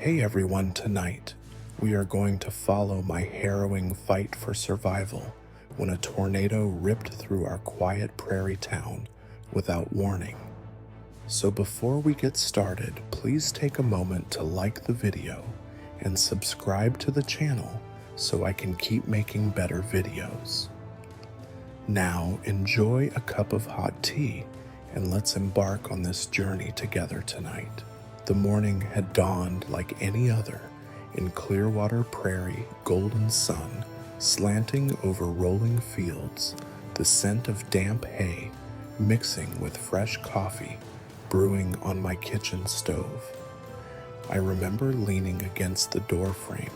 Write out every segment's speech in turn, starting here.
Hey everyone, tonight we are going to follow my harrowing fight for survival when a tornado ripped through our quiet prairie town without warning. So before we get started, please take a moment to like the video and subscribe to the channel so I can keep making better videos. Now enjoy a cup of hot tea and let's embark on this journey together tonight. The morning had dawned like any other in Clearwater Prairie, golden sun slanting over rolling fields, the scent of damp hay mixing with fresh coffee brewing on my kitchen stove. I remember leaning against the doorframe,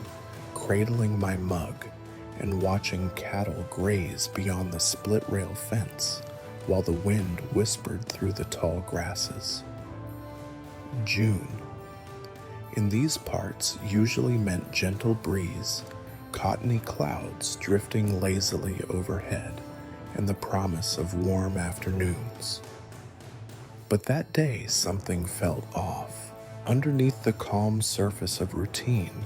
cradling my mug, and watching cattle graze beyond the split-rail fence while the wind whispered through the tall grasses. June. In these parts usually meant gentle breeze, cottony clouds drifting lazily overhead, and the promise of warm afternoons. But that day something felt off. Underneath the calm surface of routine,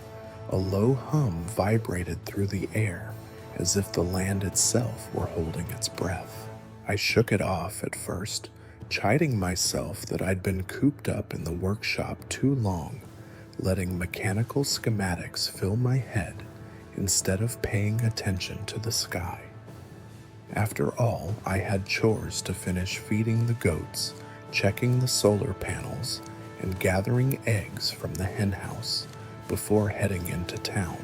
a low hum vibrated through the air as if the land itself were holding its breath. I shook it off at first, chiding myself that I'd been cooped up in the workshop too long, letting mechanical schematics fill my head instead of paying attention to the sky. After all, I had chores to finish: feeding the goats, checking the solar panels, and gathering eggs from the henhouse before heading into town.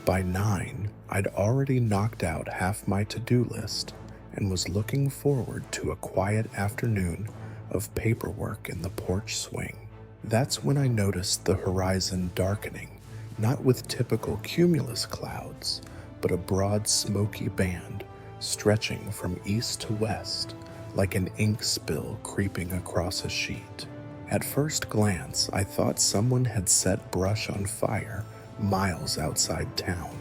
By 9, I'd already knocked out half my to-do list and was looking forward to a quiet afternoon of paperwork in the porch swing. That's when I noticed the horizon darkening, not with typical cumulus clouds, but a broad smoky band stretching from east to west, like an ink spill creeping across a sheet. At first glance, I thought someone had set brush on fire miles outside town.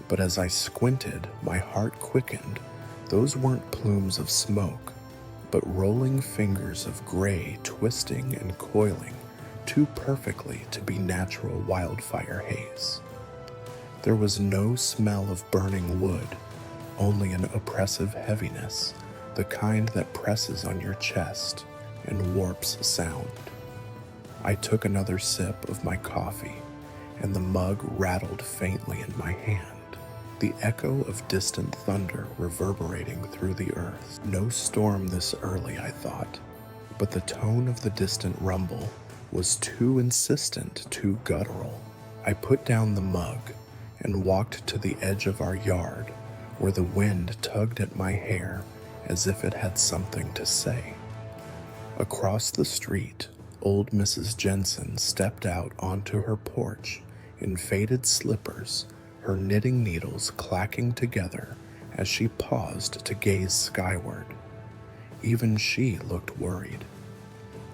But as I squinted, my heart quickened. Those weren't plumes of smoke, but rolling fingers of gray twisting and coiling too perfectly to be natural wildfire haze. There was no smell of burning wood, only an oppressive heaviness, the kind that presses on your chest and warps sound. I took another sip of my coffee, and the mug rattled faintly in my hand, the echo of distant thunder reverberating through the earth. No storm this early, I thought, but the tone of the distant rumble was too insistent, too guttural. I put down the mug and walked to the edge of our yard, where the wind tugged at my hair as if it had something to say. Across the street, old Mrs. Jensen stepped out onto her porch in faded slippers, her knitting needles clacking together as she paused to gaze skyward. Even she looked worried.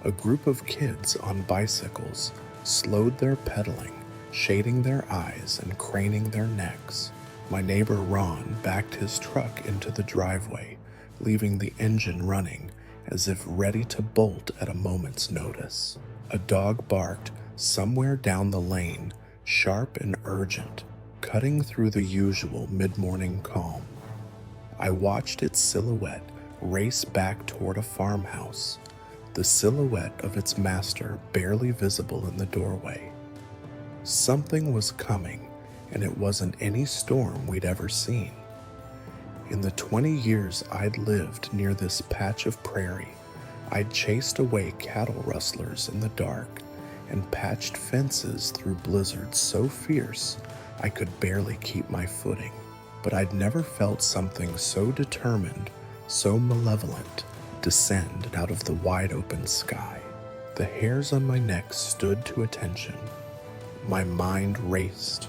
A group of kids on bicycles slowed their pedaling, shading their eyes and craning their necks. My neighbor Ron backed his truck into the driveway, leaving the engine running as if ready to bolt at a moment's notice. A dog barked somewhere down the lane, sharp and urgent, cutting through the usual mid-morning calm. I watched its silhouette race back toward a farmhouse, the silhouette of its master barely visible in the doorway. Something was coming, and it wasn't any storm we'd ever seen. In the 20 years I'd lived near this patch of prairie, I'd chased away cattle rustlers in the dark and patched fences through blizzards so fierce I could barely keep my footing. But I'd never felt something so determined, so malevolent, descend out of the wide-open sky. The hairs on my neck stood to attention. My mind raced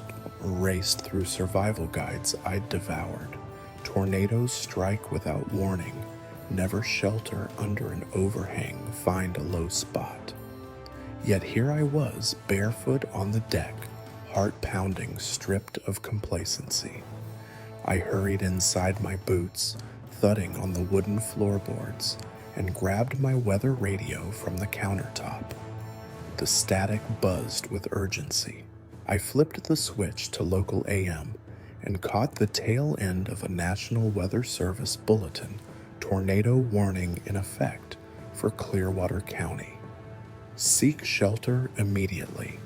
through survival guides I'd devoured. Tornadoes strike without warning, never shelter under an overhang, find a low spot. Yet here I was, barefoot on the deck, heart pounding, stripped of complacency. I hurried inside my boots, thudding on the wooden floorboards, and grabbed my weather radio from the countertop. The static buzzed with urgency. I flipped the switch to local AM and caught the tail end of a National Weather Service bulletin, tornado warning in effect for Clearwater County. Seek shelter immediately.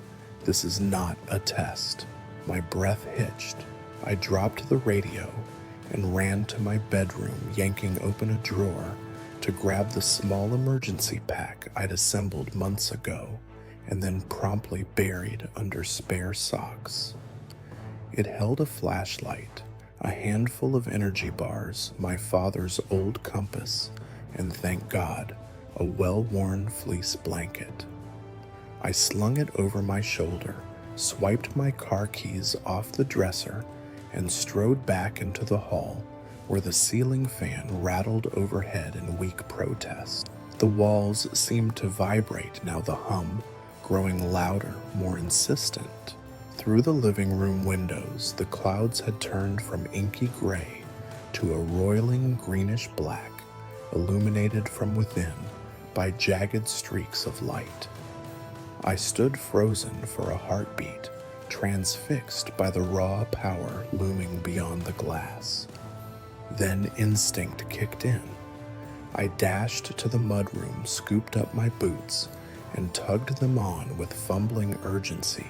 This is not a test. My breath hitched. I dropped the radio and ran to my bedroom, yanking open a drawer to grab the small emergency pack I'd assembled months ago and then promptly buried under spare socks. It held a flashlight, a handful of energy bars, my father's old compass, and thank God, a well-worn fleece blanket. I slung it over my shoulder, swiped my car keys off the dresser, and strode back into the hall where the ceiling fan rattled overhead in weak protest. The walls seemed to vibrate now, the hum growing louder, more insistent. Through the living room windows, the clouds had turned from inky gray to a roiling greenish black, illuminated from within by jagged streaks of light. I stood frozen for a heartbeat, transfixed by the raw power looming beyond the glass. Then instinct kicked in. I dashed to the mudroom, scooped up my boots, and tugged them on with fumbling urgency,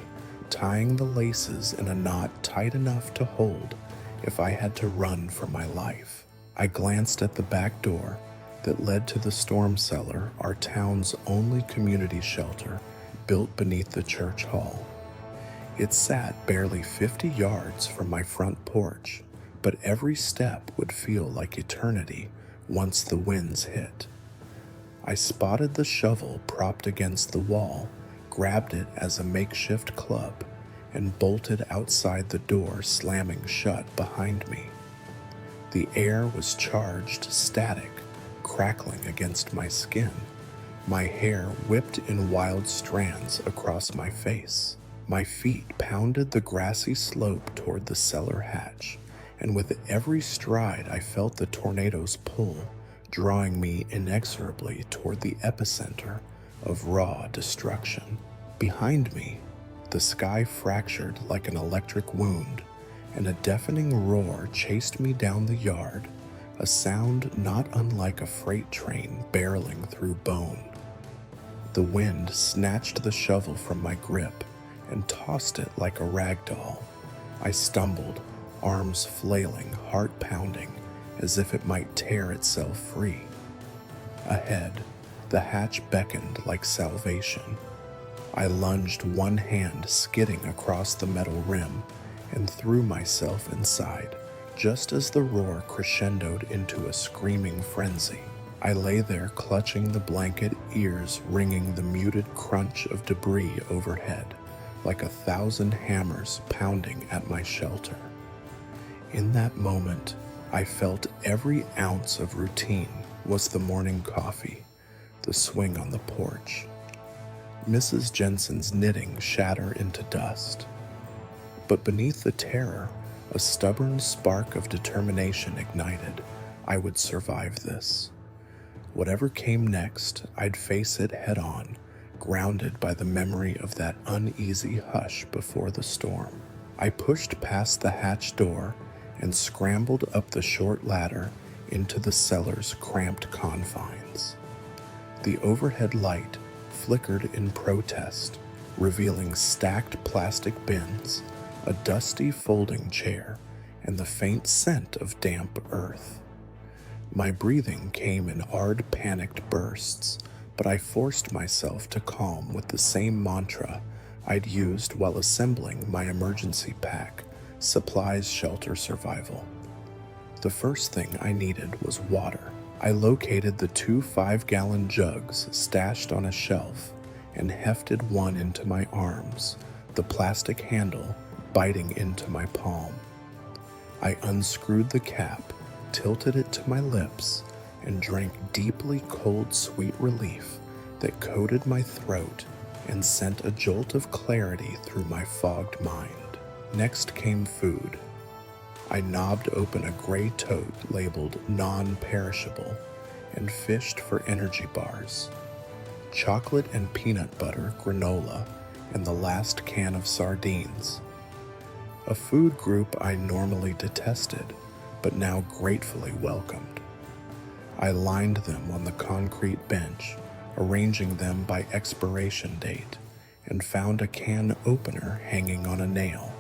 tying the laces in a knot tight enough to hold if I had to run for my life. I glanced at the back door that led to the storm cellar, our town's only community shelter built beneath the church hall. It sat barely 50 yards from my front porch, but every step would feel like eternity once the winds hit. I spotted the shovel propped against the wall, grabbed it as a makeshift club, and bolted outside the door, slamming shut behind me. The air was charged, static, crackling against my skin. My hair whipped in wild strands across my face. My feet pounded the grassy slope toward the cellar hatch, and with every stride I felt the tornado's pull, drawing me inexorably toward the epicenter of raw destruction. Behind me, the sky fractured like an electric wound, and a deafening roar chased me down the yard, a sound not unlike a freight train barreling through bone. The wind snatched the shovel from my grip and tossed it like a rag doll. I stumbled, arms flailing, heart pounding, as if it might tear itself free. Ahead, the hatch beckoned like salvation. I lunged, one hand skidding across the metal rim, and threw myself inside, just as the roar crescendoed into a screaming frenzy. I lay there clutching the blanket, ears ringing the muted crunch of debris overhead, like 1,000 hammers pounding at my shelter. In that moment, I felt every ounce of routine was the morning coffee, the swing on the porch, Mrs. Jensen's knitting shatter into dust. But beneath the terror, a stubborn spark of determination ignited. I would survive this. Whatever came next, I'd face it head on, grounded by the memory of that uneasy hush before the storm. I pushed past the hatch door and scrambled up the short ladder into the cellar's cramped confines. The overhead light flickered in protest, revealing stacked plastic bins, a dusty folding chair, and the faint scent of damp earth. My breathing came in hard, panicked bursts, but I forced myself to calm with the same mantra I'd used while assembling my emergency pack, supplies, shelter, survival. The first thing I needed was water. I located the 2 5-gallon jugs stashed on a shelf and hefted one into my arms, the plastic handle biting into my palm. I unscrewed the cap, tilted it to my lips, and drank deeply cold, sweet relief that coated my throat and sent a jolt of clarity through my fogged mind. Next came food. I knobbed open a gray tote labeled non-perishable and fished for energy bars. chocolate and peanut butter granola, and the last can of sardines. A food group I normally detested, but now gratefully welcomed. I lined them on the concrete bench, arranging them by expiration date, and found a can opener hanging on a nail.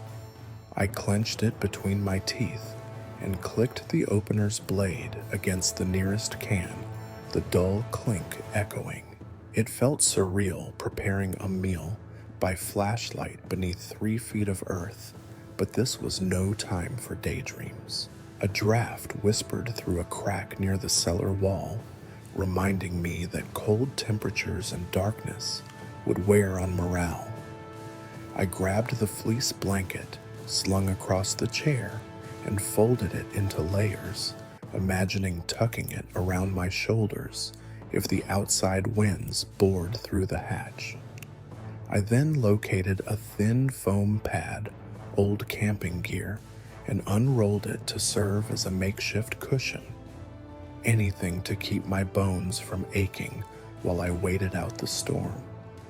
I clenched it between my teeth and clicked the opener's blade against the nearest can, the dull clink echoing. It felt surreal preparing a meal by flashlight beneath 3 feet of earth, but this was no time for daydreams. A draft whispered through a crack near the cellar wall, reminding me that cold temperatures and darkness would wear on morale. I grabbed the fleece blanket slung across the chair and folded it into layers, imagining tucking it around my shoulders if the outside winds bored through the hatch. I then located a thin foam pad, old camping gear, and unrolled it to serve as a makeshift cushion. Anything to keep my bones from aching while I waited out the storm.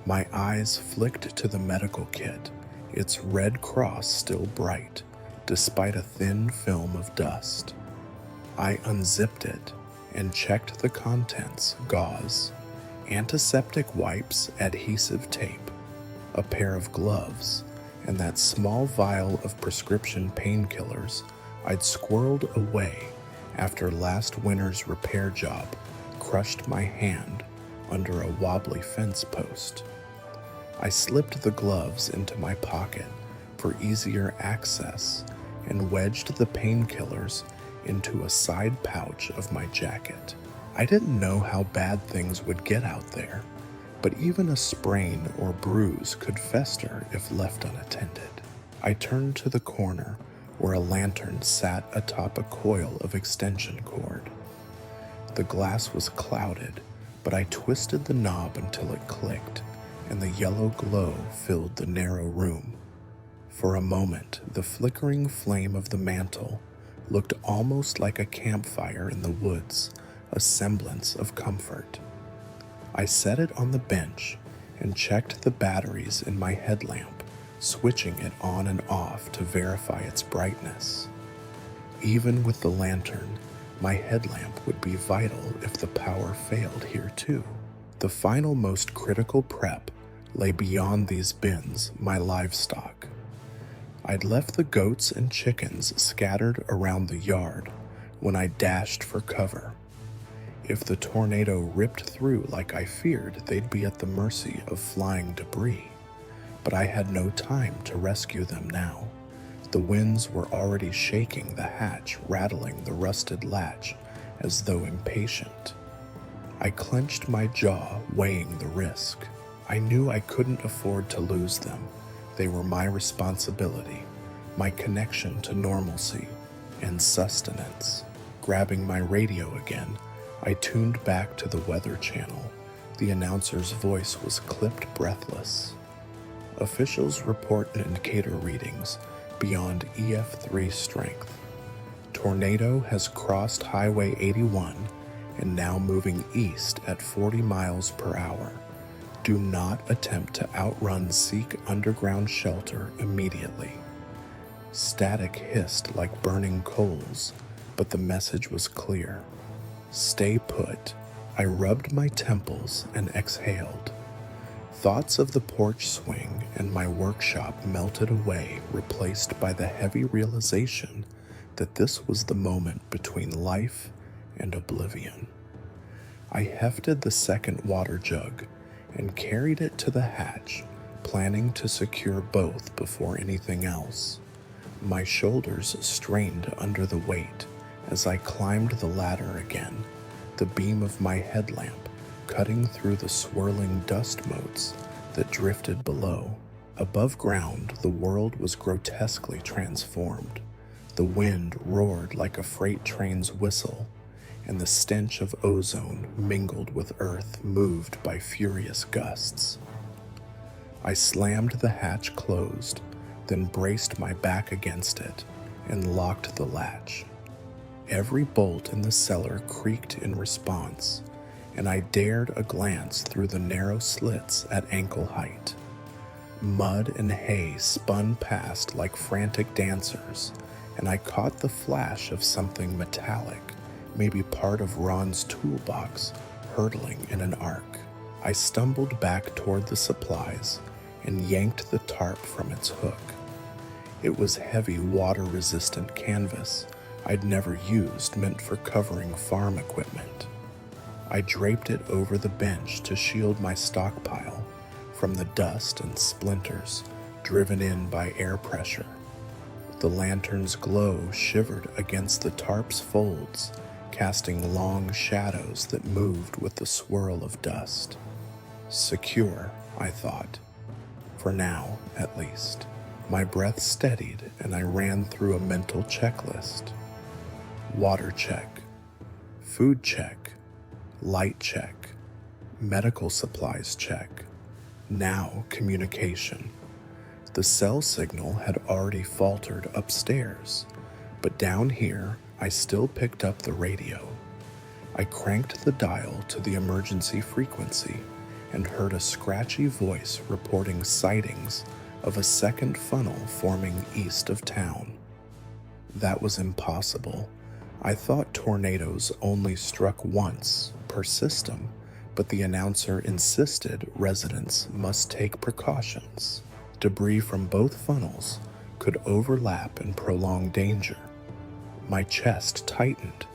My eyes flicked to the medical kit, its red cross still bright, despite a thin film of dust. I unzipped it and checked the contents: gauze, antiseptic wipes, adhesive tape, a pair of gloves, and that small vial of prescription painkillers I'd squirreled away after last winter's repair job crushed my hand under a wobbly fence post. I slipped the gloves into my pocket for easier access and wedged the painkillers into a side pouch of my jacket. I didn't know how bad things would get out there, but even a sprain or bruise could fester if left unattended. I turned to the corner where a lantern sat atop a coil of extension cord. The glass was clouded, but I twisted the knob until it clicked, and the yellow glow filled the narrow room. For a moment, the flickering flame of the mantle looked almost like a campfire in the woods, a semblance of comfort. I set it on the bench and checked the batteries in my headlamp, switching it on and off to verify its brightness. Even with the lantern, my headlamp would be vital if the power failed here too. The final most critical prep lay beyond these bins, my livestock. I'd left the goats and chickens scattered around the yard when I dashed for cover. If the tornado ripped through like I feared, they'd be at the mercy of flying debris. But I had no time to rescue them now. The winds were already shaking the hatch, rattling the rusted latch as though impatient. I clenched my jaw, weighing the risk. I knew I couldn't afford to lose them. They were my responsibility, my connection to normalcy and sustenance. Grabbing my radio again, I tuned back to the weather channel. The announcer's voice was clipped breathless. Officials report indicator readings beyond EF3 strength. Tornado has crossed Highway 81 and now moving east at 40 miles per hour. Do not attempt to outrun Seek underground shelter immediately. Static hissed like burning coals, but the message was clear. Stay put. I rubbed my temples and exhaled. Thoughts of the porch swing and my workshop melted away, replaced by the heavy realization that this was the moment between life and oblivion. I hefted the second water jug and carried it to the hatch, planning to secure both before anything else. My shoulders strained under the weight as I climbed the ladder again, the beam of my headlamp cutting through the swirling dust motes that drifted below. Above ground, the world was grotesquely transformed. The wind roared like a freight train's whistle, and the stench of ozone mingled with earth moved by furious gusts. I slammed the hatch closed, then braced my back against it and locked the latch. Every bolt in the cellar creaked in response, and I dared a glance through the narrow slits at ankle height. Mud and hay spun past like frantic dancers, and I caught the flash of something metallic, maybe part of Ron's toolbox, hurtling in an arc. I stumbled back toward the supplies and yanked the tarp from its hook. It was heavy, water-resistant canvas I'd never used, meant for covering farm equipment. I draped it over the bench to shield my stockpile from the dust and splinters driven in by air pressure. The lantern's glow shivered against the tarp's folds, casting long shadows that moved with the swirl of dust. Secure, I thought. For now, at least. My breath steadied and I ran through a mental checklist. Water check. Food check. Light check. Medical supplies check. Now communication. The cell signal had already faltered upstairs, but down here I still picked up the radio. I cranked the dial to the emergency frequency and heard a scratchy voice reporting sightings of a second funnel forming east of town. That was impossible. I thought tornadoes only struck once per system, but the announcer insisted residents must take precautions. Debris from both funnels could overlap and prolong danger. My chest tightened.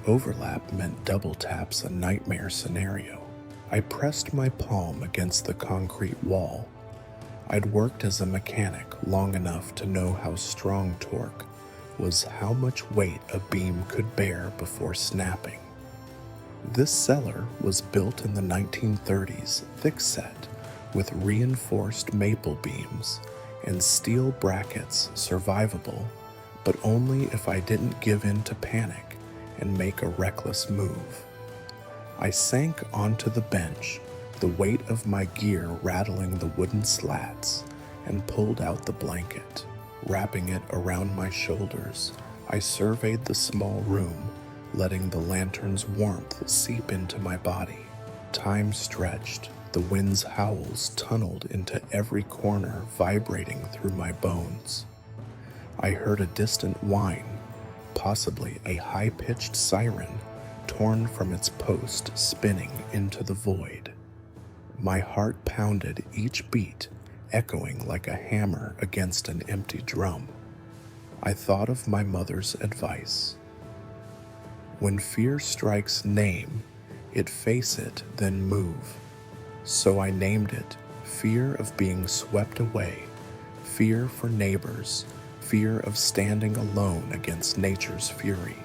Overlap meant double taps, a nightmare scenario. I pressed my palm against the concrete wall. I'd worked as a mechanic long enough to know how strong torque was, how much weight a beam could bear before snapping. This cellar was built in the 1930s, thickset, with reinforced maple beams and steel brackets, survivable, but only if I didn't give in to panic and make a reckless move. I sank onto the bench, the weight of my gear rattling the wooden slats, and pulled out the blanket. Wrapping it around my shoulders, I surveyed the small room, letting the lantern's warmth seep into my body. Time stretched. The wind's howls tunneled into every corner, vibrating through my bones. I heard a distant whine, possibly a high-pitched siren, torn from its post, spinning into the void. My heart pounded each beat, echoing like a hammer against an empty drum. I thought of my mother's advice. When fear strikes, name it, face it, then move. So I named it fear of being swept away, fear for neighbors, fear of standing alone against nature's fury.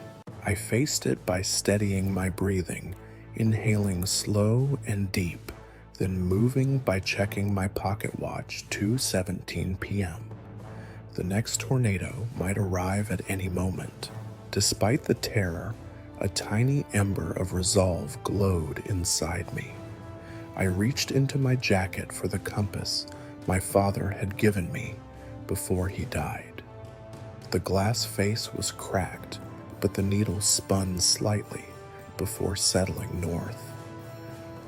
I faced it by steadying my breathing, inhaling slow and deep, then moving by checking my pocket watch, 2:17 p.m. The next tornado might arrive at any moment. Despite the terror, a tiny ember of resolve glowed inside me. I reached into my jacket for the compass my father had given me before he died. The glass face was cracked, but the needle spun slightly before settling north.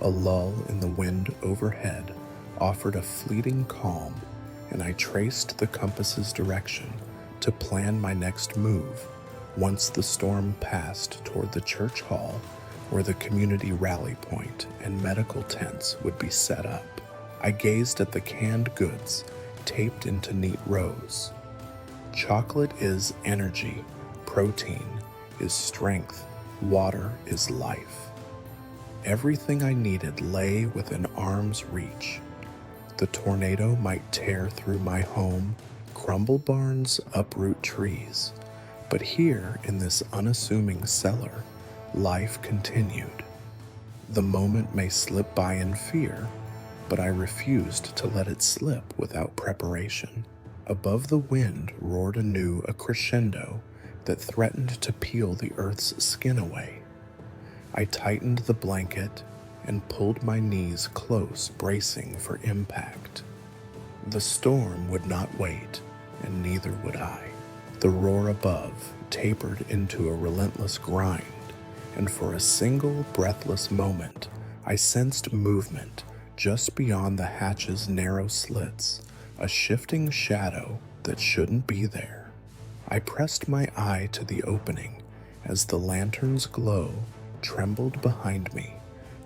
A lull in the wind overhead offered a fleeting calm, and I traced the compass's direction to plan my next move once the storm passed toward the church hall, where the community rally point and medical tents would be set up. I gazed at the canned goods taped into neat rows. Chocolate is energy, protein is strength, water is life. Everything I needed lay within arm's reach. The tornado might tear through my home, crumble barns, uproot trees, but here in this unassuming cellar, life continued. The moment may slip by in fear, but I refused to let it slip without preparation. Above the wind roared anew a crescendo that threatened to peel the earth's skin away. I tightened the blanket and pulled my knees close, bracing for impact. The storm would not wait, and neither would I. The roar above tapered into a relentless grind, and for a single breathless moment, I sensed movement just beyond the hatch's narrow slits, a shifting shadow that shouldn't be there. I pressed my eye to the opening as the lantern's glow trembled behind me,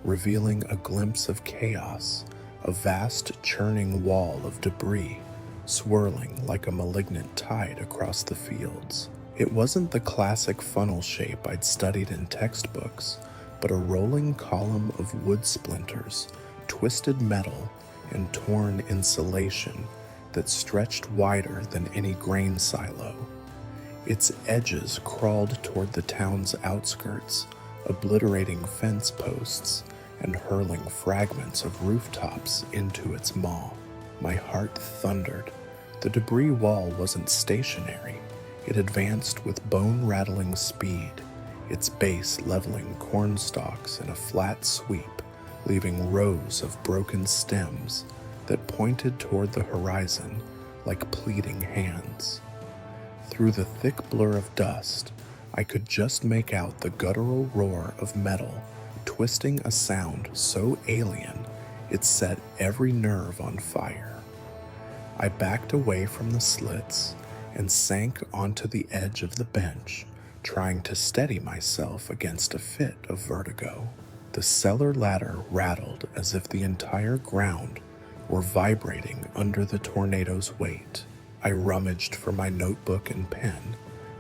revealing a glimpse of chaos, a vast churning wall of debris swirling like a malignant tide across the fields. It wasn't the classic funnel shape I'd studied in textbooks, but a rolling column of wood splinters, twisted metal, and torn insulation that stretched wider than any grain silo. Its edges crawled toward the town's outskirts, obliterating fence posts and hurling fragments of rooftops into its maw. My heart thundered. The debris wall wasn't stationary. It advanced with bone-rattling speed, its base leveling corn stalks in a flat sweep, leaving rows of broken stems that pointed toward the horizon like pleading hands. Through the thick blur of dust, I could just make out the guttural roar of metal twisting a sound so alien it set every nerve on fire. I backed away from the slits and sank onto the edge of the bench, trying to steady myself against a fit of vertigo. The cellar ladder rattled as if the entire ground were vibrating under the tornado's weight. I rummaged for my notebook and pen,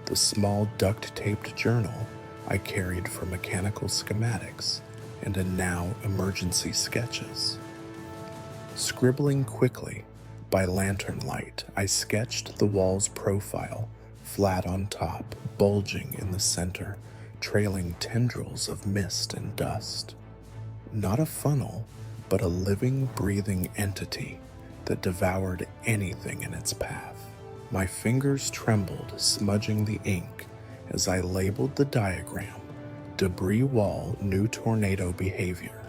the small duct-taped journal I carried for mechanical schematics and a now emergency sketches. Scribbling quickly, by lantern light, I sketched the wall's profile, flat on top, bulging in the center, trailing tendrils of mist and dust. Not a funnel, but a living, breathing entity that devoured anything in its path. My fingers trembled, smudging the ink as I labeled the diagram, "Debris Wall New Tornado Behavior."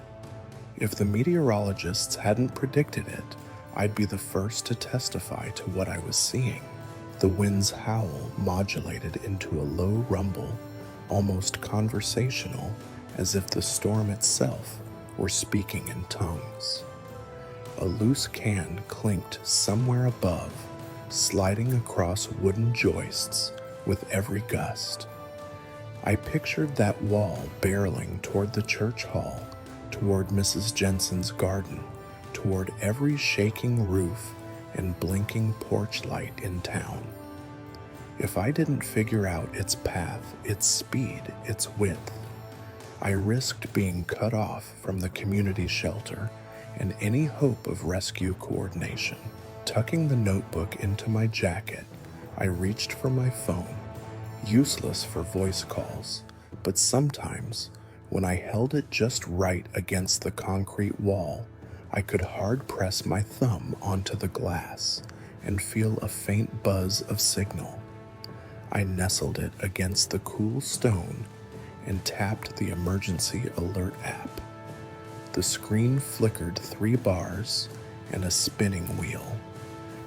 If the meteorologists hadn't predicted it, I'd be the first to testify to what I was seeing. The wind's howl modulated into a low rumble, almost conversational, as if the storm itself were speaking in tongues. A loose can clinked somewhere above, sliding across wooden joists with every gust. I pictured that wall barreling toward the church hall, toward Mrs. Jensen's garden, toward every shaking roof and blinking porch light in town. If I didn't figure out its path, its speed, its width, I risked being cut off from the community shelter and any hope of rescue coordination. Tucking the notebook into my jacket, I reached for my phone, useless for voice calls, but sometimes, when I held it just right against the concrete wall, I could hard press my thumb onto the glass and feel a faint buzz of signal. I nestled it against the cool stone and tapped the emergency alert app. The screen flickered 3 bars and a spinning wheel.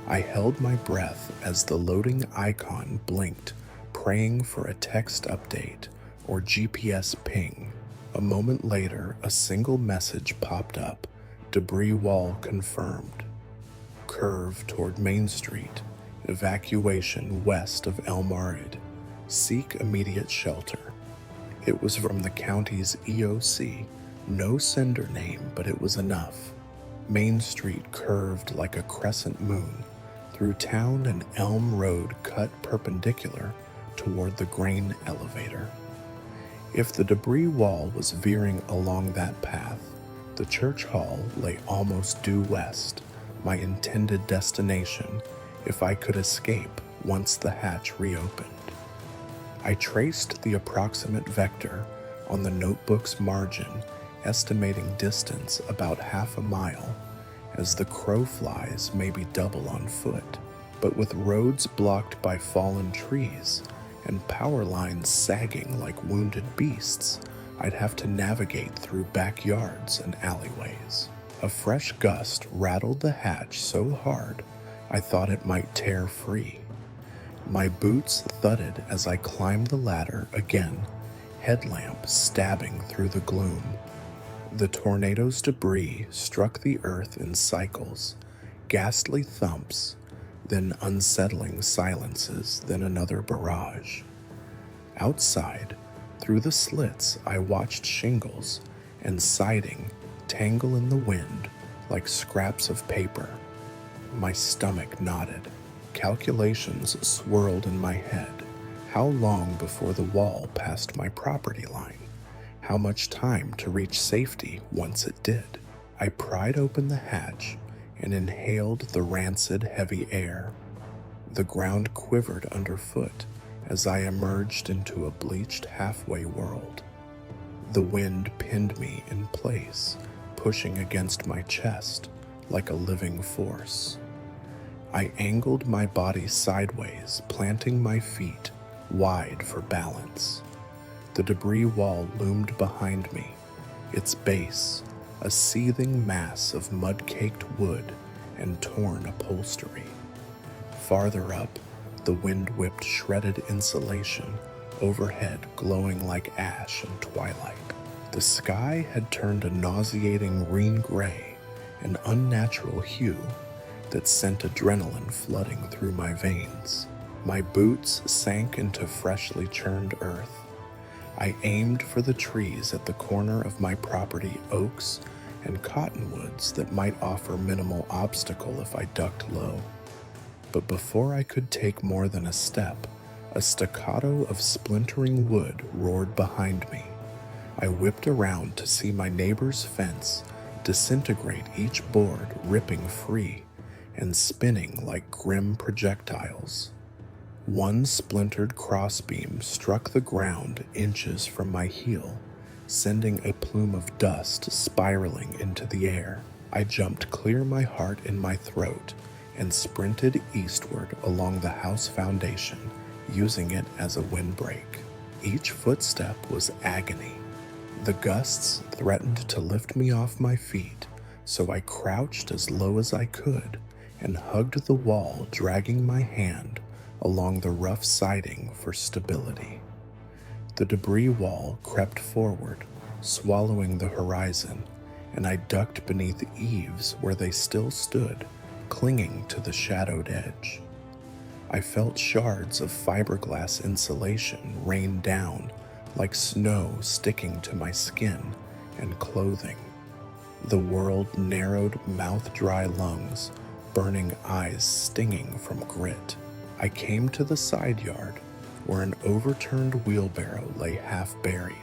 I held my breath as the loading icon blinked, praying for a text update or GPS ping. A moment later, a single message popped up, "Debris wall confirmed. Curve toward Main Street. Evacuation west of El Marid. Seek immediate shelter." It was from the county's EOC. No sender name, but it was enough. Main Street curved like a crescent moon through town, and Elm Road cut perpendicular toward the grain elevator. If the debris wall was veering along that path, the church hall lay almost due west, my intended destination if I could escape once the hatch reopened. I traced the approximate vector on the notebook's margin, estimating distance about half a mile, as the crow flies maybe double on foot. But with roads blocked by fallen trees and power lines sagging like wounded beasts, I'd have to navigate through backyards and alleyways. A fresh gust rattled the hatch so hard I thought it might tear free. My boots thudded as I climbed the ladder again, headlamp stabbing through the gloom. The tornado's debris struck the earth in cycles, ghastly thumps, then unsettling silences, then another barrage. Outside, through the slits, I watched shingles and siding tangle in the wind like scraps of paper. My stomach knotted. Calculations swirled in my head. How long before the wall passed my property line? How much time to reach safety once it did? I pried open the hatch and inhaled the rancid, heavy air. The ground quivered underfoot as I emerged into a bleached halfway world. The wind pinned me in place, pushing against my chest like a living force. I angled my body sideways, planting my feet wide for balance. The debris wall loomed behind me, its base a seething mass of mud-caked wood and torn upholstery. Farther up, the wind whipped shredded insulation overhead, glowing like ash in twilight. The sky had turned a nauseating green-gray, an unnatural hue that sent adrenaline flooding through my veins. My boots sank into freshly churned earth. I aimed for the trees at the corner of my property, oaks and cottonwoods that might offer minimal obstacle if I ducked low. But before I could take more than a step, a staccato of splintering wood roared behind me. I whipped around to see my neighbor's fence disintegrate, each board ripping free and spinning like grim projectiles. One splintered crossbeam struck the ground inches from my heel, sending a plume of dust spiraling into the air. I jumped clear, my heart in my throat, and sprinted eastward along the house foundation, using it as a windbreak. Each footstep was agony. The gusts threatened to lift me off my feet, so I crouched as low as I could and hugged the wall, dragging my hand along the rough siding for stability. The debris wall crept forward, swallowing the horizon, and I ducked beneath eaves where they still stood, clinging to the shadowed edge. I felt shards of fiberglass insulation rain down like snow, sticking to my skin and clothing. The world narrowed, mouth-dry lungs, burning eyes stinging from grit. I came to the side yard where an overturned wheelbarrow lay half buried.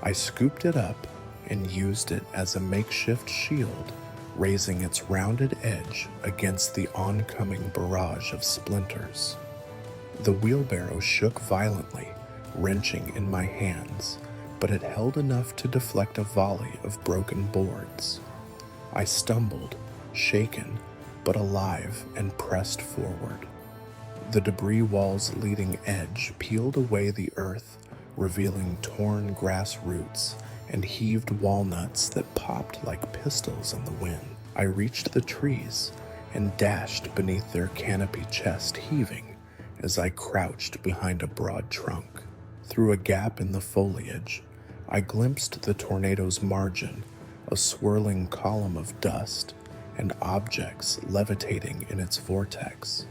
I scooped it up and used it as a makeshift shield, raising its rounded edge against the oncoming barrage of splinters. The wheelbarrow shook violently, wrenching in my hands, but it held enough to deflect a volley of broken boards. I stumbled, shaken but alive, and pressed forward. The debris wall's leading edge peeled away the earth, revealing torn grass roots and heaved walnuts that popped like pistols in the wind. I reached the trees and dashed beneath their canopy, chest heaving as I crouched behind a broad trunk. Through a gap in the foliage, I glimpsed the tornado's margin, a swirling column of dust and objects levitating in its vortex.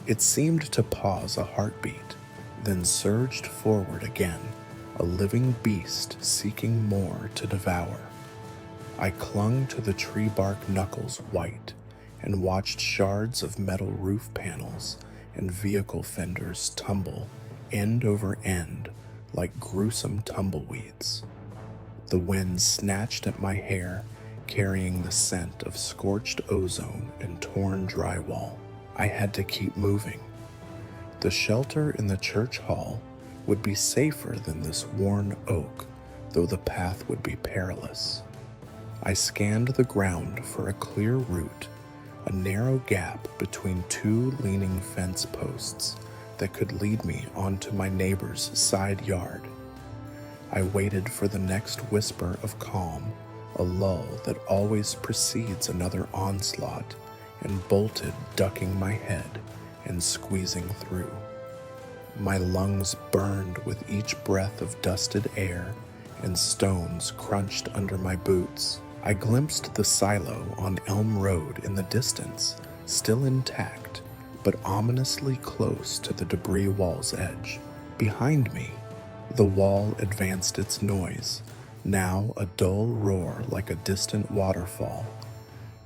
It seemed to pause a heartbeat, then surged forward again, a living beast seeking more to devour. I clung to the tree bark, knuckles white, and watched shards of metal roof panels and vehicle fenders tumble end over end like gruesome tumbleweeds. The wind snatched at my hair, carrying the scent of scorched ozone and torn drywall. I had to keep moving. The shelter in the church hall would be safer than this worn oak, though the path would be perilous. I scanned the ground for a clear route, a narrow gap between two leaning fence posts that could lead me onto my neighbor's side yard. I waited for the next whisper of calm, a lull that always precedes another onslaught, and bolted, ducking my head and squeezing through. My lungs burned with each breath of dusted air, and stones crunched under my boots. I glimpsed the silo on Elm Road in the distance, still intact, but ominously close to the debris wall's edge. Behind me, the wall advanced its noise, now a dull roar like a distant waterfall.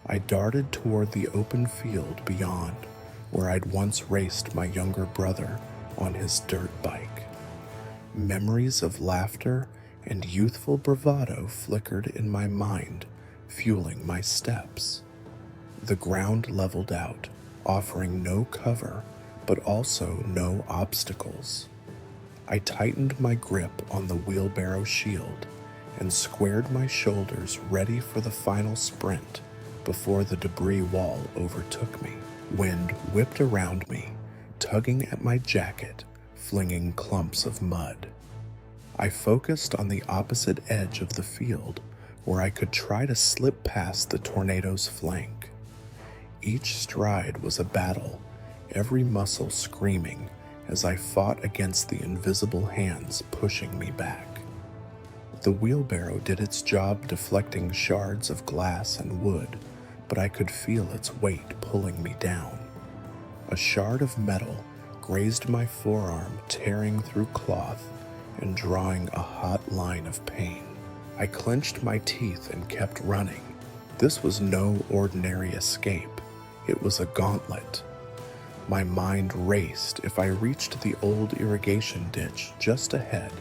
I darted toward the open field beyond, where I'd once raced my younger brother on his dirt bike. Memories of laughter and youthful bravado flickered in my mind, fueling my steps. The ground leveled out, offering no cover, but also no obstacles. I tightened my grip on the wheelbarrow shield and squared my shoulders ready for the final sprint before the debris wall overtook me. Wind whipped around me, tugging at my jacket, flinging clumps of mud. I focused on the opposite edge of the field, where I could try to slip past the tornado's flank. Each stride was a battle, every muscle screaming as I fought against the invisible hands pushing me back. The wheelbarrow did its job deflecting shards of glass and wood, but I could feel its weight pulling me down. A shard of metal grazed my forearm, tearing through cloth and drawing a hot line of pain. I clenched my teeth and kept running. This was no ordinary escape. It was a gauntlet. My mind raced. If I reached the old irrigation ditch just ahead,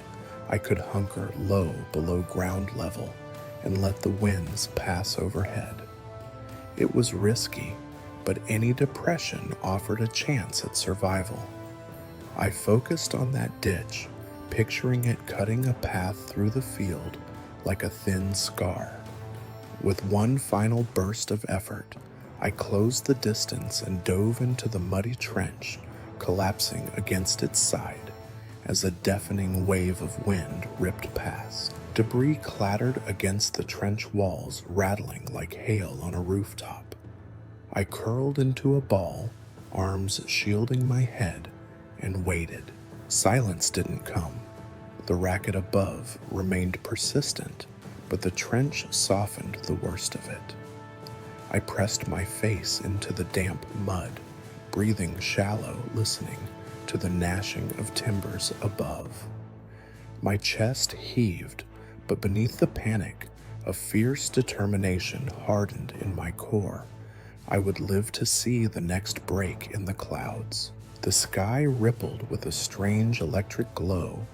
I could hunker low below ground level and let the winds pass overhead. It was risky, but any depression offered a chance at survival. I focused on that ditch, picturing it cutting a path through the field like a thin scar. With one final burst of effort, I closed the distance and dove into the muddy trench, collapsing against its side as a deafening wave of wind ripped past. Debris clattered against the trench walls, rattling like hail on a rooftop. I curled into a ball, arms shielding my head, and waited. Silence didn't come. The racket above remained persistent, but the trench softened the worst of it. I pressed my face into the damp mud, breathing shallow, listening to the gnashing of timbers above. My chest heaved, but beneath the panic, a fierce determination hardened in my core. I would live to see the next break in the clouds. The sky rippled with a strange electric glow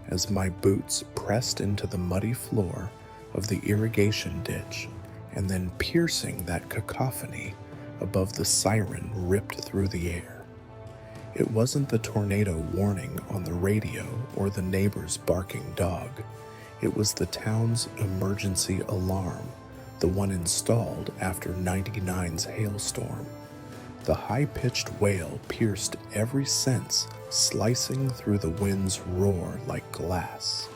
as my boots pressed into the muddy floor of the irrigation ditch, and then piercing that cacophony above, the siren ripped through the air. It wasn't the tornado warning on the radio or the neighbor's barking dog. It was the town's emergency alarm, the one installed after 99's hailstorm. The high-pitched wail pierced every sense, slicing through the wind's roar like glass.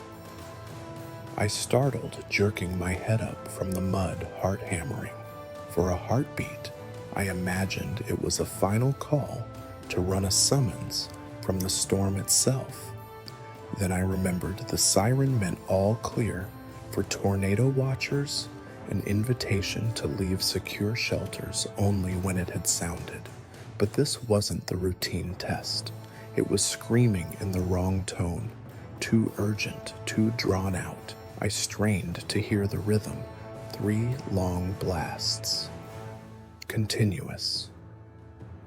I startled, jerking my head up from the mud, heart hammering. For a heartbeat, I imagined it was a final call to run a summons from the storm itself. Then I remembered the siren meant all clear for tornado watchers, an invitation to leave secure shelters only when it had sounded. But this wasn't the routine test. It was screaming in the wrong tone, too urgent, too drawn out. I strained to hear the rhythm, 3 long blasts. Continuous.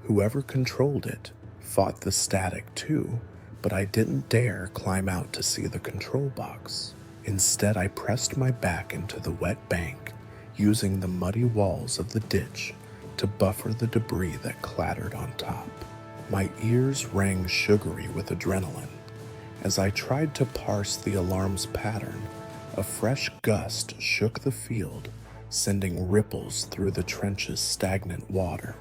Whoever controlled it fought the static too, but I didn't dare climb out to see the control box. Instead, I pressed my back into the wet bank, using the muddy walls of the ditch to buffer the debris that clattered on top. My ears rang sugary with adrenaline. As I tried to parse the alarm's pattern, a fresh gust shook the field, sending ripples through the trench's stagnant water.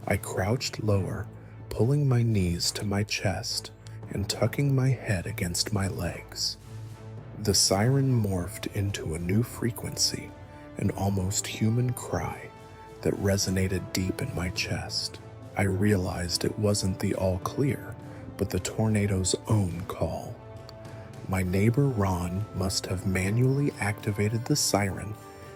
I crouched lower, pulling my knees to my chest and tucking my head against my legs. The siren morphed into a new frequency, an almost human cry that resonated deep in my chest. I realized it wasn't the all clear, but the tornado's own call. My neighbor Ron must have manually activated the siren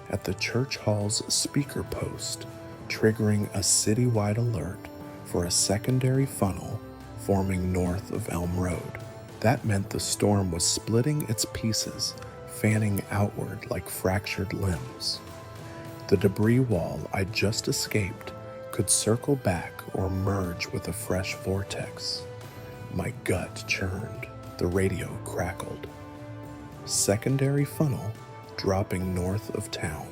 at the church hall's speaker post, triggering a citywide alert for a secondary funnel forming north of Elm Road. That meant the storm was splitting its pieces, fanning outward like fractured limbs. The debris wall I'd just escaped could circle back or merge with a fresh vortex. My gut churned. The radio crackled. Secondary funnel dropping north of town.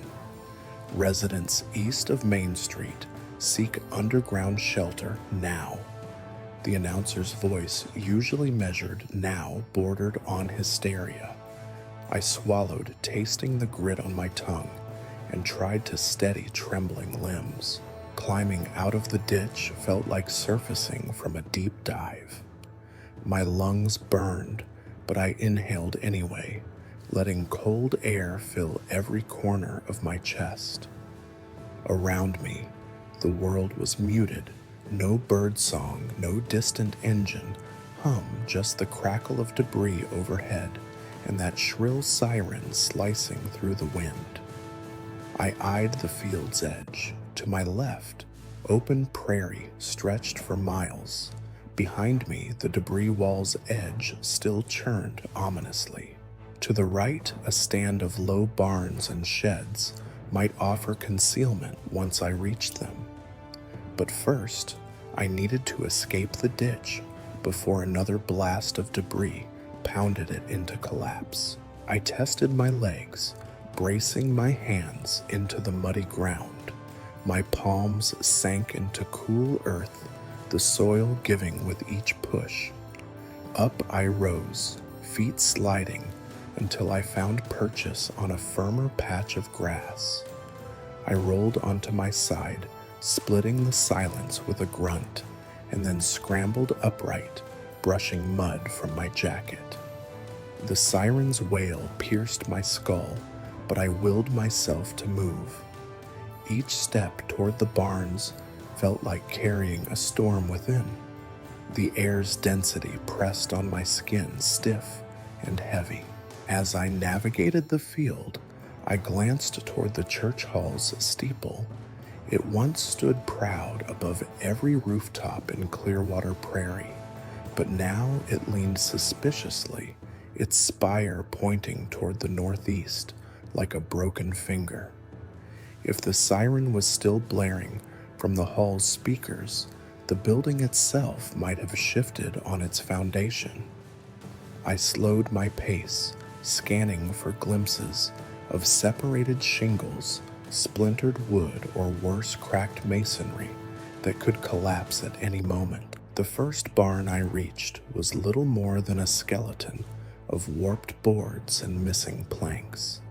Residents east of Main Street seek underground shelter now. The announcer's voice, usually measured, now bordered on hysteria. I swallowed, tasting the grit on my tongue, and tried to steady trembling limbs. Climbing out of the ditch felt like surfacing from a deep dive. My lungs burned, but I inhaled anyway, letting cold air fill every corner of my chest. Around me, the world was muted. No bird song, no distant engine, just the crackle of debris overhead and that shrill siren slicing through the wind. I eyed the field's edge. To my left, open prairie stretched for miles. Behind me, the debris wall's edge still churned ominously. To the right, a stand of low barns and sheds might offer concealment once I reached them. But first, I needed to escape the ditch before another blast of debris pounded it into collapse. I tested my legs, bracing my hands into the muddy ground. My palms sank into cool earth, the soil giving with each push. Up I rose, feet sliding, until I found purchase on a firmer patch of grass. I rolled onto my side, splitting the silence with a grunt, and then scrambled upright, brushing mud from my jacket. The siren's wail pierced my skull, but I willed myself to move. Each step toward the barns felt like carrying a storm within. The air's density pressed on my skin, stiff and heavy. As I navigated the field, I glanced toward the church hall's steeple. It once stood proud above every rooftop in Clearwater Prairie, but now it leaned suspiciously, its spire pointing toward the northeast like a broken finger. If the siren was still blaring from the hall's speakers, the building itself might have shifted on its foundation. I slowed my pace, scanning for glimpses of separated shingles, splintered wood, or worse, cracked masonry that could collapse at any moment. The first barn I reached was little more than a skeleton of warped boards and missing planks.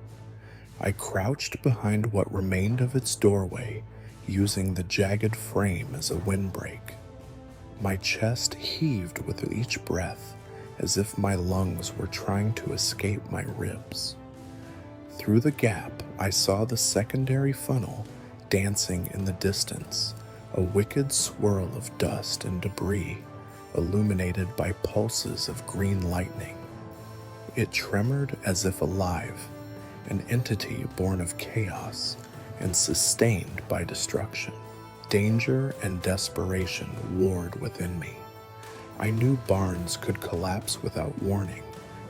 I crouched behind what remained of its doorway, using the jagged frame as a windbreak. My chest heaved with each breath, as if my lungs were trying to escape my ribs. Through the gap, I saw the secondary funnel dancing in the distance, a wicked swirl of dust and debris, illuminated by pulses of green lightning. It tremored as if alive, an entity born of chaos and sustained by destruction. Danger and desperation warred within me. I knew barns could collapse without warning,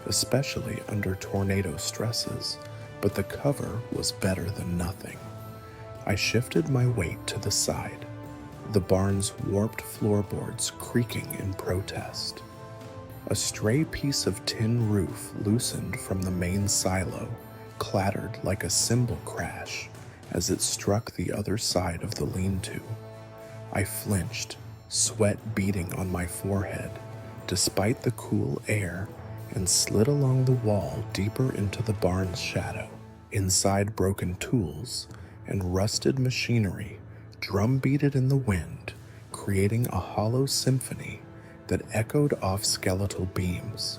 especially under tornado stresses, but the cover was better than nothing. I shifted my weight to the side, the barn's warped floorboards creaking in protest. A stray piece of tin roof loosened from the main silo, clattered like a cymbal crash as it struck the other side of the lean-to. I flinched, sweat beading on my forehead, despite the cool air, and slid along the wall deeper into the barn's shadow. Inside, broken tools and rusted machinery drumbeated in the wind, creating a hollow symphony that echoed off skeletal beams.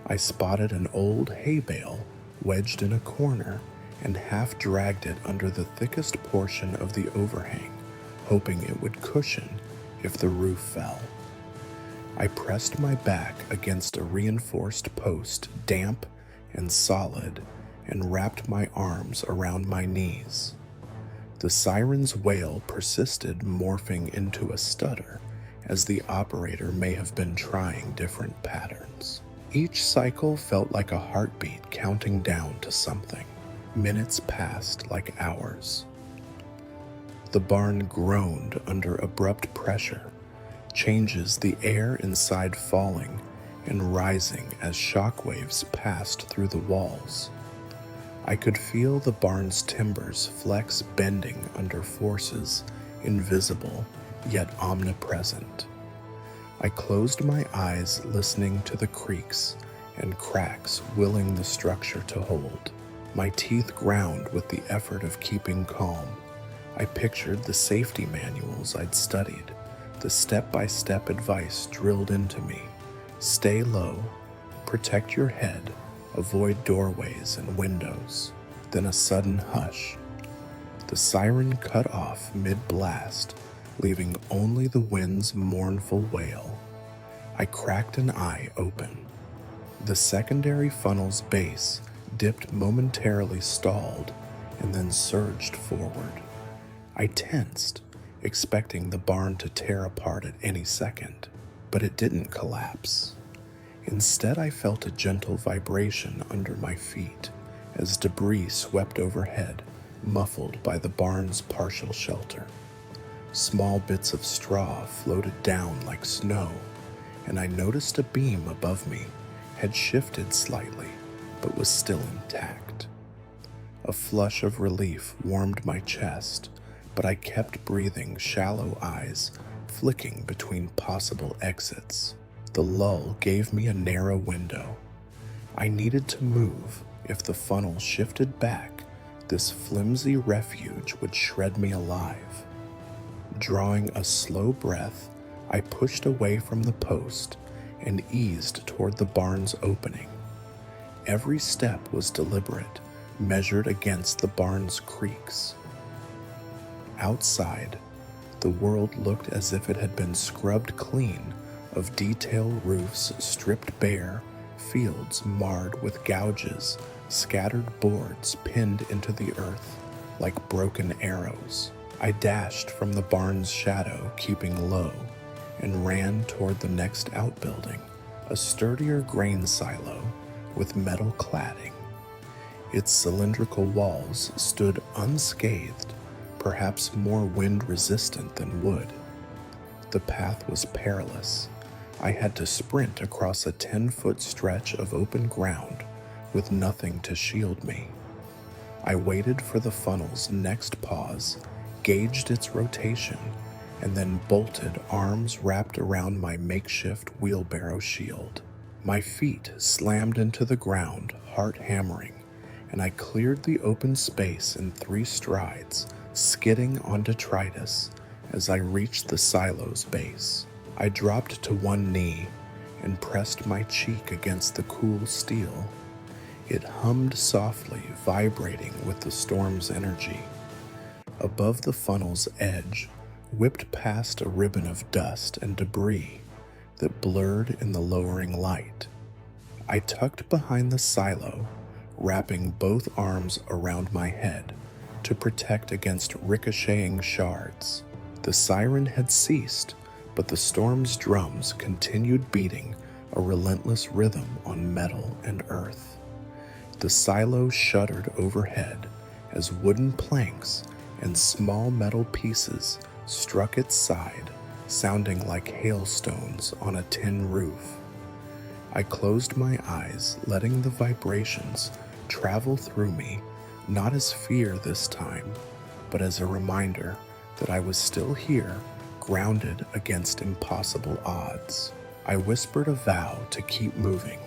I spotted an old hay bale wedged in a corner and half dragged it under the thickest portion of the overhang, hoping it would cushion if the roof fell. I pressed my back against a reinforced post, damp and solid, and wrapped my arms around my knees. The siren's wail persisted, morphing into a stutter, as the operator may have been trying different patterns. Each cycle felt like a heartbeat counting down to something. Minutes passed like hours. The barn groaned under abrupt pressure, changes the air inside falling and rising as shockwaves passed through the walls. I could feel the barn's timbers flex, bending under forces invisible yet omnipresent. I closed my eyes, listening to the creaks and cracks willing the structure to hold. My teeth ground with the effort of keeping calm. I pictured the safety manuals I'd studied, the step-by-step advice drilled into me. Stay low, protect your head, avoid doorways and windows. Then a sudden hush. The siren cut off mid-blast, leaving only the wind's mournful wail. I cracked an eye open. The secondary funnel's base dipped, momentarily stalled, and then surged forward. I tensed, expecting the barn to tear apart at any second, but it didn't collapse. Instead, I felt a gentle vibration under my feet as debris swept overhead, muffled by the barn's partial shelter. Small bits of straw floated down like snow, and I noticed a beam above me had shifted slightly, but was still intact. A flush of relief warmed my chest, but I kept breathing, shallow eyes flicking between possible exits. The lull gave me a narrow window. I needed to move. If the funnel shifted back, this flimsy refuge would shred me alive. Drawing a slow breath, I pushed away from the post and eased toward the barn's opening. Every step was deliberate, measured against the barn's creaks. Outside, the world looked as if it had been scrubbed clean of detail, roofs stripped bare, fields marred with gouges, scattered boards pinned into the earth like broken arrows. I dashed from the barn's shadow, keeping low, and ran toward the next outbuilding, a sturdier grain silo with metal cladding. Its cylindrical walls stood unscathed, perhaps more wind-resistant than wood. The path was perilous. I had to sprint across a 10-foot stretch of open ground with nothing to shield me. I waited for the funnel's next pause, gauged its rotation, and then bolted, arms wrapped around my makeshift wheelbarrow shield. My feet slammed into the ground, heart hammering, and I cleared the open space in 3 strides, skidding on detritus as I reached the silo's base. I dropped to one knee and pressed my cheek against the cool steel. It hummed softly, vibrating with the storm's energy. Above the funnel's edge, whipped past a ribbon of dust and debris that blurred in the lowering light. I tucked behind the silo, wrapping both arms around my head to protect against ricocheting shards. The siren had ceased, but the storm's drums continued beating a relentless rhythm on metal and earth. The silo shuddered overhead as wooden planks and small metal pieces struck its side, sounding like hailstones on a tin roof. I closed my eyes, letting the vibrations travel through me, not as fear this time, but as a reminder that I was still here, grounded against impossible odds. I whispered a vow to keep moving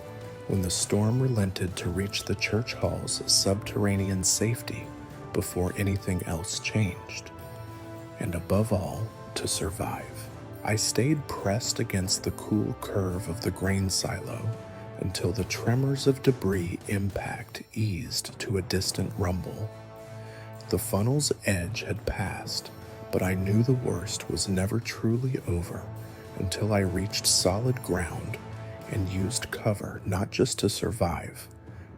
when the storm relented to reach the church hall's subterranean safety before anything else changed. And above all, to survive. I stayed pressed against the cool curve of the grain silo until the tremors of debris impact eased to a distant rumble. The funnel's edge had passed, but I knew the worst was never truly over until I reached solid ground and used cover not just to survive,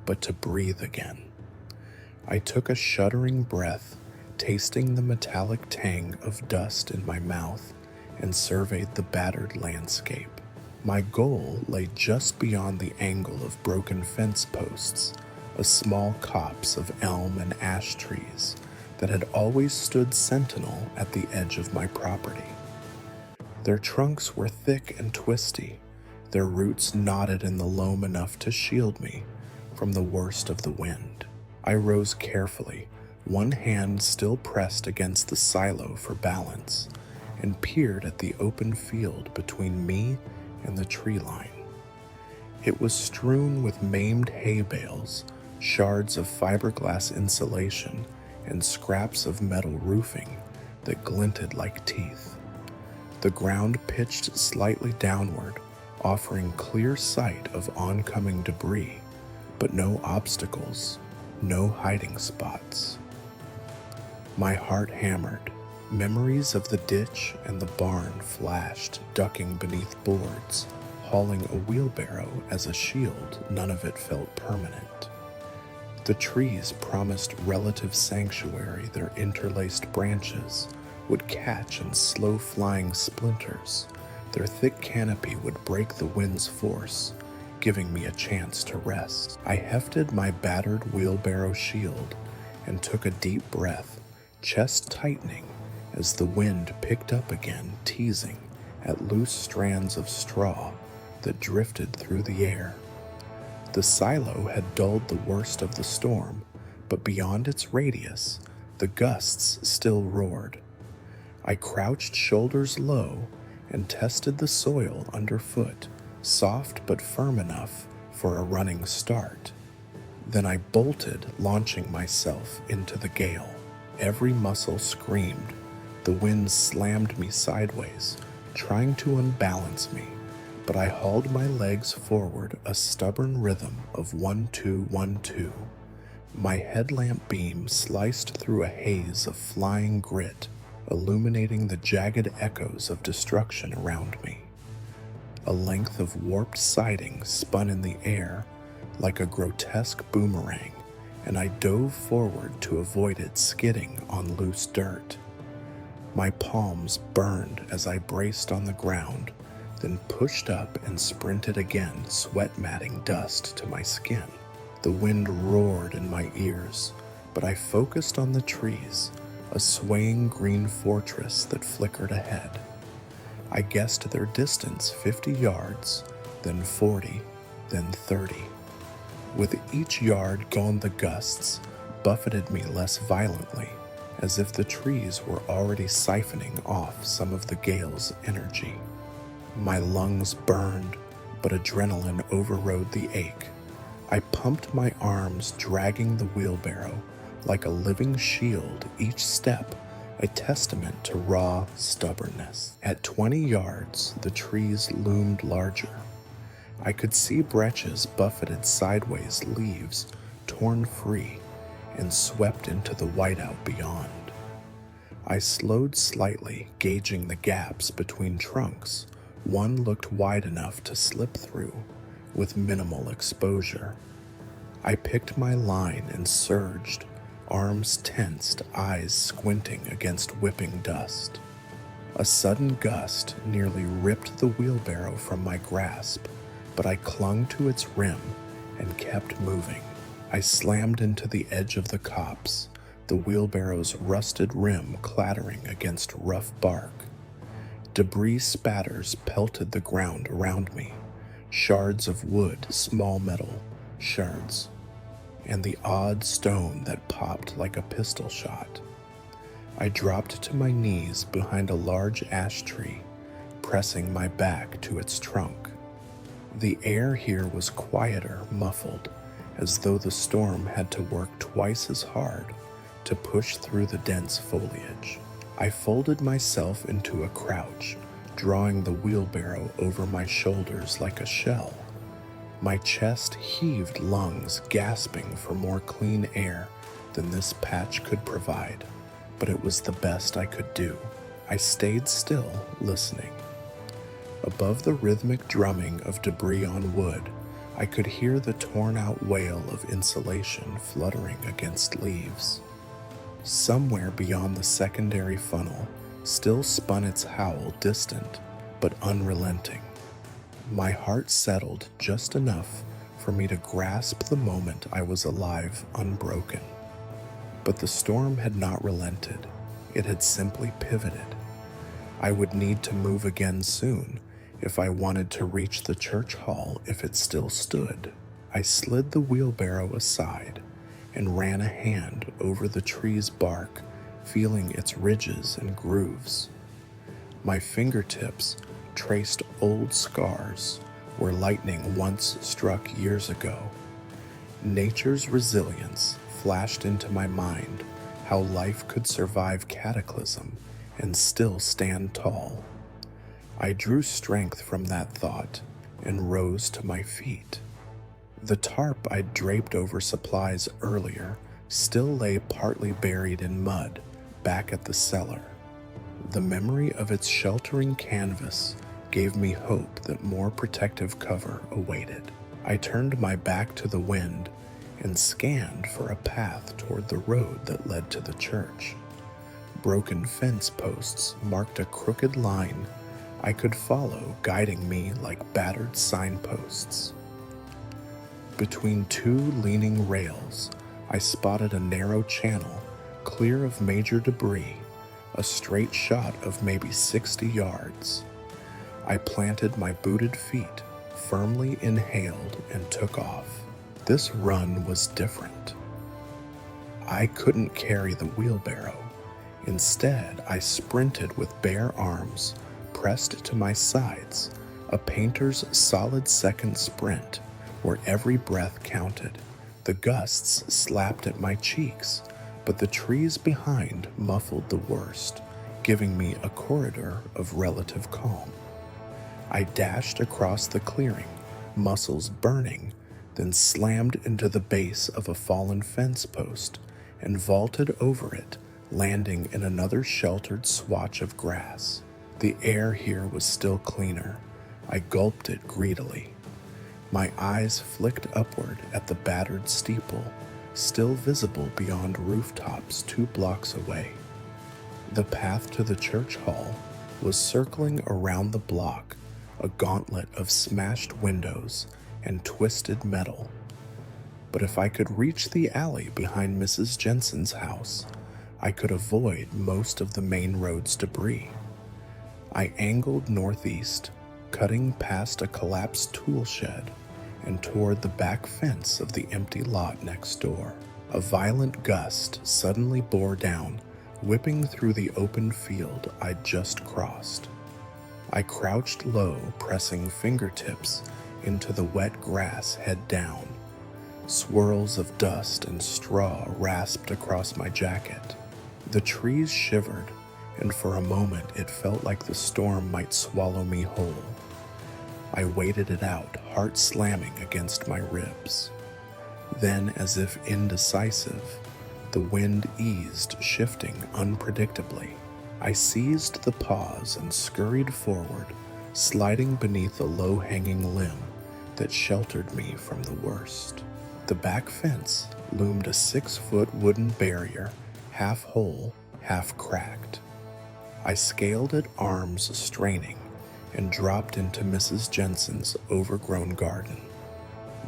but to breathe again. I took a shuddering breath, tasting the metallic tang of dust in my mouth, and surveyed the battered landscape. My goal lay just beyond the angle of broken fence posts, a small copse of elm and ash trees that had always stood sentinel at the edge of my property. Their trunks were thick and twisty, their roots knotted in the loam enough to shield me from the worst of the wind. I rose carefully, one hand still pressed against the silo for balance, and peered at the open field between me and the tree line. It was strewn with maimed hay bales, shards of fiberglass insulation, and scraps of metal roofing that glinted like teeth. The ground pitched slightly downward, offering clear sight of oncoming debris, but no obstacles, no hiding spots. My heart hammered. Memories of the ditch and the barn flashed, ducking beneath boards, hauling a wheelbarrow as a shield. None of it felt permanent. The trees promised relative sanctuary. Their interlaced branches would catch in slow-flying splinters. Their thick canopy would break the wind's force, giving me a chance to rest. I hefted my battered wheelbarrow shield and took a deep breath, chest tightening as the wind picked up again, teasing at loose strands of straw that drifted through the air. The silo had dulled the worst of the storm, but beyond its radius, the gusts still roared. I crouched shoulders low and tested the soil underfoot, soft but firm enough for a running start. Then I bolted, launching myself into the gale. Every muscle screamed. The wind slammed me sideways, trying to unbalance me, but I hauled my legs forward, a stubborn rhythm of 1-2-1-2. My headlamp beam sliced through a haze of flying grit, illuminating the jagged echoes of destruction around me. A length of warped siding spun in the air like a grotesque boomerang, and I dove forward to avoid it skidding on loose dirt. My palms burned as I braced on the ground, then pushed up and sprinted again, sweat matting dust to my skin. The wind roared in my ears, but I focused on the trees, a swaying green fortress that flickered ahead. I guessed their distance 50 yards, then 40, then 30. With each yard gone, the gusts buffeted me less violently, as if the trees were already siphoning off some of the gale's energy. My lungs burned, but adrenaline overrode the ache. I pumped my arms, dragging the wheelbarrow like a living shield, each step a testament to raw stubbornness. At 20 yards, the trees loomed larger. I could see branches buffeted sideways, leaves torn free and swept into the whiteout beyond. I slowed slightly, gauging the gaps between trunks. One looked wide enough to slip through, with minimal exposure. I picked my line and surged, arms tensed, eyes squinting against whipping dust. A sudden gust nearly ripped the wheelbarrow from my grasp, but I clung to its rim and kept moving. I slammed into the edge of the copse, the wheelbarrow's rusted rim clattering against rough bark. Debris spatters pelted the ground around me, shards of wood, small metal shards, and the odd stone that popped like a pistol shot. I dropped to my knees behind a large ash tree, pressing my back to its trunk. The air here was quieter, muffled, as though the storm had to work twice as hard to push through the dense foliage. I folded myself into a crouch, drawing the wheelbarrow over my shoulders like a shell. My chest heaved, lungs gasping for more clean air than this patch could provide, but it was the best I could do. I stayed still, listening. Above the rhythmic drumming of debris on wood, I could hear the torn-out wail of insulation fluttering against leaves. Somewhere beyond the secondary funnel still spun its howl, distant but unrelenting. My heart settled just enough for me to grasp the moment I was alive, unbroken. But the storm had not relented. It had simply pivoted. I would need to move again soon if I wanted to reach the church hall if it still stood. I slid the wheelbarrow aside and ran a hand over the tree's bark, feeling its ridges and grooves. My fingertips traced old scars where lightning once struck years ago. Nature's resilience flashed into my mind, how life could survive cataclysm and still stand tall. I drew strength from that thought and rose to my feet. The tarp I'd draped over supplies earlier still lay partly buried in mud back at the cellar. The memory of its sheltering canvas gave me hope that more protective cover awaited. I turned my back to the wind and scanned for a path toward the road that led to the church. Broken fence posts marked a crooked line I could follow, guiding me like battered signposts. Between two leaning rails, I spotted a narrow channel, clear of major debris, a straight shot of maybe 60 yards. I planted my booted feet, firmly inhaled, and took off. This run was different. I couldn't carry the wheelbarrow. Instead, I sprinted with bare arms, pressed to my sides, a painter's solid second sprint where every breath counted. The gusts slapped at my cheeks, but the trees behind muffled the worst, giving me a corridor of relative calm. I dashed across the clearing, muscles burning, then slammed into the base of a fallen fence post and vaulted over it, landing in another sheltered swatch of grass. The air here was still cleaner. I gulped it greedily. My eyes flicked upward at the battered steeple, still visible beyond rooftops 2 blocks away. The path to the church hall was circling around the block, a gauntlet of smashed windows and twisted metal. But if I could reach the alley behind Mrs. Jensen's house, I could avoid most of the main road's debris. I angled northeast, cutting past a collapsed tool shed and toward the back fence of the empty lot next door. A violent gust suddenly bore down, whipping through the open field I'd just crossed. I crouched low, pressing fingertips into the wet grass head down. Swirls of dust and straw rasped across my jacket. The trees shivered, and for a moment it felt like the storm might swallow me whole. I waited it out, heart slamming against my ribs. Then, as if indecisive, the wind eased, shifting unpredictably. I seized the pause and scurried forward, sliding beneath a low-hanging limb that sheltered me from the worst. The back fence loomed a 6-foot wooden barrier, half whole, half cracked. I scaled it, arms straining, and dropped into Mrs. Jensen's overgrown garden.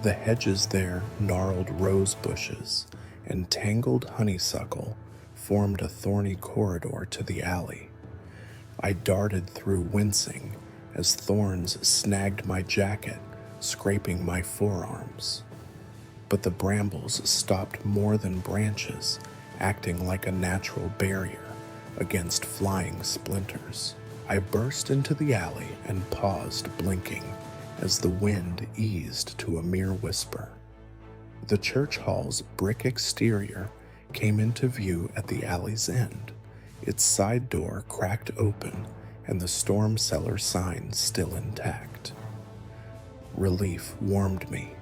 The hedges there, gnarled rose bushes and tangled honeysuckle, formed a thorny corridor to the alley. I darted through, wincing, as thorns snagged my jacket, scraping my forearms. But the brambles stopped more than branches, acting like a natural barrier against flying splinters. I burst into the alley and paused, blinking, as the wind eased to a mere whisper. The church hall's brick exterior came into view at the alley's end, its side door cracked open and the storm cellar sign still intact. Relief warmed me.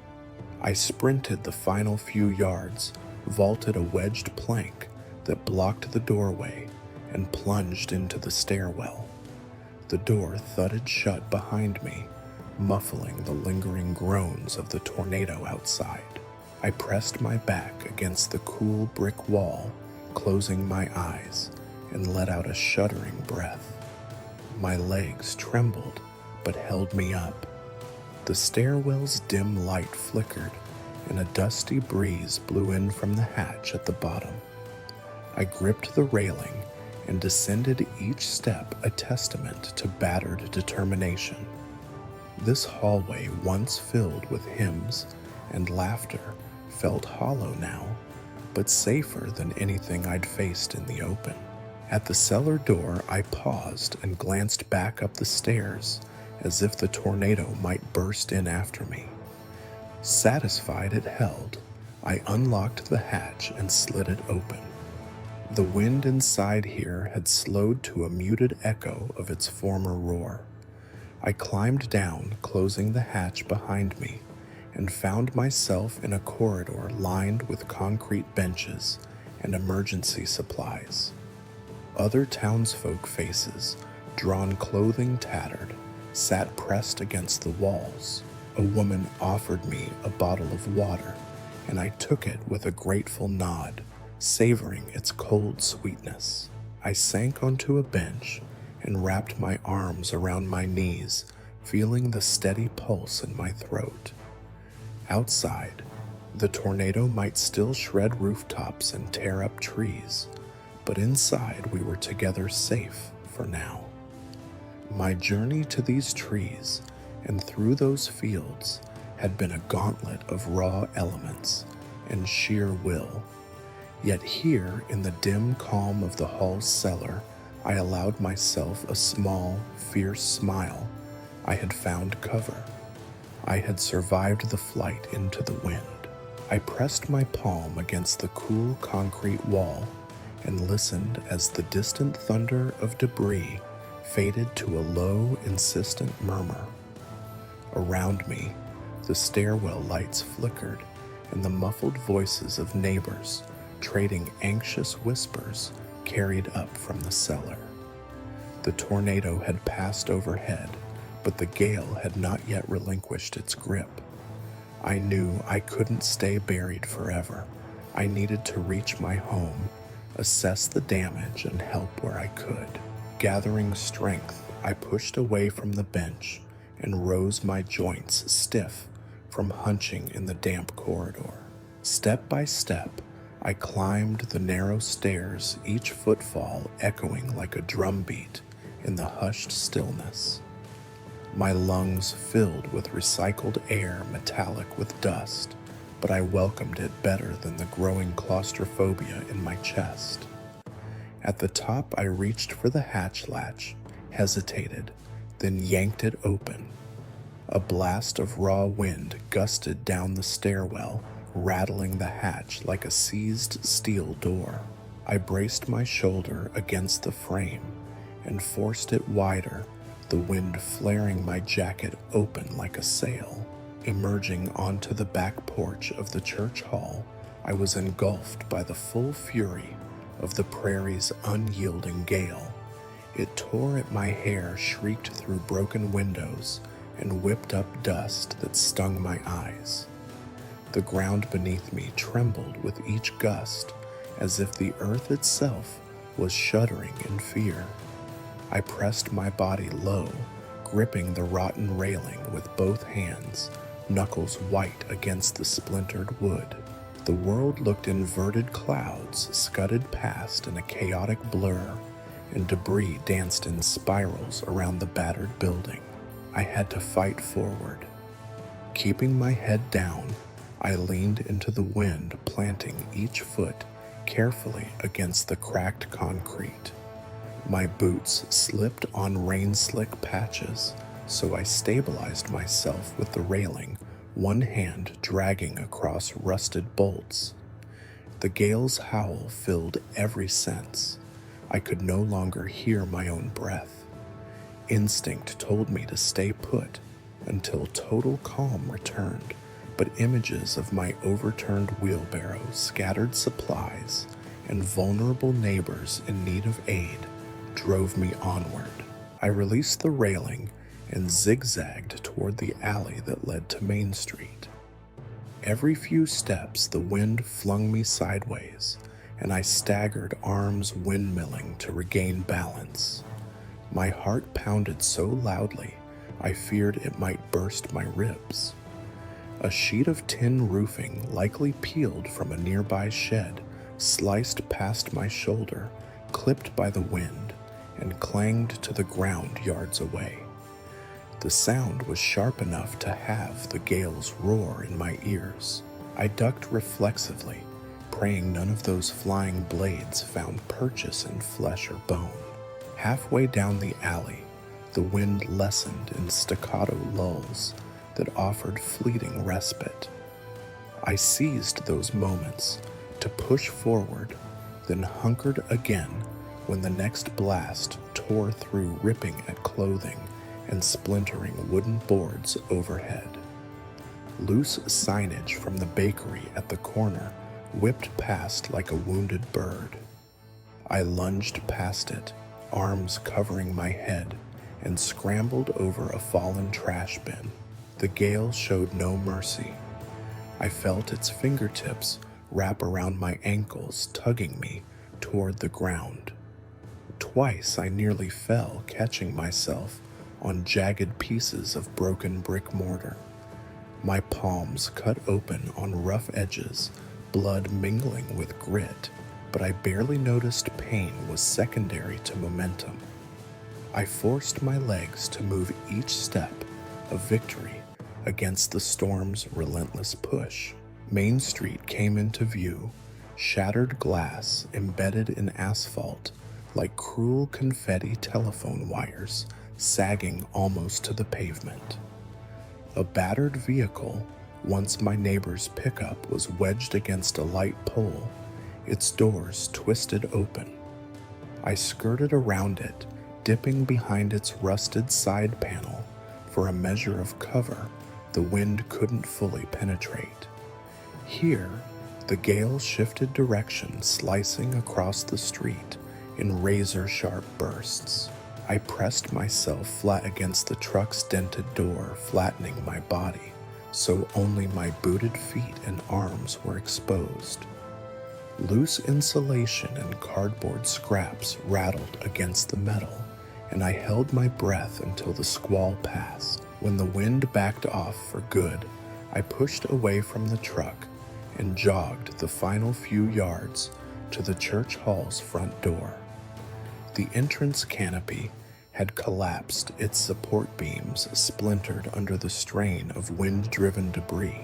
I sprinted the final few yards, vaulted a wedged plank that blocked the doorway, and plunged into the stairwell. The door thudded shut behind me, muffling the lingering groans of the tornado outside. I pressed my back against the cool brick wall, closing my eyes, and let out a shuddering breath. My legs trembled, but held me up. The stairwell's dim light flickered, and a dusty breeze blew in from the hatch at the bottom. I gripped the railing and descended, each step a testament to battered determination. This hallway, once filled with hymns and laughter, felt hollow now, but safer than anything I'd faced in the open. At the cellar door, I paused and glanced back up the stairs, as if the tornado might burst in after me. Satisfied it held, I unlocked the hatch and slid it open. The wind inside here had slowed to a muted echo of its former roar. I climbed down, closing the hatch behind me, and found myself in a corridor lined with concrete benches and emergency supplies. Other townsfolk faces, drawn clothing tattered, sat pressed against the walls. A woman offered me a bottle of water, and I took it with a grateful nod, savoring its cold sweetness. I sank onto a bench and wrapped my arms around my knees, feeling the steady pulse in my throat. Outside, the tornado might still shred rooftops and tear up trees, but inside we were together, safe for now. My journey to these trees and through those fields had been a gauntlet of raw elements and sheer will. Yet here, in the dim calm of the hall's cellar, I allowed myself a small, fierce smile. I had found cover. I had survived the flight into the wind. I pressed my palm against the cool concrete wall and listened as the distant thunder of debris faded to a low, insistent murmur. Around me, the stairwell lights flickered, and the muffled voices of neighbors, trading anxious whispers, carried up from the cellar. The tornado had passed overhead, but the gale had not yet relinquished its grip. I knew I couldn't stay buried forever. I needed to reach my home, assess the damage, and help where I could. Gathering strength, I pushed away from the bench and rose, my joints stiff from hunching in the damp corridor. Step by step, I climbed the narrow stairs, each footfall echoing like a drumbeat in the hushed stillness. My lungs filled with recycled air, metallic with dust, but I welcomed it better than the growing claustrophobia in my chest. At the top, I reached for the hatch latch, hesitated, then yanked it open. A blast of raw wind gusted down the stairwell, rattling the hatch like a seized steel door. I braced my shoulder against the frame and forced it wider, the wind flaring my jacket open like a sail. Emerging onto the back porch of the church hall, I was engulfed by the full fury of the prairie's unyielding gale. It tore at my hair, shrieked through broken windows, and whipped up dust that stung my eyes. The ground beneath me trembled with each gust, as if the earth itself was shuddering in fear. I pressed my body low, gripping the rotten railing with both hands, knuckles white against the splintered wood. The world looked inverted clouds scudded past in a chaotic blur, and debris danced in spirals around the battered building. I had to fight forward. Keeping my head down, I leaned into the wind, planting each foot carefully against the cracked concrete. My boots slipped on rain-slick patches, so I stabilized myself with the railing, one hand dragging across rusted bolts. The gale's howl filled every sense. I could no longer hear my own breath. Instinct told me to stay put until total calm returned, but images of my overturned wheelbarrow, scattered supplies, and vulnerable neighbors in need of aid drove me onward. I released the railing and zigzagged toward the alley that led to Main Street. Every few steps, the wind flung me sideways, and I staggered, arms windmilling to regain balance. My heart pounded so loudly, I feared it might burst my ribs. A sheet of tin roofing, likely peeled from a nearby shed, sliced past my shoulder, clipped by the wind, and clanged to the ground yards away. The sound was sharp enough to have the gale's roar in my ears. I ducked reflexively, praying none of those flying blades found purchase in flesh or bone. Halfway down the alley, the wind lessened in staccato lulls that offered fleeting respite. I seized those moments to push forward, then hunkered again when the next blast tore through, ripping at clothing and splintering wooden boards overhead. Loose signage from the bakery at the corner whipped past like a wounded bird. I lunged past it, arms covering my head, and scrambled over a fallen trash bin. The gale showed no mercy. I felt its fingertips wrap around my ankles, tugging me toward the ground. Twice I nearly fell, catching myself on jagged pieces of broken brick mortar. My palms cut open on rough edges, blood mingling with grit, but I barely noticed pain was secondary to momentum. I forced my legs to move each step, a victory against the storm's relentless push. Main Street came into view, shattered glass embedded in asphalt like cruel confetti telephone wires sagging almost to the pavement. A battered vehicle, once my neighbor's pickup, was wedged against a light pole, its doors twisted open. I skirted around it, dipping behind its rusted side panel for a measure of cover the wind couldn't fully penetrate. Here, the gale shifted direction, slicing across the street in razor-sharp bursts. I pressed myself flat against the truck's dented door, flattening my body, so only my booted feet and arms were exposed. Loose insulation and cardboard scraps rattled against the metal, and I held my breath until the squall passed. When the wind backed off for good, I pushed away from the truck and jogged the final few yards to the church hall's front door. The entrance canopy had collapsed, its support beams splintered under the strain of wind-driven debris.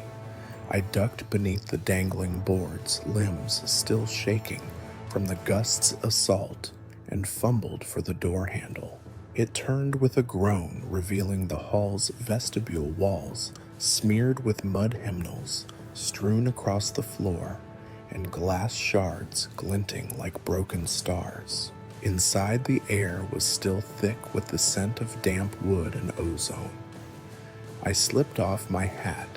I ducked beneath the dangling boards, limbs still shaking from the gust's assault, and fumbled for the door handle. It turned with a groan, revealing the hall's vestibule walls smeared with mud hymnals strewn across the floor and glass shards glinting like broken stars. Inside, the air was still thick with the scent of damp wood and ozone. I slipped off my hat,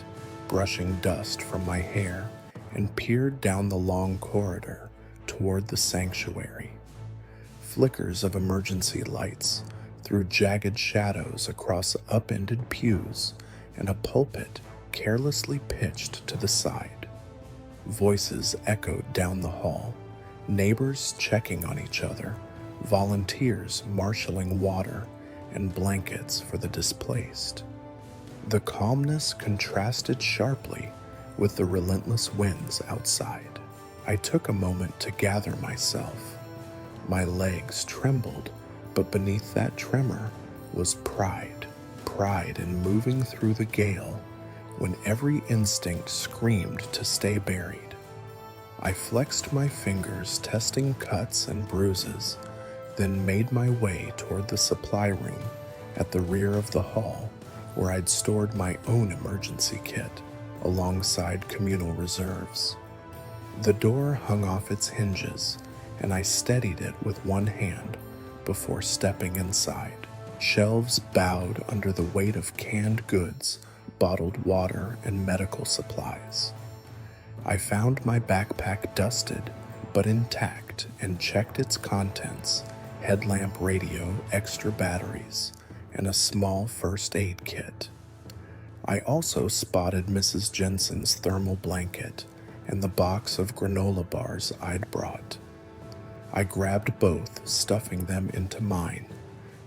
brushing dust from my hair, and peered down the long corridor toward the sanctuary. Flickers of emergency lights threw jagged shadows across upended pews and a pulpit carelessly pitched to the side. Voices echoed down the hall, neighbors checking on each other, volunteers marshaling water and blankets for the displaced. The calmness contrasted sharply with the relentless winds outside. I took a moment to gather myself. My legs trembled, but beneath that tremor was pride in moving through the gale when every instinct screamed to stay buried. I flexed my fingers, testing cuts and bruises, then made my way toward the supply room at the rear of the hall, where I'd stored my own emergency kit alongside communal reserves. The door hung off its hinges, and I steadied it with one hand before stepping inside. Shelves bowed under the weight of canned goods, bottled water, and medical supplies. I found my backpack dusted but intact and checked its contents, headlamp radio, extra batteries, and a small first aid kit. I also spotted Mrs. Jensen's thermal blanket and the box of granola bars I'd brought. I grabbed both, stuffing them into mine,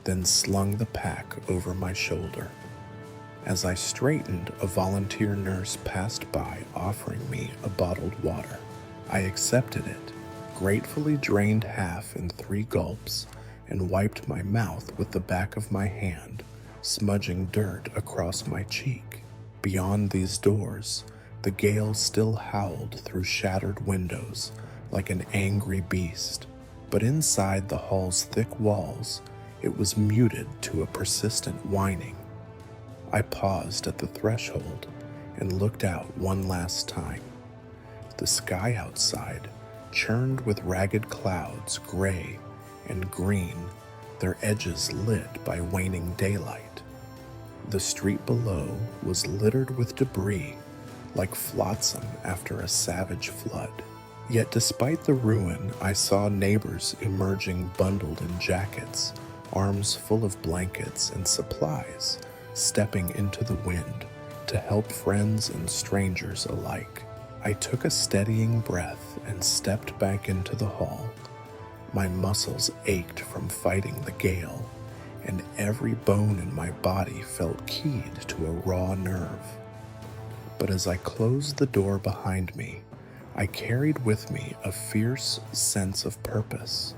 then slung the pack over my shoulder. As I straightened, a volunteer nurse passed by offering me a bottled water. I accepted it, gratefully drained half in 3 gulps, and wiped my mouth with the back of my hand, smudging dirt across my cheek. Beyond these doors, the gale still howled through shattered windows like an angry beast, but inside the hall's thick walls, it was muted to a persistent whining. I paused at the threshold and looked out one last time. The sky outside churned with ragged clouds, gray and green, their edges lit by waning daylight. The street below was littered with debris, like flotsam after a savage flood. Yet despite the ruin, I saw neighbors emerging bundled in jackets, arms full of blankets and supplies, stepping into the wind to help friends and strangers alike. I took a steadying breath and stepped back into the hall. My muscles ached from fighting the gale, and every bone in my body felt keyed to a raw nerve. But as I closed the door behind me, I carried with me a fierce sense of purpose.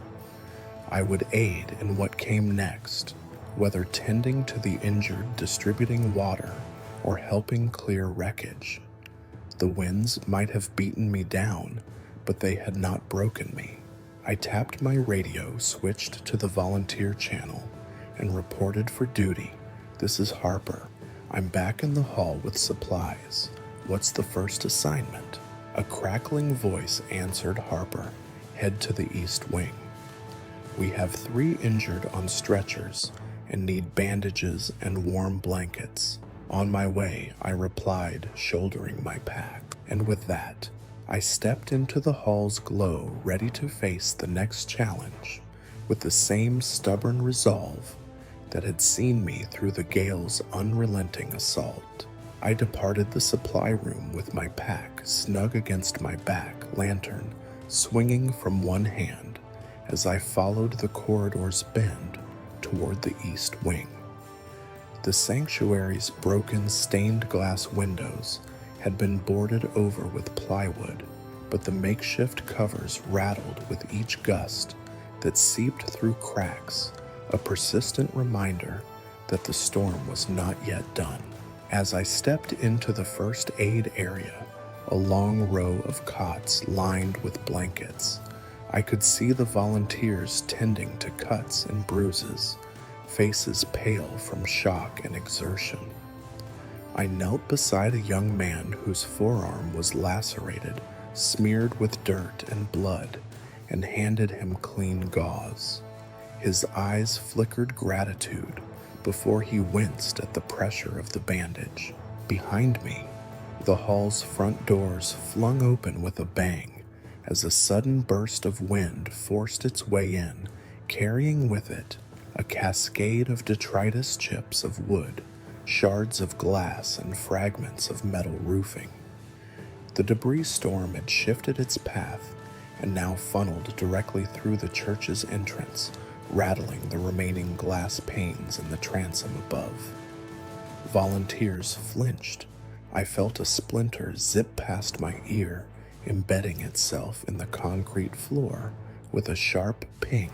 I would aid in what came next, whether tending to the injured, distributing water, or helping clear wreckage. The winds might have beaten me down, but they had not broken me. I tapped my radio, switched to the volunteer channel, and reported for duty. "This is Harper. I'm back in the hall with supplies. What's the first assignment?" A crackling voice answered Harper, "Head to the east wing. We have 3 injured on stretchers and need bandages and warm blankets." "On my way," I replied, shouldering my pack. And with that, I stepped into the hall's glow, ready to face the next challenge, with the same stubborn resolve that had seen me through the gale's unrelenting assault. I departed the supply room with my pack snug against my back, lantern swinging from one hand as I followed the corridor's bend toward the east wing. The sanctuary's broken stained glass windows had been boarded over with plywood, but the makeshift covers rattled with each gust that seeped through cracks, a persistent reminder that the storm was not yet done. As I stepped into the first aid area, a long row of cots lined with blankets, I could see the volunteers tending to cuts and bruises, faces pale from shock and exertion. I knelt beside a young man whose forearm was lacerated, smeared with dirt and blood, and handed him clean gauze. His eyes flickered gratitude before he winced at the pressure of the bandage. Behind me, the hall's front doors flung open with a bang as a sudden burst of wind forced its way in, carrying with it a cascade of detritus chips of wood, shards of glass, and fragments of metal roofing. The debris storm had shifted its path and now funneled directly through the church's entrance, rattling the remaining glass panes in the transom above. Volunteers flinched. I felt a splinter zip past my ear, embedding itself in the concrete floor with a sharp ping.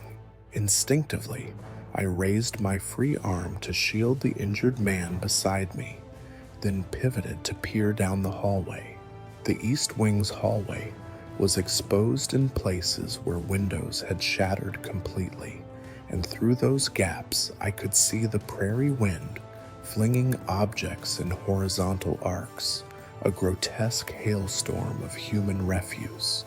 Instinctively, I raised my free arm to shield the injured man beside me, then pivoted to peer down the hallway. The East Wing's hallway was exposed in places where windows had shattered completely, and through those gaps I could see the prairie wind flinging objects in horizontal arcs, a grotesque hailstorm of human refuse.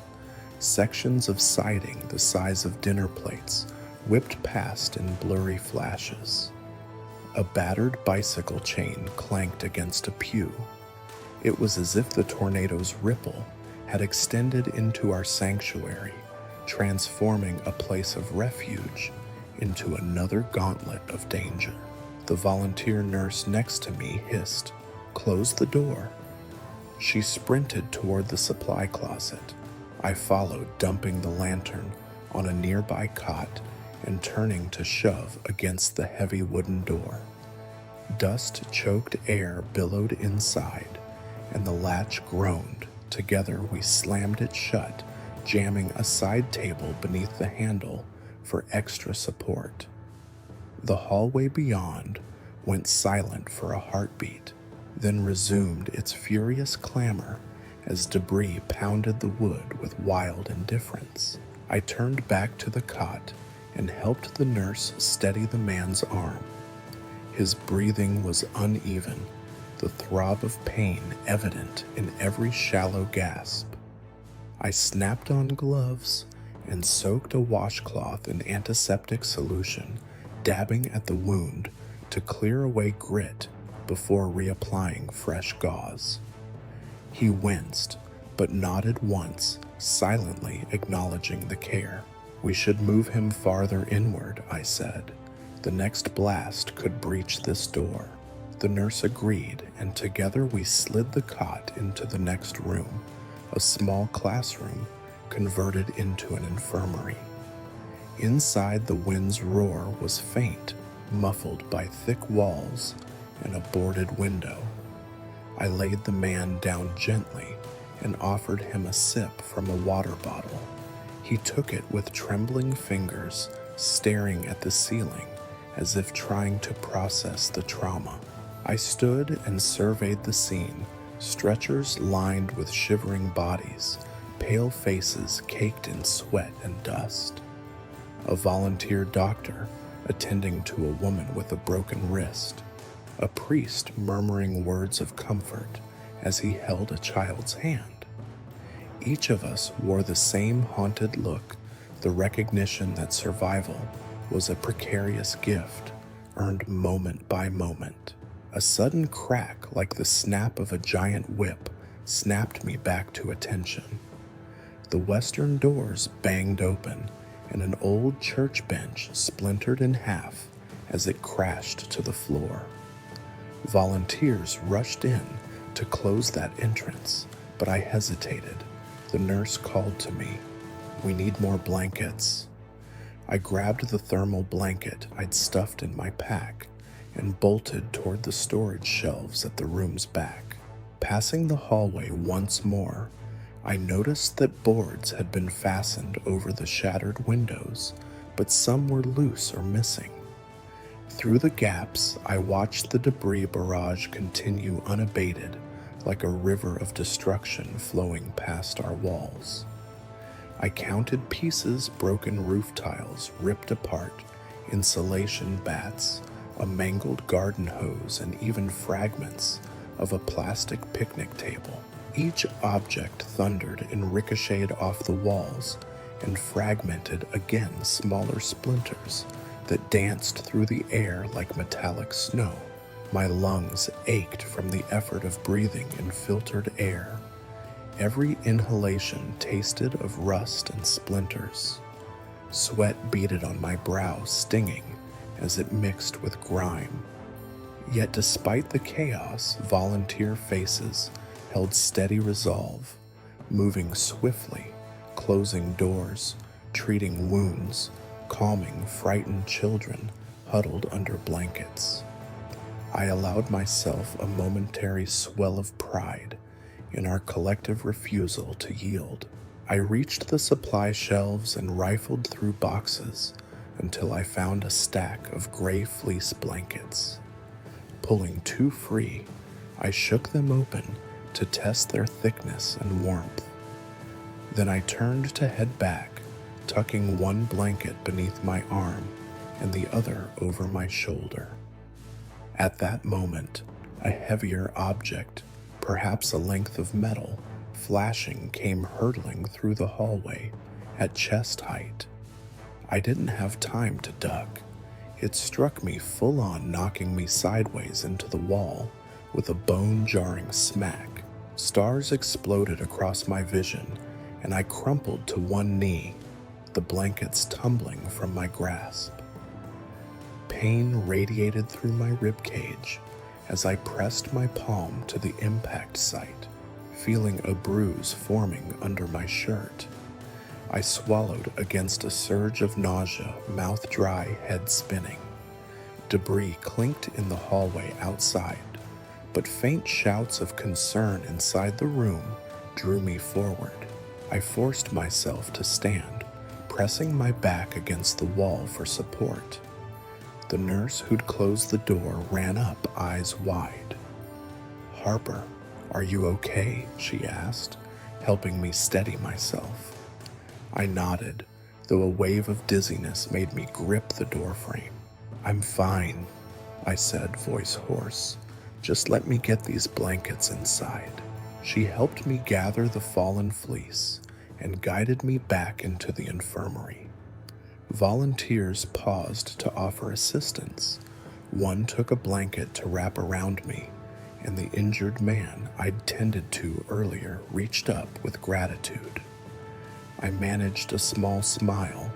Sections of siding the size of dinner plates whipped past in blurry flashes. A battered bicycle chain clanked against a pew. It was as if the tornado's ripple had extended into our sanctuary, transforming a place of refuge into another gauntlet of danger. The volunteer nurse next to me hissed, "Close the door." She sprinted toward the supply closet. I followed, dumping the lantern on a nearby cot and turning to shove against the heavy wooden door. Dust-choked air billowed inside, and the latch groaned. Together we slammed it shut, jamming a side table beneath the handle for extra support. The hallway beyond went silent for a heartbeat, then resumed its furious clamor as debris pounded the wood with wild indifference. I turned back to the cot and helped the nurse steady the man's arm. His breathing was uneven, the throb of pain evident in every shallow gasp. I snapped on gloves and soaked a washcloth in antiseptic solution, dabbing at the wound to clear away grit before reapplying fresh gauze. He winced, but nodded once, silently acknowledging the care. "We should move him farther inward," I said. "The next blast could breach this door." The nurse agreed, and together we slid the cot into the next room, a small classroom converted into an infirmary. Inside, the wind's roar was faint, muffled by thick walls and a boarded window. I laid the man down gently and offered him a sip from a water bottle. He took it with trembling fingers, staring at the ceiling as if trying to process the trauma. I stood and surveyed the scene, stretchers lined with shivering bodies, pale faces caked in sweat and dust. A volunteer doctor attending to a woman with a broken wrist. A priest murmuring words of comfort as he held a child's hand. Each of us wore the same haunted look, the recognition that survival was a precarious gift, earned moment by moment. A sudden crack, like the snap of a giant whip, snapped me back to attention. The western doors banged open, and an old church bench splintered in half as it crashed to the floor. Volunteers rushed in to close that entrance, but I hesitated. The nurse called to me, "We need more blankets." I grabbed the thermal blanket I'd stuffed in my pack and bolted toward the storage shelves at the room's back. Passing the hallway once more, I noticed that boards had been fastened over the shattered windows, but some were loose or missing. Through the gaps, I watched the debris barrage continue unabated, like a river of destruction flowing past our walls. I counted pieces, broken roof tiles ripped apart, insulation bats, a mangled garden hose, and even fragments of a plastic picnic table. Each object thundered and ricocheted off the walls and fragmented again smaller splinters that danced through the air like metallic snow. My lungs ached from the effort of breathing in filtered air. Every inhalation tasted of rust and splinters. Sweat beaded on my brow, stinging as it mixed with grime. Yet despite the chaos, volunteer faces held steady resolve, moving swiftly, closing doors, treating wounds, calming frightened children huddled under blankets. I allowed myself a momentary swell of pride in our collective refusal to yield. I reached the supply shelves and rifled through boxes until I found a stack of gray fleece blankets. Pulling two free, I shook them open to test their thickness and warmth. Then I turned to head back, tucking one blanket beneath my arm and the other over my shoulder. At that moment, a heavier object, perhaps a length of metal, flashing, came hurtling through the hallway at chest height. I didn't have time to duck. It struck me full on, knocking me sideways into the wall with a bone-jarring smack. Stars exploded across my vision, and I crumpled to one knee, the blankets tumbling from my grasp. Pain radiated through my ribcage as I pressed my palm to the impact site, feeling a bruise forming under my shirt. I swallowed against a surge of nausea, mouth dry, head spinning. Debris clinked in the hallway outside, but faint shouts of concern inside the room drew me forward. I forced myself to stand, pressing my back against the wall for support. The nurse who'd closed the door ran up, eyes wide. "Harper, are you okay?" she asked, helping me steady myself. I nodded, though a wave of dizziness made me grip the doorframe. "I'm fine," I said, voice hoarse. "Just let me get these blankets inside." She helped me gather the fallen fleece and guided me back into the infirmary. Volunteers paused to offer assistance. One took a blanket to wrap around me, and the injured man I'd tended to earlier reached up with gratitude. I managed a small smile,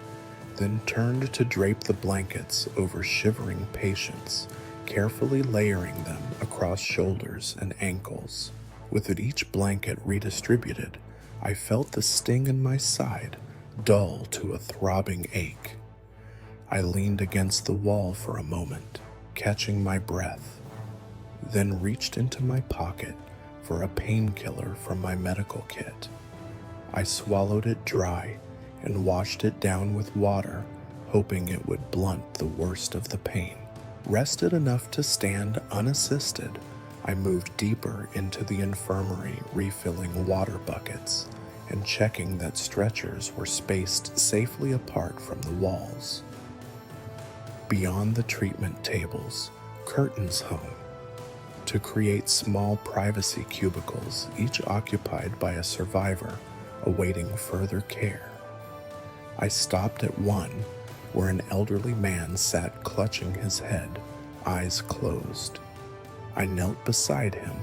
then turned to drape the blankets over shivering patients, carefully layering them across shoulders and ankles. With each blanket redistributed, I felt the sting in my side dull to a throbbing ache. I leaned against the wall for a moment, catching my breath, then reached into my pocket for a painkiller from my medical kit. I swallowed it dry and washed it down with water, hoping it would blunt the worst of the pain. Rested enough to stand unassisted, I moved deeper into the infirmary, refilling water buckets and checking that stretchers were spaced safely apart from the walls. Beyond the treatment tables, curtains hung to create small privacy cubicles, each occupied by a survivor awaiting further care. I stopped at one where an elderly man sat clutching his head, eyes closed. I knelt beside him,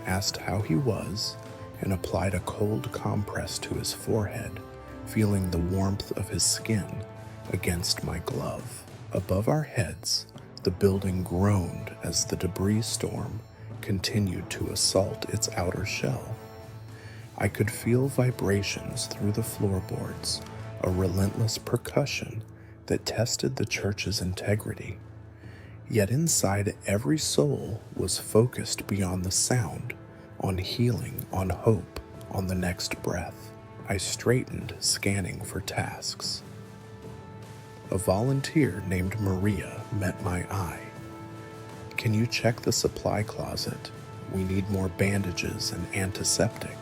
asked how he was, and applied a cold compress to his forehead, feeling the warmth of his skin against my glove. Above our heads, the building groaned as the debris storm continued to assault its outer shell. I could feel vibrations through the floorboards, a relentless percussion that tested the church's integrity. Yet inside every soul was focused beyond the sound, on healing, on hope, on the next breath. I straightened, scanning for tasks. A volunteer named Maria met my eye. "Can you check the supply closet? We need more bandages and antiseptic."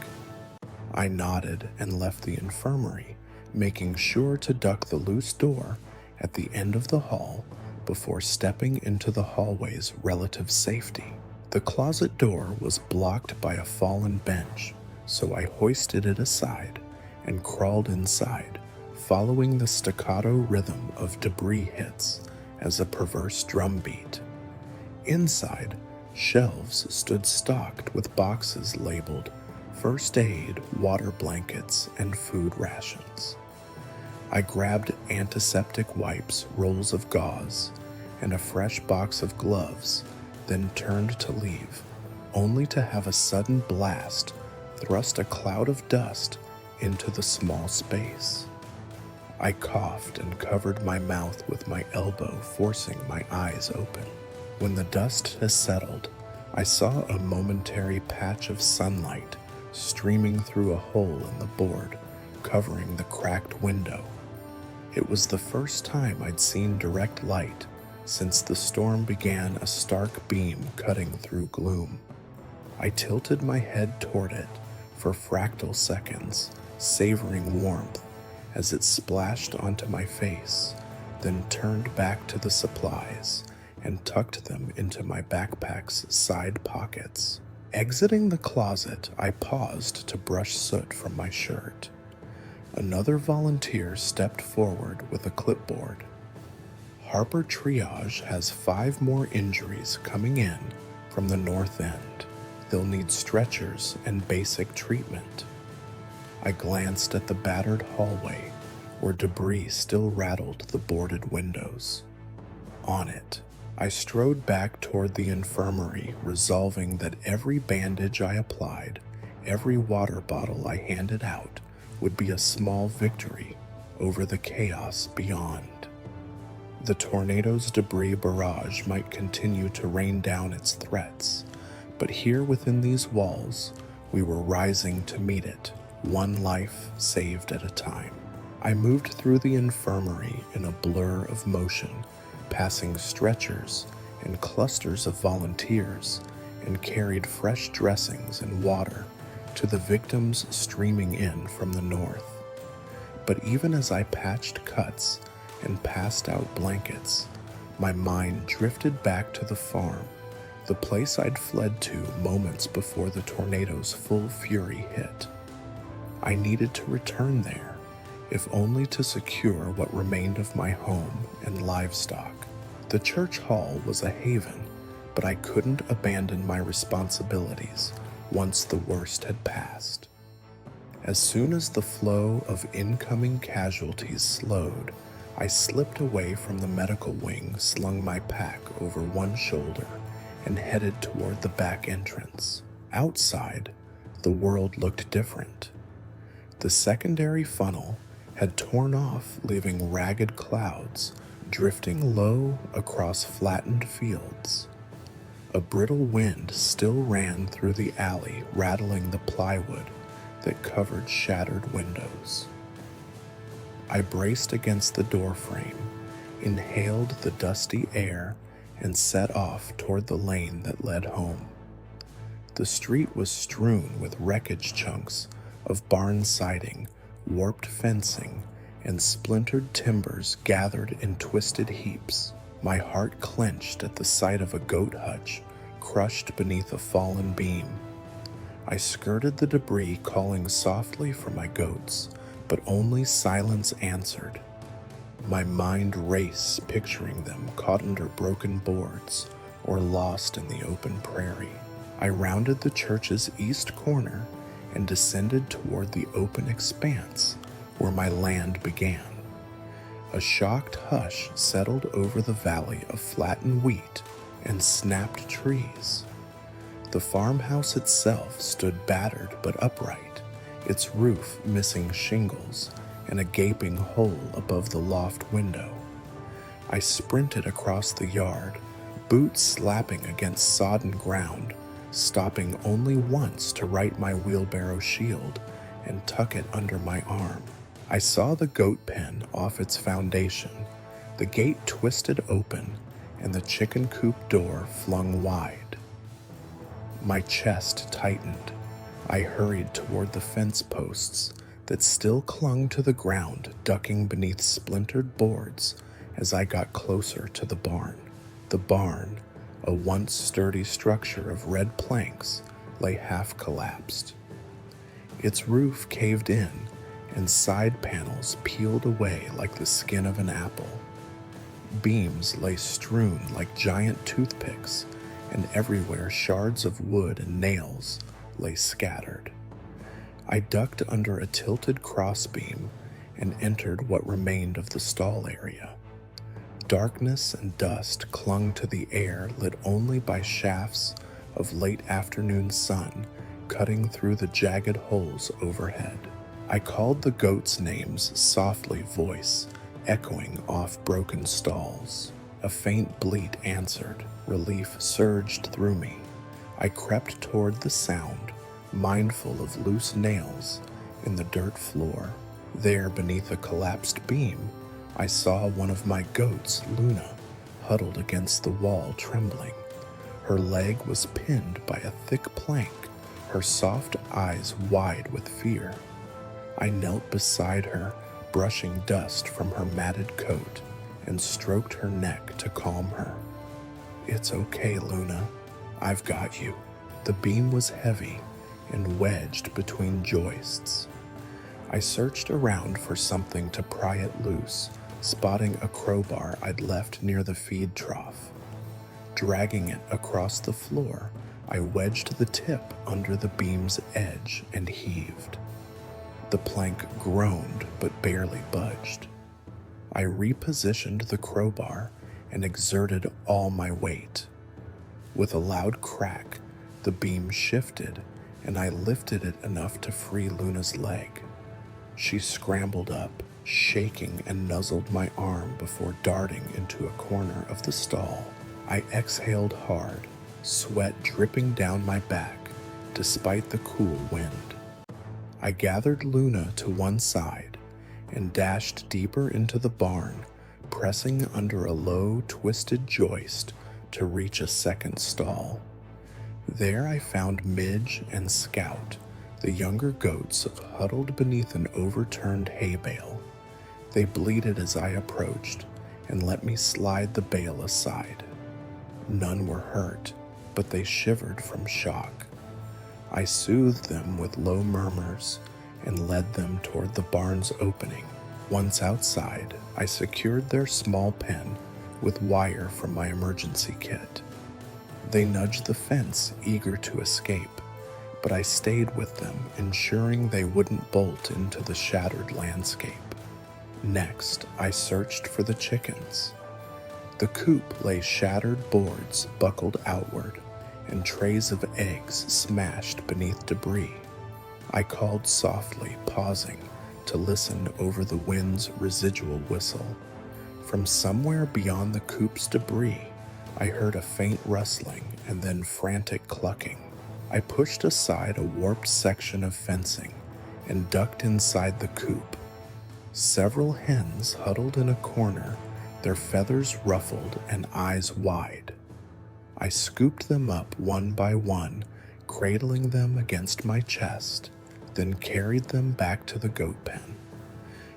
I nodded and left the infirmary, making sure to duck the loose door at the end of the hall before stepping into the hallway's relative safety. The closet door was blocked by a fallen bench, so I hoisted it aside and crawled inside, following the staccato rhythm of debris hits as a perverse drumbeat. Inside, shelves stood stocked with boxes labeled first aid, water blankets, and food rations. I grabbed antiseptic wipes, rolls of gauze, and a fresh box of gloves, then turned to leave, only to have a sudden blast thrust a cloud of dust into the small space. I coughed and covered my mouth with my elbow, forcing my eyes open. When the dust has settled, I saw a momentary patch of sunlight streaming through a hole in the board, covering the cracked window. It was the first time I'd seen direct light since the storm began, a stark beam cutting through gloom. I tilted my head toward it for fractal seconds, savoring warmth as it splashed onto my face, then turned back to the supplies and tucked them into my backpack's side pockets. Exiting the closet, I paused to brush soot from my shirt. Another volunteer stepped forward with a clipboard. "Harper Triage has 5 more injuries coming in from the north end. They'll need stretchers and basic treatment." I glanced at the battered hallway where debris still rattled the boarded windows. on it. I strode back toward the infirmary, resolving that every bandage I applied, every water bottle I handed out, would be a small victory over the chaos beyond. The tornado's debris barrage might continue to rain down its threats, but here within these walls, we were rising to meet it, one life saved at a time. I moved through the infirmary in a blur of motion, passing stretchers and clusters of volunteers, and carried fresh dressings and water to the victims streaming in from the north. But even as I patched cuts and passed out blankets, my mind drifted back to the farm, the place I'd fled to moments before the tornado's full fury hit. I needed to return there, if only to secure what remained of my home and livestock. The church hall was a haven, but I couldn't abandon my responsibilities once the worst had passed. As soon as the flow of incoming casualties slowed, I slipped away from the medical wing, slung my pack over one shoulder, and headed toward the back entrance. Outside, the world looked different. The secondary funnel had torn off, leaving ragged clouds drifting low across flattened fields. A brittle wind still ran through the alley, rattling the plywood that covered shattered windows. I braced against the doorframe, inhaled the dusty air, and set off toward the lane that led home. The street was strewn with wreckage chunks of barn siding, warped fencing, and splintered timbers gathered in twisted heaps. My heart clenched at the sight of a goat hutch crushed beneath a fallen beam. I skirted the debris, calling softly for my goats, but only silence answered. My mind raced, picturing them caught under broken boards or lost in the open prairie. I rounded the church's east corner and descended toward the open expanse where my land began. A shocked hush settled over the valley of flattened wheat and snapped trees. The farmhouse itself stood battered but upright, its roof missing shingles and a gaping hole above the loft window. I sprinted across the yard, boots slapping against sodden ground, stopping only once to right my wheelbarrow shield and tuck it under my arm. I saw the goat pen off its foundation, the gate twisted open, and the chicken coop door flung wide. My chest tightened. I hurried toward the fence posts that still clung to the ground, ducking beneath splintered boards as I got closer to the barn. The barn, a once sturdy structure of red planks, lay half collapsed. Its roof caved in, and side panels peeled away like the skin of an apple. Beams lay strewn like giant toothpicks, and everywhere shards of wood and nails lay scattered. I ducked under a tilted crossbeam and entered what remained of the stall area. Darkness and dust clung to the air, lit only by shafts of late afternoon sun cutting through the jagged holes overhead. I called the goats' names softly, voice echoing off broken stalls. A faint bleat answered. Relief surged through me. I crept toward the sound, mindful of loose nails in the dirt floor. There, beneath a collapsed beam, I saw one of my goats, Luna, huddled against the wall, trembling. Her leg was pinned by a thick plank, her soft eyes wide with fear. I knelt beside her, brushing dust from her matted coat, and stroked her neck to calm her. "It's okay, Luna. I've got you." The beam was heavy and wedged between joists. I searched around for something to pry it loose, spotting a crowbar I'd left near the feed trough. Dragging it across the floor, I wedged the tip under the beam's edge and heaved. The plank groaned but barely budged. I repositioned the crowbar and exerted all my weight. With a loud crack, the beam shifted, and I lifted it enough to free Luna's leg. She scrambled up, shaking, and nuzzled my arm before darting into a corner of the stall. I exhaled hard, sweat dripping down my back, despite the cool wind. I gathered Luna to one side and dashed deeper into the barn, pressing under a low, twisted joist to reach a second stall. There I found Midge and Scout, the younger goats huddled beneath an overturned hay bale. They bleated as I approached and let me slide the bale aside. None were hurt, but they shivered from shock. I soothed them with low murmurs and led them toward the barn's opening. Once outside, I secured their small pen with wire from my emergency kit. They nudged the fence, eager to escape, but I stayed with them, ensuring they wouldn't bolt into the shattered landscape. Next, I searched for the chickens. The coop lay shattered boards buckled outward, and trays of eggs smashed beneath debris. I called softly, pausing to listen over the wind's residual whistle. From somewhere beyond the coop's debris, I heard a faint rustling and then frantic clucking. I pushed aside a warped section of fencing and ducked inside the coop. Several hens huddled in a corner, their feathers ruffled and eyes wide. I scooped them up one by one, cradling them against my chest, then carried them back to the goat pen.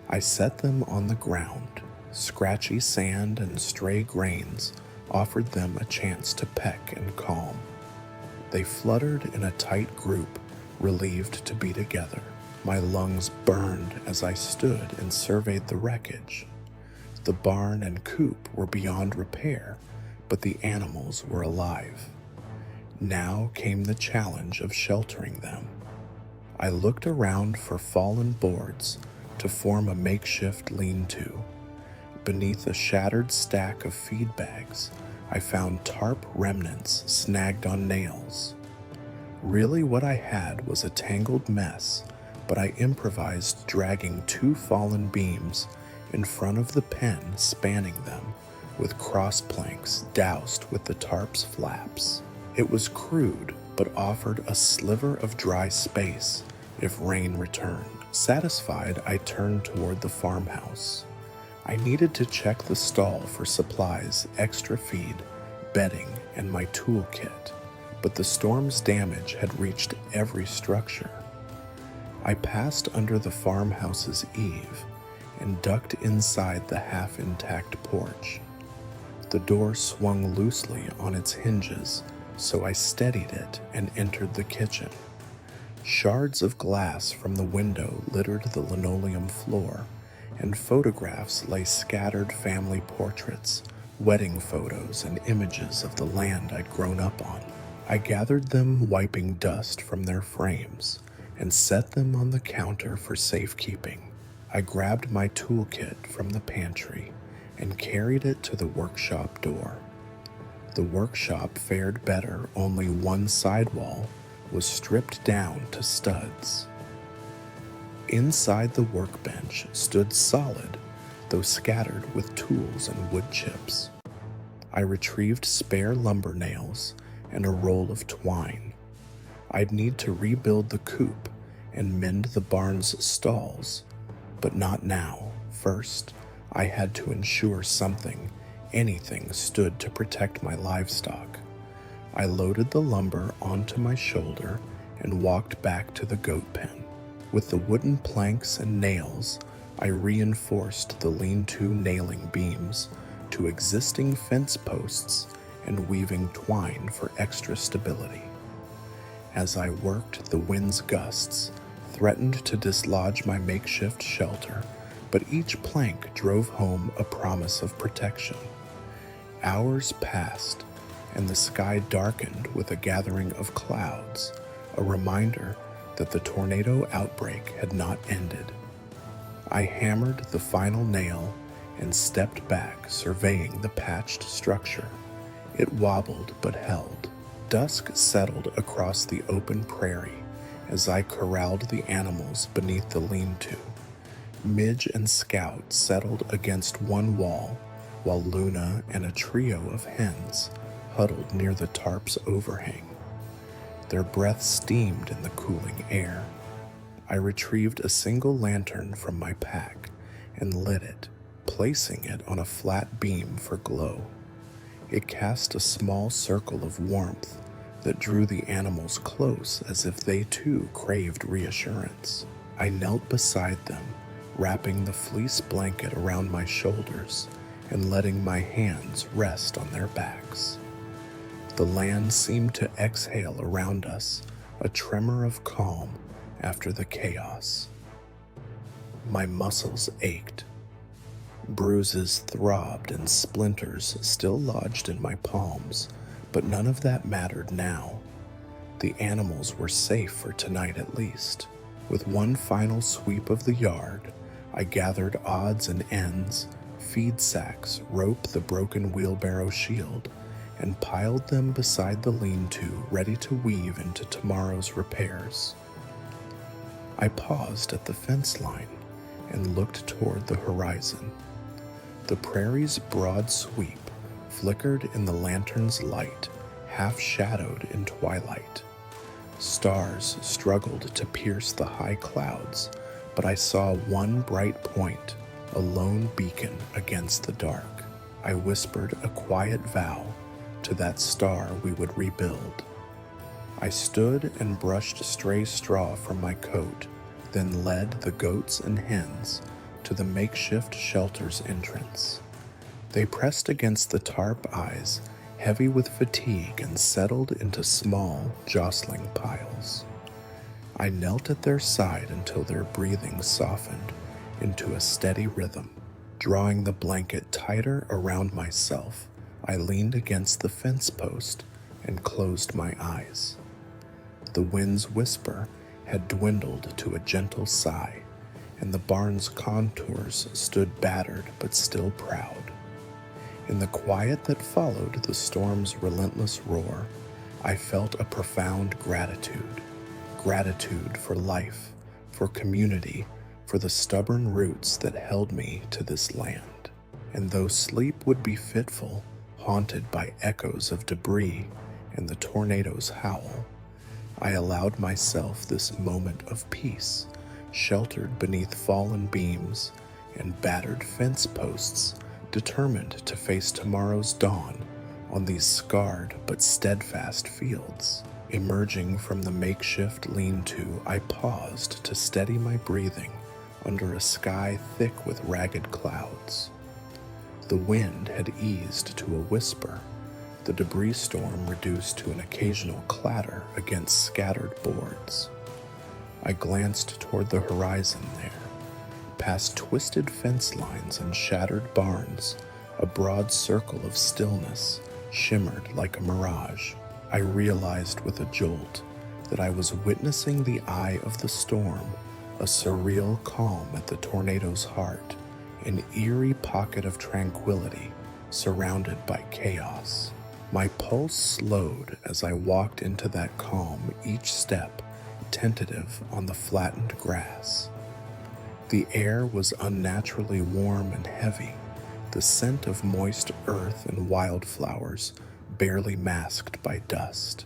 I set them on the ground. Scratchy sand and stray grains offered them a chance to peck and calm. They fluttered in a tight group, relieved to be together. My lungs burned as I stood and surveyed the wreckage. The barn and coop were beyond repair, but the animals were alive. Now came the challenge of sheltering them. I looked around for fallen boards to form a makeshift lean-to. Beneath a shattered stack of feed bags, I found tarp remnants snagged on nails. Really, what I had was a tangled mess, but I improvised, dragging 2 fallen beams in front of the pen spanning them, with cross planks doused with the tarp's flaps. It was crude, but offered a sliver of dry space if rain returned. Satisfied, I turned toward the farmhouse. I needed to check the stall for supplies, extra feed, bedding, and my toolkit, but the storm's damage had reached every structure. I passed under the farmhouse's eave and ducked inside the half-intact porch. The door swung loosely on its hinges, so I steadied it and entered the kitchen. Shards of glass from the window littered the linoleum floor, and photographs lay scattered: family portraits, wedding photos, and images of the land I'd grown up on. I gathered them, wiping dust from their frames, and set them on the counter for safekeeping. I grabbed my toolkit from the pantry and carried it to the workshop door. The workshop fared better, only one sidewall was stripped down to studs. Inside the workbench stood solid, though scattered with tools and wood chips. I retrieved spare lumber nails and a roll of twine. I'd need to rebuild the coop and mend the barn's stalls, but not now. First, I had to ensure something, anything, stood to protect my livestock. I loaded the lumber onto my shoulder and walked back to the goat pen. With the wooden planks and nails, I reinforced the lean-to nailing beams to existing fence posts and weaving twine for extra stability. As I worked, the wind's gusts threatened to dislodge my makeshift shelter, but each plank drove home a promise of protection. Hours passed, and the sky darkened with a gathering of clouds, a reminder that the tornado outbreak had not ended. I hammered the final nail and stepped back, surveying the patched structure. It wobbled but held. Dusk settled across the open prairie as I corralled the animals beneath the lean-to. Midge and Scout settled against one wall, while Luna and a trio of hens huddled near the tarp's overhang. Their breath steamed in the cooling air. I retrieved a single lantern from my pack and lit it, placing it on a flat beam for glow. It cast a small circle of warmth that drew the animals close as if they too craved reassurance. I knelt beside them, wrapping the fleece blanket around my shoulders and letting my hands rest on their backs. The land seemed to exhale around us, a tremor of calm after the chaos. My muscles ached. Bruises throbbed and splinters still lodged in my palms, but none of that mattered now. The animals were safe for tonight at least. With one final sweep of the yard, I gathered odds and ends, feed sacks, rope the broken wheelbarrow shield, and piled them beside the lean-to, ready to weave into tomorrow's repairs. I paused at the fence line and looked toward the horizon. The prairie's broad sweep flickered in the lantern's light, half-shadowed in twilight. Stars struggled to pierce the high clouds, but I saw one bright point, a lone beacon against the dark. I whispered a quiet vow to that star we would rebuild. I stood and brushed stray straw from my coat, then led the goats and hens to the makeshift shelter's entrance. They pressed against the tarp eyes, heavy with fatigue, and settled into small, jostling piles. I knelt at their side until their breathing softened into a steady rhythm. Drawing the blanket tighter around myself, I leaned against the fence post and closed my eyes. The wind's whisper had dwindled to a gentle sigh, and the barn's contours stood battered but still proud. In the quiet that followed the storm's relentless roar, I felt a profound gratitude. Gratitude for life, for community, for the stubborn roots that held me to this land. And though sleep would be fitful, haunted by echoes of debris and the tornado's howl, I allowed myself this moment of peace, sheltered beneath fallen beams and battered fence posts, determined to face tomorrow's dawn on these scarred but steadfast fields. Emerging from the makeshift lean-to, I paused to steady my breathing under a sky thick with ragged clouds. The wind had eased to a whisper, the debris storm reduced to an occasional clatter against scattered boards. I glanced toward the horizon there. Past twisted fence lines and shattered barns, a broad circle of stillness shimmered like a mirage. I realized with a jolt that I was witnessing the eye of the storm, a surreal calm at the tornado's heart, an eerie pocket of tranquility surrounded by chaos. My pulse slowed as I walked into that calm, each step tentative on the flattened grass. The air was unnaturally warm and heavy, the scent of moist earth and wildflowers barely masked by dust.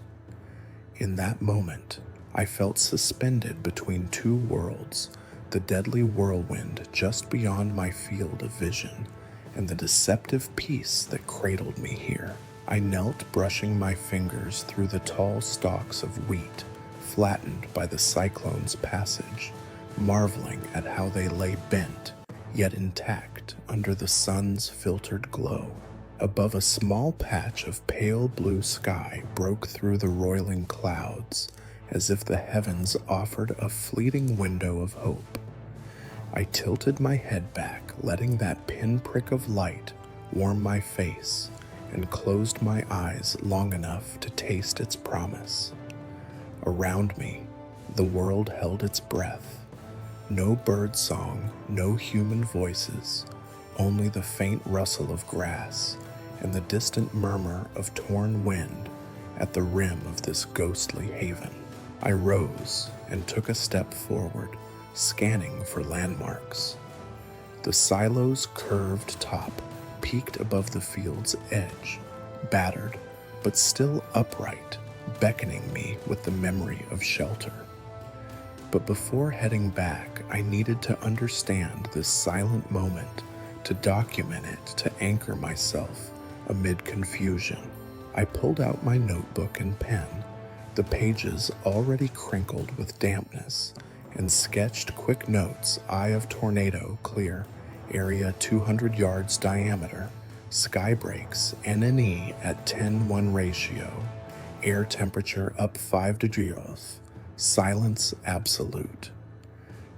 In that moment, I felt suspended between two worlds, the deadly whirlwind just beyond my field of vision, and the deceptive peace that cradled me here. I knelt, brushing my fingers through the tall stalks of wheat, flattened by the cyclone's passage, marveling at how they lay bent, yet intact under the sun's filtered glow. Above, a small patch of pale blue sky broke through the roiling clouds, as if the heavens offered a fleeting window of hope. I tilted my head back, letting that pinprick of light warm my face, and closed my eyes long enough to taste its promise. Around me, the world held its breath. No bird song, no human voices, only the faint rustle of grass and the distant murmur of torn wind at the rim of this ghostly haven. I rose and took a step forward, scanning for landmarks. The silo's curved top peaked above the field's edge, battered but still upright, beckoning me with the memory of shelter. But before heading back, I needed to understand this silent moment, to document it, to anchor myself amid confusion. I pulled out my notebook and pen, the pages already crinkled with dampness, and sketched quick notes: eye of tornado clear, area 200 yards diameter, sky breaks, NNE at 10:1 ratio, air temperature up 5 degrees, silence absolute.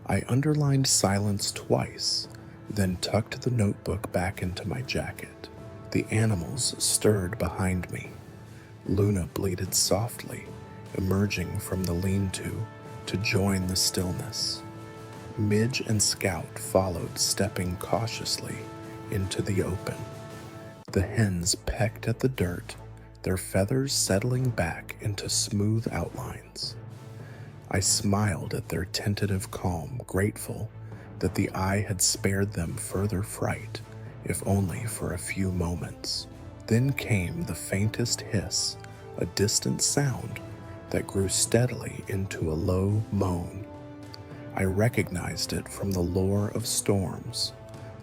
I underlined silence twice, then tucked the notebook back into my jacket. The animals stirred behind me. Luna bleated softly, emerging from the lean-to to join the stillness. Midge and Scout followed, stepping cautiously into the open. The hens pecked at the dirt, their feathers settling back into smooth outlines. I smiled at their tentative calm, grateful that the eye had spared them further fright, if only for a few moments. Then came the faintest hiss, a distant sound that grew steadily into a low moan. I recognized it from the lore of storms,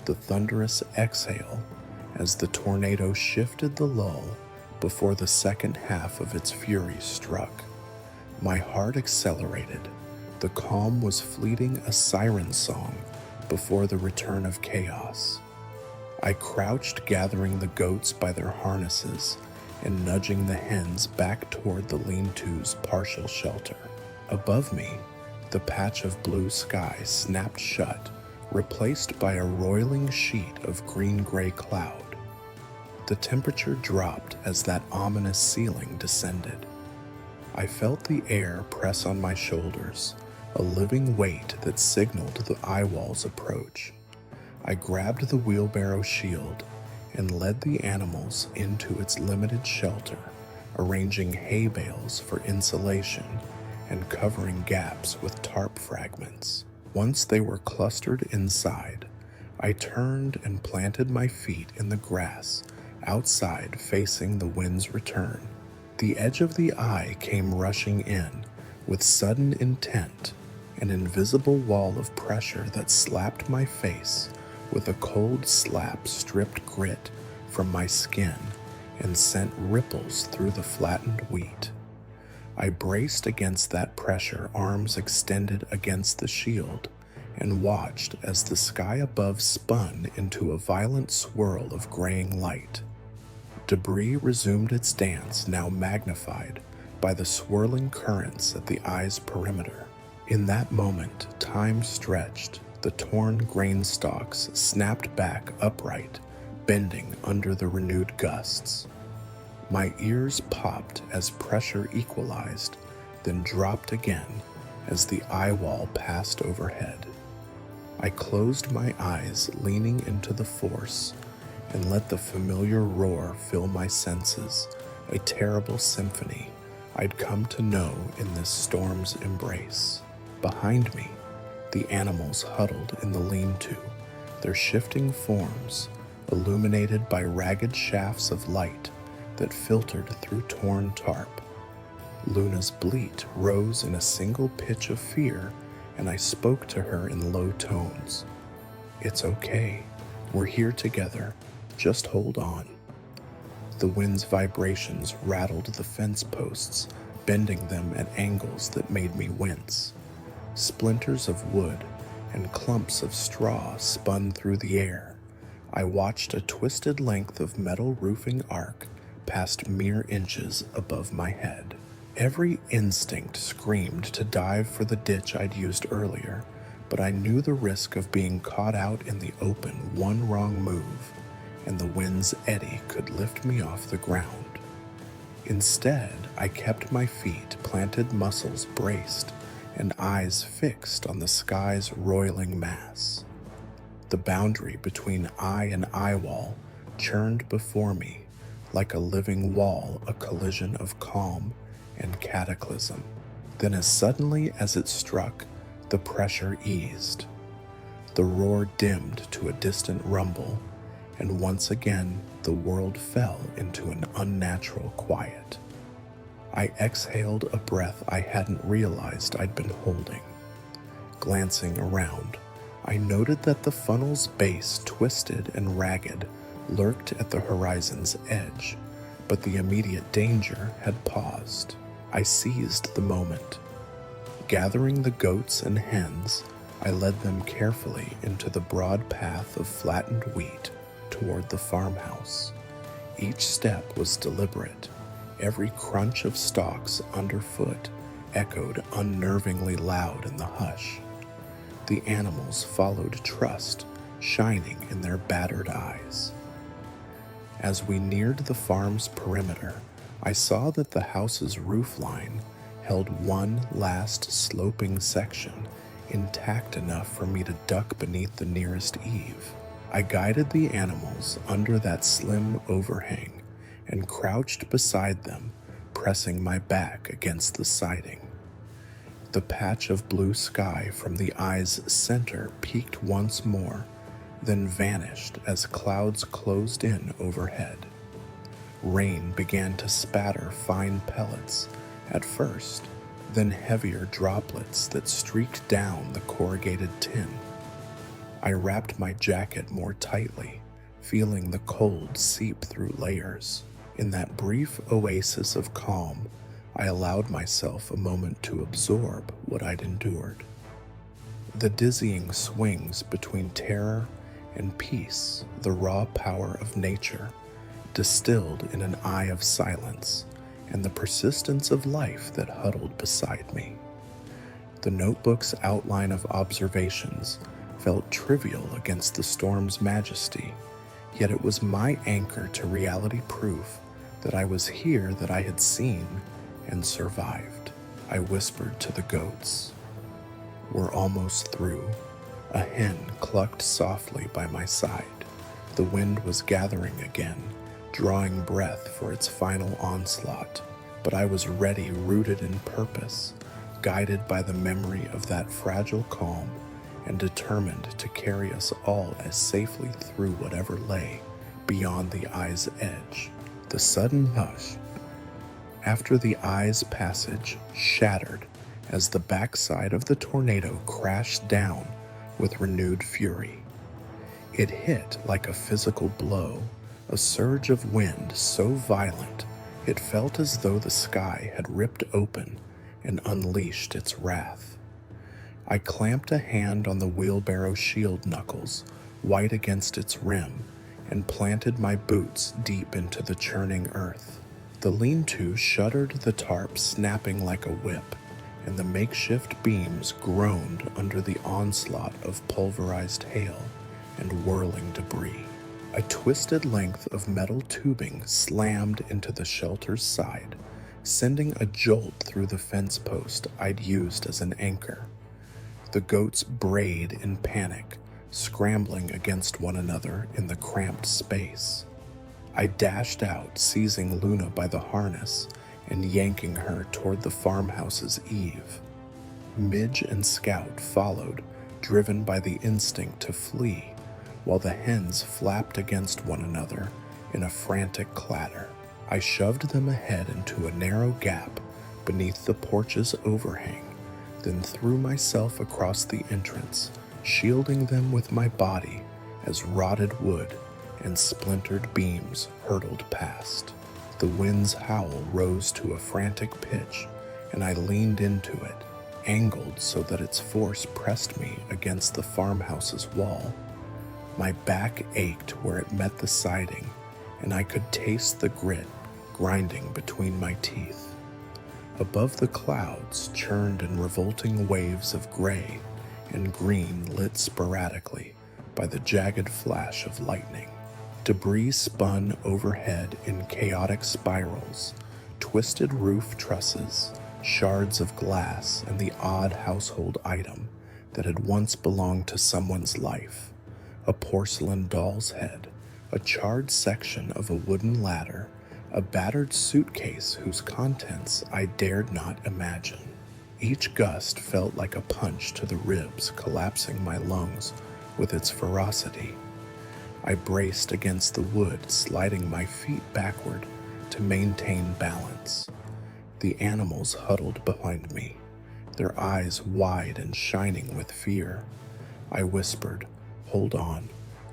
the thunderous exhale as the tornado shifted the lull before the second half of its fury struck. My heart accelerated. The calm was fleeting, a siren song before the return of chaos. I crouched, gathering the goats by their harnesses and nudging the hens back toward the lean-to's partial shelter. Above me, the patch of blue sky snapped shut, replaced by a roiling sheet of green-gray cloud. The temperature dropped as that ominous ceiling descended. I felt the air press on my shoulders, a living weight that signaled the eye wall's approach. I grabbed the wheelbarrow shield and led the animals into its limited shelter, arranging hay bales for insulation and covering gaps with tarp fragments. Once they were clustered inside, I turned and planted my feet in the grass outside, facing the wind's return. The edge of the eye came rushing in with sudden intent, an invisible wall of pressure that slapped my face with a cold slap, stripped grit from my skin and sent ripples through the flattened wheat. I braced against that pressure, arms extended against the shield, and watched as the sky above spun into a violent swirl of graying light. Debris resumed its dance, now magnified by the swirling currents at the eye's perimeter. In that moment, time stretched. The torn grain stalks snapped back upright, bending under the renewed gusts. My ears popped as pressure equalized, then dropped again as the eye wall passed overhead. I closed my eyes, leaning into the force, and let the familiar roar fill my senses, a terrible symphony I'd come to know in this storm's embrace. Behind me, the animals huddled in the lean-to, their shifting forms illuminated by ragged shafts of light that filtered through torn tarp. Luna's bleat rose in a single pitch of fear, and I spoke to her in low tones. "It's okay. We're here together. Just hold on." The wind's vibrations rattled the fence posts, bending them at angles that made me wince. Splinters of wood and clumps of straw spun through the air. I watched a twisted length of metal roofing arc past mere inches above my head. Every instinct screamed to dive for the ditch I'd used earlier, but I knew the risk of being caught out in the open. One wrong move, and the wind's eddy could lift me off the ground. Instead, I kept my feet planted, muscles braced, and eyes fixed on the sky's roiling mass. The boundary between eye and eye wall churned before me like a living wall, a collision of calm and cataclysm. Then as suddenly as it struck, the pressure eased. The roar dimmed to a distant rumble, and once again the world fell into an unnatural quiet. I exhaled a breath I hadn't realized I'd been holding. Glancing around, I noted that the funnel's base, twisted and ragged, lurked at the horizon's edge, but the immediate danger had paused. I seized the moment. Gathering the goats and hens, I led them carefully into the broad path of flattened wheat toward the farmhouse. Each step was deliberate. Every crunch of stalks underfoot echoed unnervingly loud in the hush. The animals followed trust, shining in their battered eyes. As we neared the farm's perimeter, I saw that the house's roofline held one last sloping section, intact enough for me to duck beneath the nearest eave. I guided the animals under that slim overhang and crouched beside them, pressing my back against the siding. The patch of blue sky from the eye's center peaked once more, then vanished as clouds closed in overhead. Rain began to spatter fine pellets at first, then heavier droplets that streaked down the corrugated tin. I wrapped my jacket more tightly, feeling the cold seep through layers. In that brief oasis of calm, I allowed myself a moment to absorb what I'd endured. The dizzying swings between terror and peace, the raw power of nature, distilled in an eye of silence, and the persistence of life that huddled beside me. The notebook's outline of observations felt trivial against the storm's majesty, yet it was my anchor to reality proof that I was here, that I had seen and survived. I whispered to the goats. "We're almost through." A hen clucked softly by my side. The wind was gathering again, drawing breath for its final onslaught, but I was ready, rooted in purpose, guided by the memory of that fragile calm, and determined to carry us all as safely through whatever lay beyond the eye's edge. The sudden hush after the eye's passage shattered as the backside of the tornado crashed down with renewed fury. It hit like a physical blow, a surge of wind so violent it felt as though the sky had ripped open and unleashed its wrath. I clamped a hand on the wheelbarrow shield knuckles, white against its rim, and planted my boots deep into the churning earth. The lean-to shuddered, the tarp snapping like a whip, and the makeshift beams groaned under the onslaught of pulverized hail and whirling debris. A twisted length of metal tubing slammed into the shelter's side, sending a jolt through the fence post I'd used as an anchor. The goats brayed in panic, scrambling against one another in the cramped space. I dashed out, seizing Luna by the harness and yanking her toward the farmhouse's eave. Midge and Scout followed, driven by the instinct to flee, while the hens flapped against one another in a frantic clatter. I shoved them ahead into a narrow gap beneath the porch's overhang, then threw myself across the entrance, shielding them with my body as rotted wood and splintered beams hurtled past. The wind's howl rose to a frantic pitch, and I leaned into it, angled so that its force pressed me against the farmhouse's wall. My back ached where it met the siding, and I could taste the grit grinding between my teeth. Above the clouds churned in revolting waves of gray and green, lit sporadically by the jagged flash of lightning. Debris spun overhead in chaotic spirals, twisted roof trusses, shards of glass, and the odd household item that had once belonged to someone's life. a porcelain doll's head, a charred section of a wooden ladder, a battered suitcase whose contents I dared not imagine. Each gust felt like a punch to the ribs, collapsing my lungs with its ferocity. I braced against the wood, sliding my feet backward to maintain balance. The animals huddled behind me, their eyes wide and shining with fear. I whispered, "Hold on,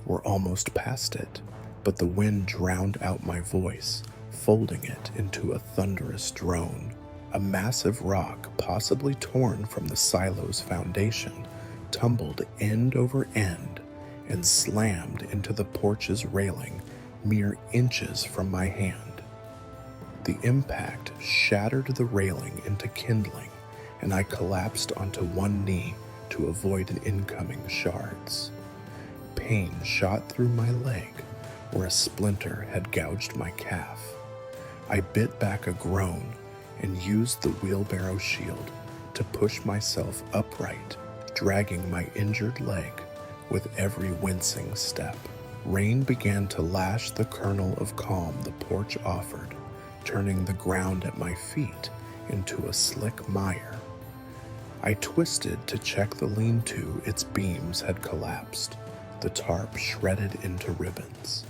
we're almost past it," but the wind drowned out my voice, folding it into a thunderous drone. A massive rock, possibly torn from the silo's foundation, tumbled end over end and slammed into the porch's railing mere inches from my hand. The impact shattered the railing into kindling, and I collapsed onto one knee to avoid incoming shards. Pain shot through my leg where a splinter had gouged my calf. I bit back a groan and used the wheelbarrow shield to push myself upright, dragging my injured leg with every wincing step. Rain began to lash the kernel of calm the porch offered, turning the ground at my feet into a slick mire. I twisted to check the lean-to. Its beams had collapsed, the tarp shredded into ribbons.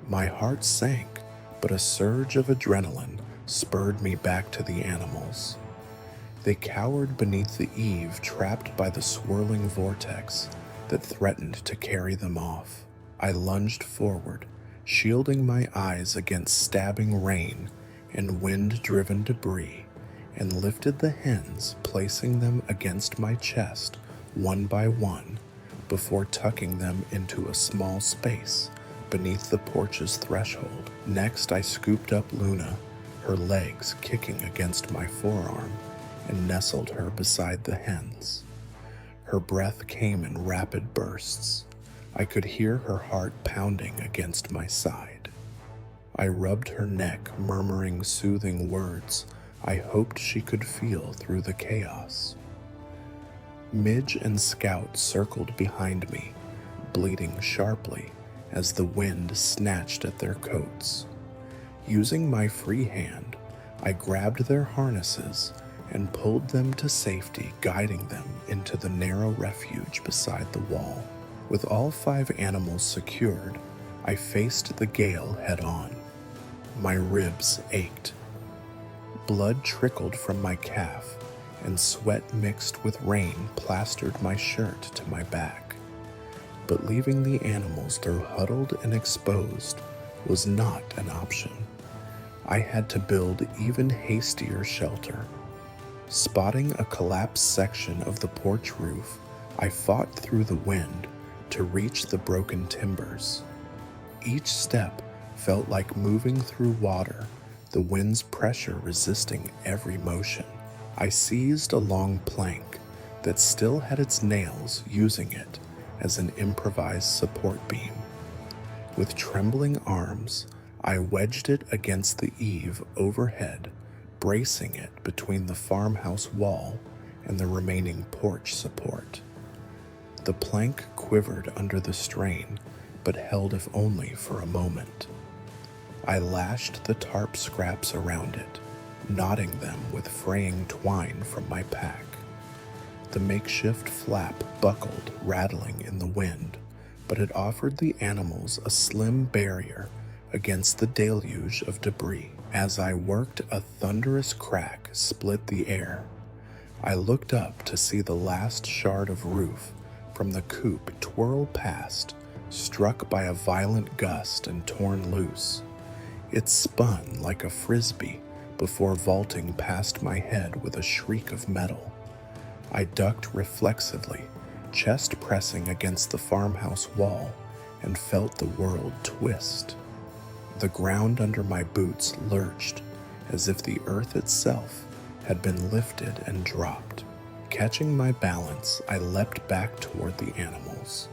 My heart sank, but a surge of adrenaline spurred me back to the animals. They cowered beneath the eave, trapped by the swirling vortex that threatened to carry them off. I lunged forward, shielding my eyes against stabbing rain and wind-driven debris, and lifted the hens, placing them against my chest one by one before tucking them into a small space beneath the porch's threshold. Next, I scooped up Luna, her legs kicking against my forearm, and nestled her beside the hens. Her breath came in rapid bursts. I could hear her heart pounding against my side. I rubbed her neck, murmuring soothing words I hoped she could feel through the chaos. Midge and Scout circled behind me, bleating sharply as the wind snatched at their coats. Using my free hand, I grabbed their harnesses and pulled them to safety, guiding them into the narrow refuge beside the wall. With all 5 animals secured, I faced the gale head-on. My ribs ached. Blood trickled from my calf, and sweat mixed with rain plastered my shirt to my back. But leaving the animals there huddled and exposed was not an option. I had to build even hastier shelter. Spotting a collapsed section of the porch roof, I fought through the wind to reach the broken timbers. Each step felt like moving through water, the wind's pressure resisting every motion. I seized a long plank that still had its nails, using it as an improvised support beam. With trembling arms, I wedged it against the eave overhead, bracing it between the farmhouse wall and the remaining porch support. The plank quivered under the strain, but held if only for a moment. I lashed the tarp scraps around it, knotting them with fraying twine from my pack. The makeshift flap buckled, rattling in the wind, but it offered the animals a slim barrier against the deluge of debris. As I worked, a thunderous crack split the air. I looked up to see the last shard of roof from the coop twirl past, struck by a violent gust and torn loose. It spun like a frisbee before vaulting past my head with a shriek of metal. I ducked reflexively, chest pressing against the farmhouse wall, and felt the world twist. The ground under my boots lurched as if the earth itself had been lifted and dropped. Catching my balance, I leapt back toward the animals.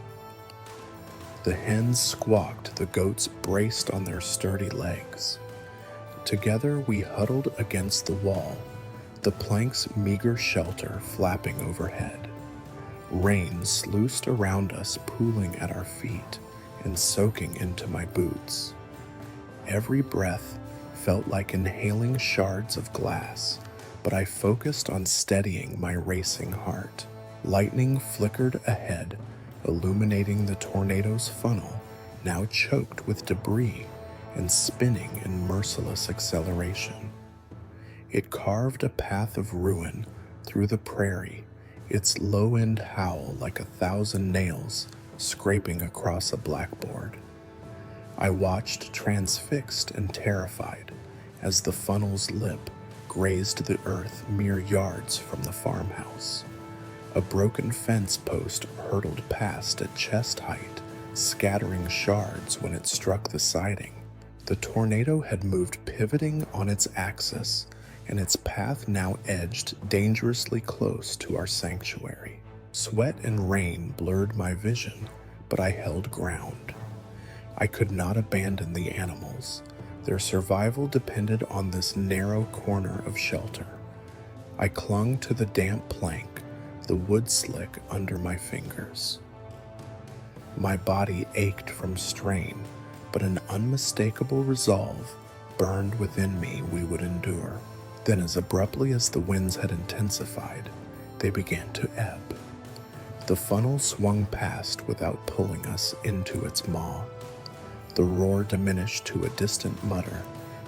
The hens squawked, the goats braced on their sturdy legs. Together we huddled against the wall, the plank's meager shelter flapping overhead. Rain sluiced around us, pooling at our feet and soaking into my boots. Every breath felt like inhaling shards of glass, but I focused on steadying my racing heart. Lightning flickered ahead, illuminating the tornado's funnel, now choked with debris and spinning in merciless acceleration. It carved a path of ruin through the prairie, its low-end howl like 1,000 nails scraping across a blackboard. I watched transfixed and terrified as the funnel's lip grazed the earth mere yards from the farmhouse. A broken fence post hurtled past at chest height, scattering shards when it struck the siding. The tornado had moved pivoting on its axis, and its path now edged dangerously close to our sanctuary. Sweat and rain blurred my vision, but I held ground. I could not abandon the animals. Their survival depended on this narrow corner of shelter. I clung to the damp plank, the wood slick under my fingers. My body ached from strain, but an unmistakable resolve burned within me we would endure. Then, as abruptly as the winds had intensified, they began to ebb. The funnel swung past without pulling us into its maw. The roar diminished to a distant mutter,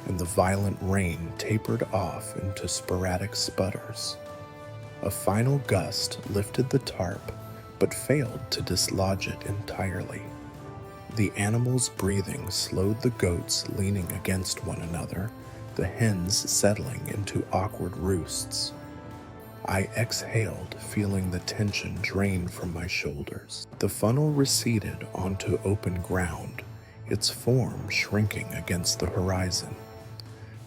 and the violent rain tapered off into sporadic sputters. A final gust lifted the tarp, but failed to dislodge it entirely. The animals' breathing slowed, the goats leaning against one another, the hens settling into awkward roosts. I exhaled, feeling the tension drain from my shoulders. The funnel receded onto open ground, its form shrinking against the horizon.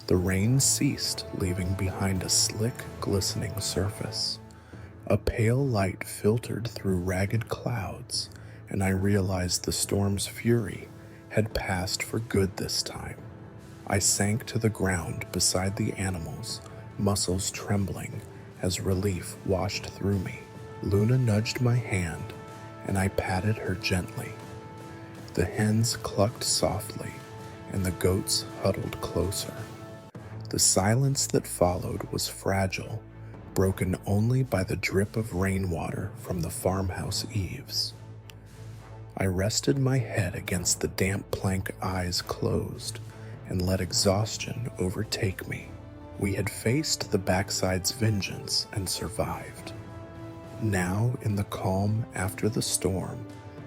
The rain ceased, leaving behind a slick, glistening surface. A pale light filtered through ragged clouds, and I realized the storm's fury had passed for good this time. I sank to the ground beside the animals, muscles trembling as relief washed through me. Luna nudged my hand, and I patted her gently. The hens clucked softly, and the goats huddled closer. The silence that followed was fragile, broken only by the drip of rainwater from the farmhouse eaves. I rested my head against the damp plank, eyes closed, and let exhaustion overtake me. We had faced the backside's vengeance and survived. Now, in the calm after the storm,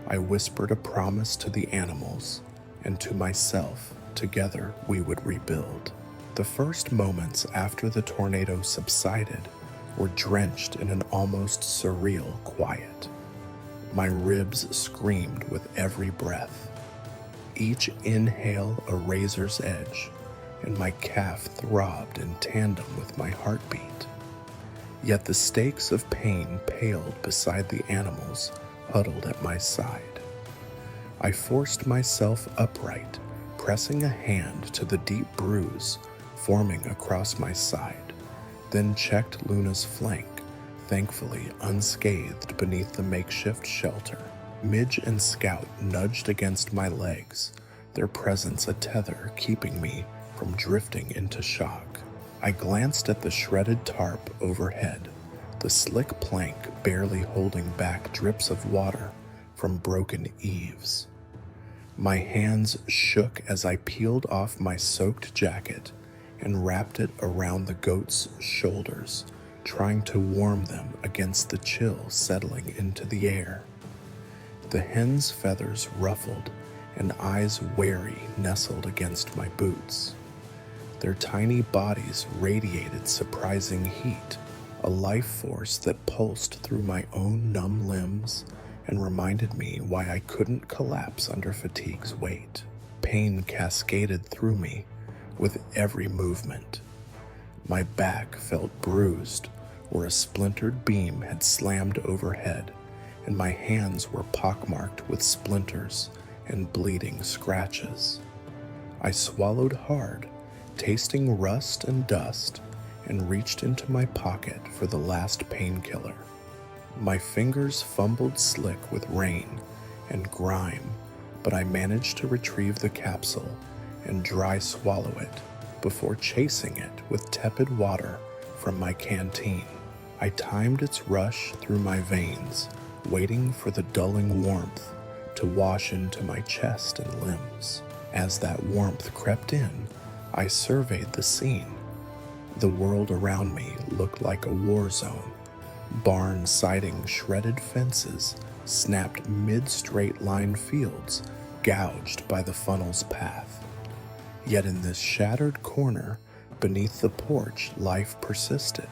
I whispered a promise to the animals and to myself. Together we would rebuild. The first moments after the tornado subsided were drenched in an almost surreal quiet. My ribs screamed with every breath, each inhale a razor's edge, and my calf throbbed in tandem with my heartbeat. Yet the stakes of pain paled beside the animals huddled at my side. I forced myself upright, pressing a hand to the deep bruise forming across my side, then checked Luna's flank, thankfully unscathed beneath the makeshift shelter. Midge and Scout nudged against my legs, their presence a tether keeping me from drifting into shock. I glanced at the shredded tarp overhead, the slick plank barely holding back drips of water from broken eaves. My hands shook as I peeled off my soaked jacket and wrapped it around the goats' shoulders, trying to warm them against the chill settling into the air. The hens' feathers ruffled, and eyes wary nestled against my boots. Their tiny bodies radiated surprising heat, a life force that pulsed through my own numb limbs and reminded me why I couldn't collapse under fatigue's weight. Pain cascaded through me with every movement. My back felt bruised where a splintered beam had slammed overhead, and my hands were pockmarked with splinters and bleeding scratches. I swallowed hard, tasting rust and dust, and reached into my pocket for the last painkiller. My fingers fumbled slick with rain and grime, but I managed to retrieve the capsule and dry swallow it before chasing it with tepid water from my canteen. I timed its rush through my veins, waiting for the dulling warmth to wash into my chest and limbs. As that warmth crept in, I surveyed the scene. The world around me looked like a war zone. Barns siding shredded fences, snapped mid-straight line fields gouged by the funnel's path. Yet in this shattered corner, beneath the porch, life persisted.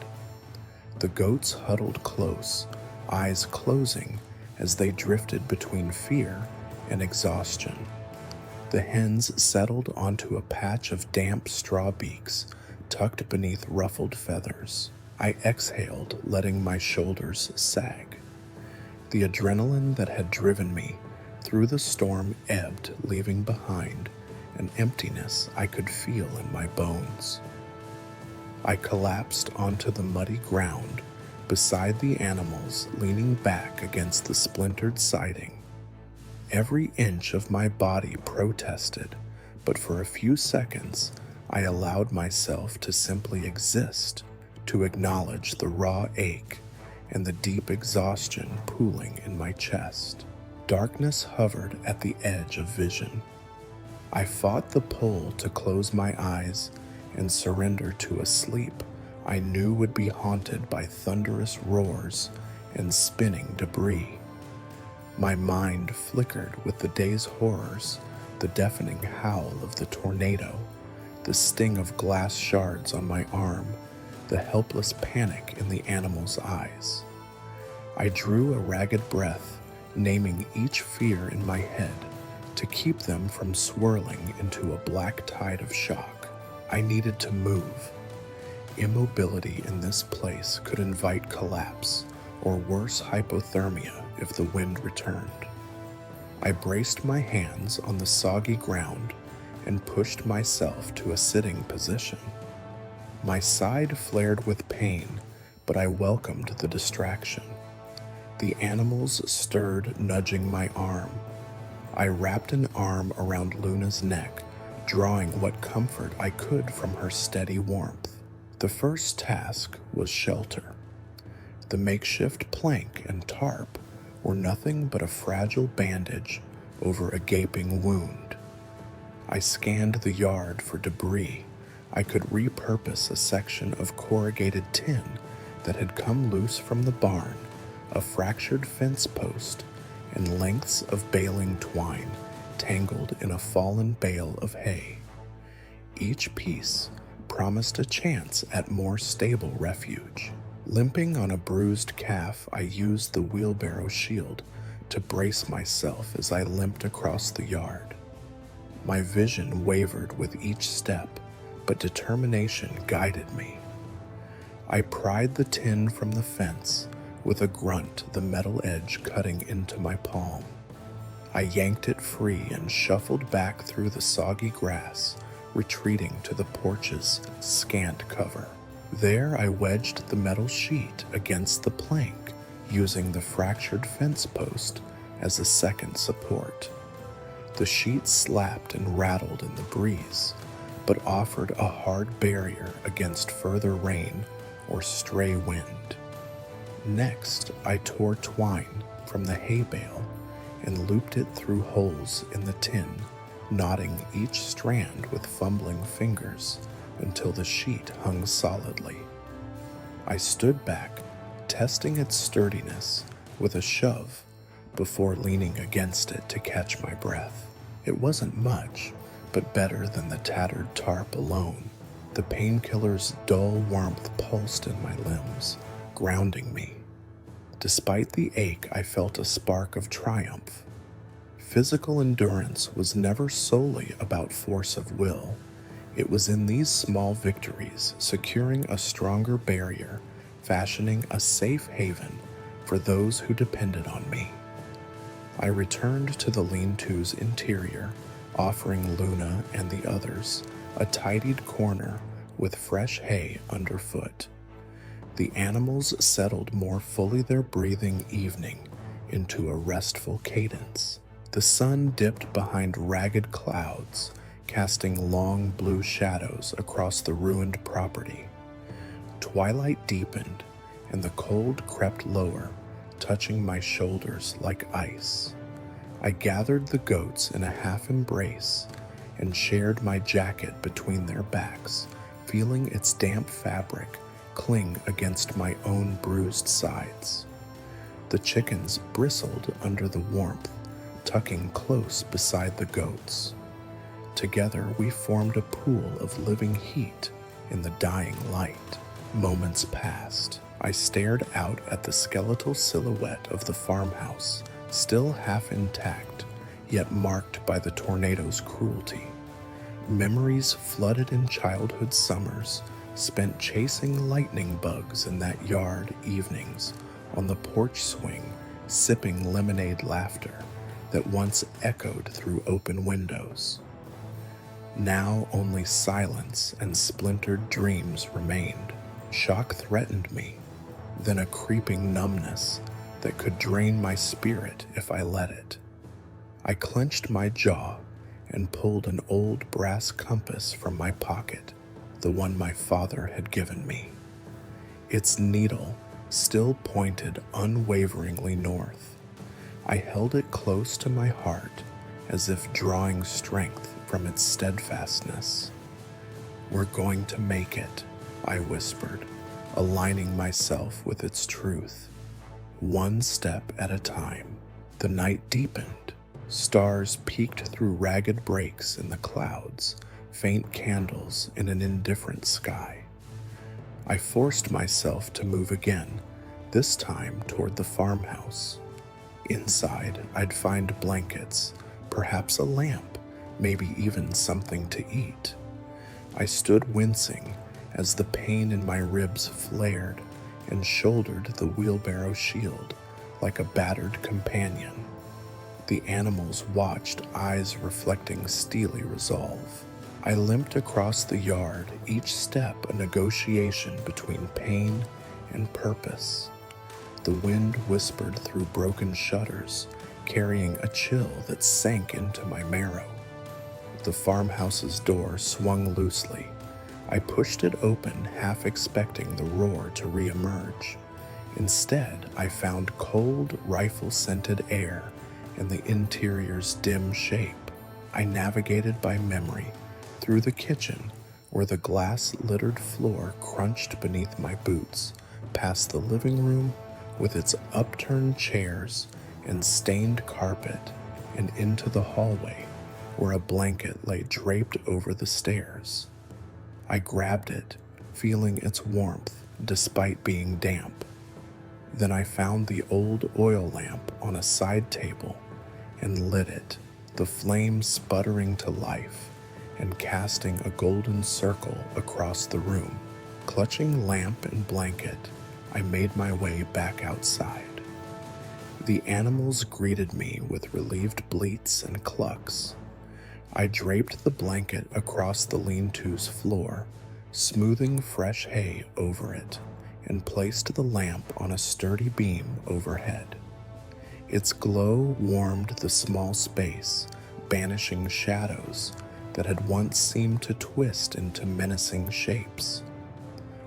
The goats huddled close, eyes closing as they drifted between fear and exhaustion. The hens settled onto a patch of damp straw beaks tucked beneath ruffled feathers. I exhaled, letting my shoulders sag. The adrenaline that had driven me through the storm ebbed, leaving behind an emptiness I could feel in my bones. I collapsed onto the muddy ground beside the animals, leaning back against the splintered siding. Every inch of my body protested, but for a few seconds I allowed myself to simply exist, to acknowledge the raw ache and the deep exhaustion pooling in my chest. Darkness hovered at the edge of vision. I fought the pull to close my eyes and surrender to a sleep I knew would be haunted by thunderous roars and spinning debris. My mind flickered with the day's horrors, the deafening howl of the tornado, the sting of glass shards on my arm, the helpless panic in the animal's eyes. I drew a ragged breath, naming each fear in my head to keep them from swirling into a black tide of shock. I needed to move. Immobility in this place could invite collapse, or worse, hypothermia if the wind returned. I braced my hands on the soggy ground and pushed myself to a sitting position. My side flared with pain, but I welcomed the distraction. The animals stirred, nudging my arm. I wrapped an arm around Luna's neck, drawing what comfort I could from her steady warmth. The first task was shelter. The makeshift plank and tarp were nothing but a fragile bandage over a gaping wound. I scanned the yard for debris. I could repurpose a section of corrugated tin that had come loose from the barn, a fractured fence post, and lengths of baling twine tangled in a fallen bale of hay. Each piece promised a chance at more stable refuge. Limping on a bruised calf, I used the wheelbarrow shield to brace myself as I limped across the yard. My vision wavered with each step, but determination guided me. I pried the tin from the fence with a grunt, the metal edge cutting into my palm. I yanked it free and shuffled back through the soggy grass, retreating to the porch's scant cover. There I wedged the metal sheet against the plank, using the fractured fence post as a second support. The sheet slapped and rattled in the breeze, but offered a hard barrier against further rain or stray wind. Next, I tore twine from the hay bale and looped it through holes in the tin, knotting each strand with fumbling fingers until the sheet hung solidly. I stood back, testing its sturdiness with a shove before leaning against it to catch my breath. It wasn't much, but better than the tattered tarp alone. The painkiller's dull warmth pulsed in my limbs, grounding me. Despite the ache, I felt a spark of triumph. Physical endurance was never solely about force of will. It was in these small victories, securing a stronger barrier, fashioning a safe haven for those who depended on me. I returned to the lean-to's interior, offering Luna and the others a tidied corner with fresh hay underfoot. The animals settled more fully their breathing evening into a restful cadence. The sun dipped behind ragged clouds, casting long blue shadows across the ruined property. Twilight deepened, and the cold crept lower, touching my shoulders like ice. I gathered the goats in a half embrace and shared my jacket between their backs, feeling its damp fabric cling against my own bruised sides. The chickens bristled under the warmth, tucking close beside the goats. Together we formed a pool of living heat in the dying light. Moments passed. I stared out at the skeletal silhouette of the farmhouse, still half intact, yet marked by the tornado's cruelty. Memories flooded in childhood summers, spent chasing lightning bugs in that yard evenings, on the porch swing, sipping lemonade laughter that once echoed through open windows. Now only silence and splintered dreams remained. Shock threatened me, then a creeping numbness that could drain my spirit if I let it. I clenched my jaw and pulled an old brass compass from my pocket, the one my father had given me. Its needle still pointed unwaveringly north. I held it close to my heart as if drawing strength from its steadfastness. "We're going to make it," I whispered, aligning myself with its truth. One step at a time. The night deepened. Stars peeked through ragged breaks in the clouds, faint candles in an indifferent sky. I forced myself to move again, this time toward the farmhouse. Inside, I'd find blankets, perhaps a lamp, maybe even something to eat. I stood wincing as the pain in my ribs flared and shouldered the wheelbarrow shield like a battered companion. The animals watched, eyes reflecting steely resolve. I limped across the yard, each step a negotiation between pain and purpose. The wind whispered through broken shutters, carrying a chill that sank into my marrow. The farmhouse's door swung loosely. I pushed it open, half expecting the roar to reemerge. Instead, I found cold, rifle-scented air and the interior's dim shape. I navigated by memory through the kitchen, where the glass-littered floor crunched beneath my boots, past the living room with its upturned chairs and stained carpet, and into the hallway, where a blanket lay draped over the stairs. I grabbed it, feeling its warmth despite being damp. Then I found the old oil lamp on a side table and lit it, the flame sputtering to life and casting a golden circle across the room. Clutching lamp and blanket, I made my way back outside. The animals greeted me with relieved bleats and clucks. I draped the blanket across the lean-to's floor, smoothing fresh hay over it, and placed the lamp on a sturdy beam overhead. Its glow warmed the small space, banishing shadows that had once seemed to twist into menacing shapes.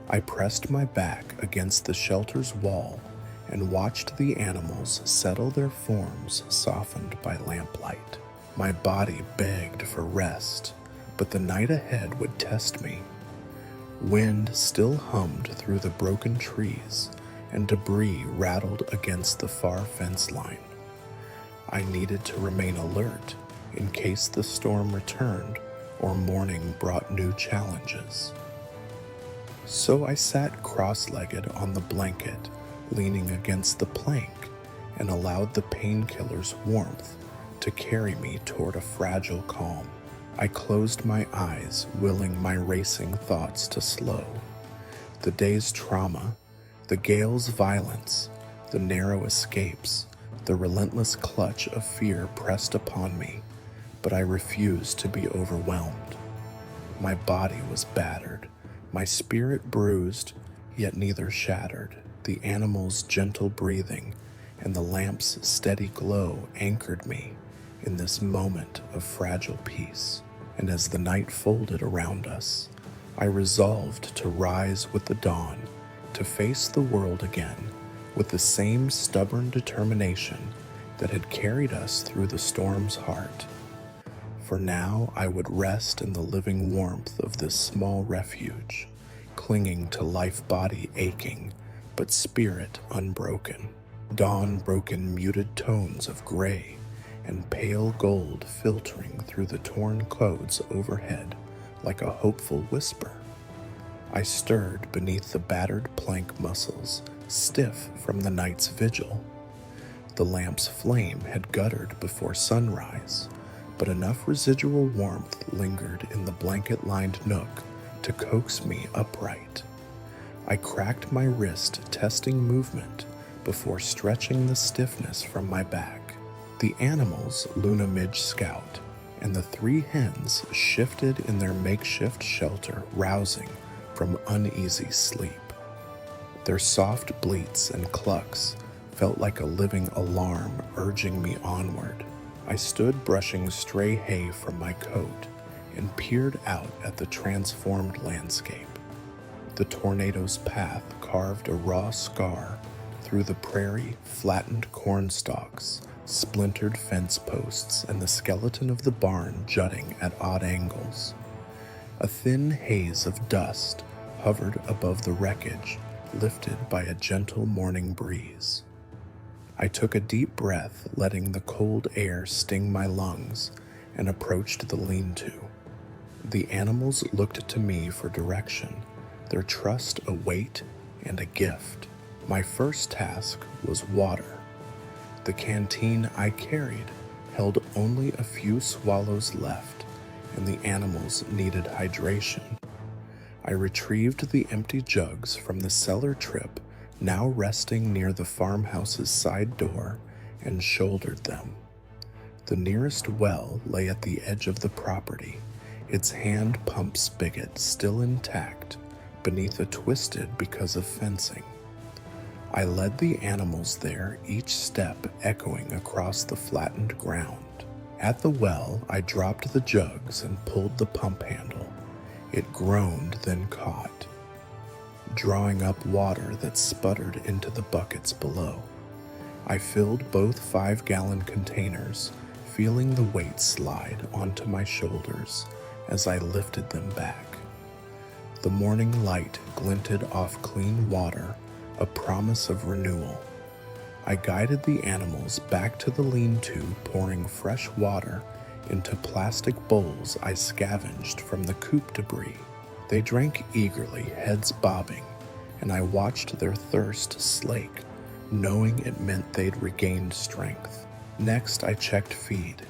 I pressed my back against the shelter's wall and watched the animals settle their forms softened by lamplight. My body begged for rest, but the night ahead would test me. Wind still hummed through the broken trees, and debris rattled against the far fence line. I needed to remain alert in case the storm returned or morning brought new challenges. So I sat cross-legged on the blanket, leaning against the plank, and allowed the painkiller's warmth to carry me toward a fragile calm. I closed my eyes, willing my racing thoughts to slow. The day's trauma, the gale's violence, the narrow escapes, the relentless clutch of fear pressed upon me, but I refused to be overwhelmed. My body was battered, my spirit bruised, yet neither shattered. The animal's gentle breathing and the lamp's steady glow anchored me in this moment of fragile peace. And as the night folded around us, I resolved to rise with the dawn, to face the world again with the same stubborn determination that had carried us through the storm's heart. For now I would rest in the living warmth of this small refuge, clinging to life body aching, but spirit unbroken. Dawn broke in muted tones of gray and pale gold filtering through the torn clouds overhead like a hopeful whisper. I stirred beneath the battered plank muscles, stiff from the night's vigil. The lamp's flame had guttered before sunrise, but enough residual warmth lingered in the blanket-lined nook to coax me upright. I cracked my wrist, testing movement, before stretching the stiffness from my back. The animals, Luna Midge Scout, and the 3 hens shifted in their makeshift shelter, rousing from uneasy sleep. Their soft bleats and clucks felt like a living alarm urging me onward. I stood brushing stray hay from my coat and peered out at the transformed landscape. The tornado's path carved a raw scar through the prairie, flattened corn stalks, splintered fence posts, and the skeleton of the barn jutting at odd angles. A thin haze of dust hovered above the wreckage, lifted by a gentle morning breeze. I took a deep breath, letting the cold air sting my lungs, and approached the lean-to. The animals looked to me for direction, their trust a weight and a gift. My first task was water. The canteen I carried held only a few swallows left, and the animals needed hydration. I retrieved the empty jugs from the cellar trip, now resting near the farmhouse's side door, and shouldered them. The nearest well lay at the edge of the property, its hand pump spigot still intact beneath a twisted because of fencing. I led the animals there, each step echoing across the flattened ground. At the well, I dropped the jugs and pulled the pump handle. It groaned, then caught, drawing up water that sputtered into the buckets below. I filled both 5-gallon containers, feeling the weight slide onto my shoulders as I lifted them back. The morning light glinted off clean water, a promise of renewal. I guided the animals back to the lean-to, pouring fresh water into plastic bowls I scavenged from the coop debris. They drank eagerly, heads bobbing, and I watched their thirst slake, knowing it meant they'd regained strength. Next, I checked feed.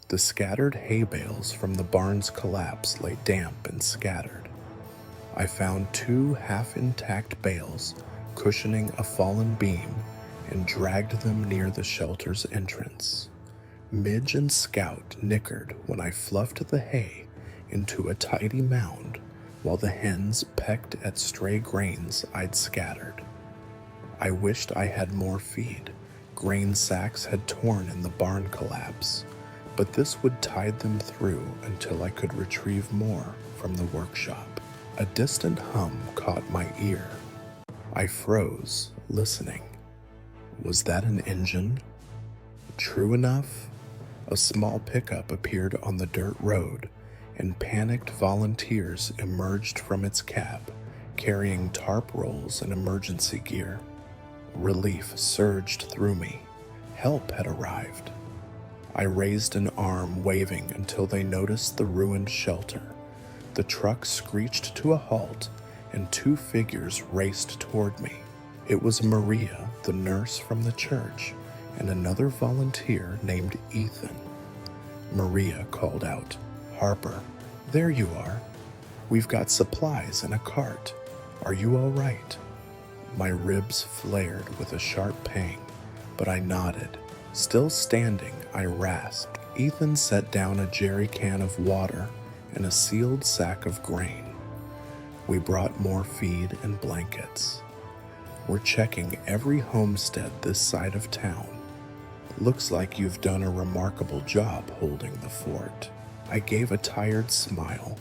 The scattered hay bales from the barn's collapse lay damp and scattered. I found 2 half-intact bales cushioning a fallen beam and dragged them near the shelter's entrance. Midge and Scout nickered when I fluffed the hay into a tidy mound, while the hens pecked at stray grains I'd scattered. I wished I had more feed. Grain sacks had torn in the barn collapse, but this would tide them through until I could retrieve more from the workshop. A distant hum caught my ear. I froze, listening. Was that an engine? True enough, a small pickup appeared on the dirt road, and panicked volunteers emerged from its cab, carrying tarp rolls and emergency gear. Relief surged through me. Help had arrived. I raised an arm, waving until they noticed the ruined shelter. The truck screeched to a halt, and 2 figures raced toward me. It was Maria, the nurse from the church, and another volunteer named Ethan. Maria called out, "Harper, there you are. We've got supplies in a cart. Are you all right?" My ribs flared with a sharp pang, but I nodded. Still standing, I rasped. Ethan set down a jerry can of water and a sealed sack of grain. We brought more feed and blankets. We're checking every homestead this side of town. Looks like you've done a remarkable job holding the fort. I gave a tired smile.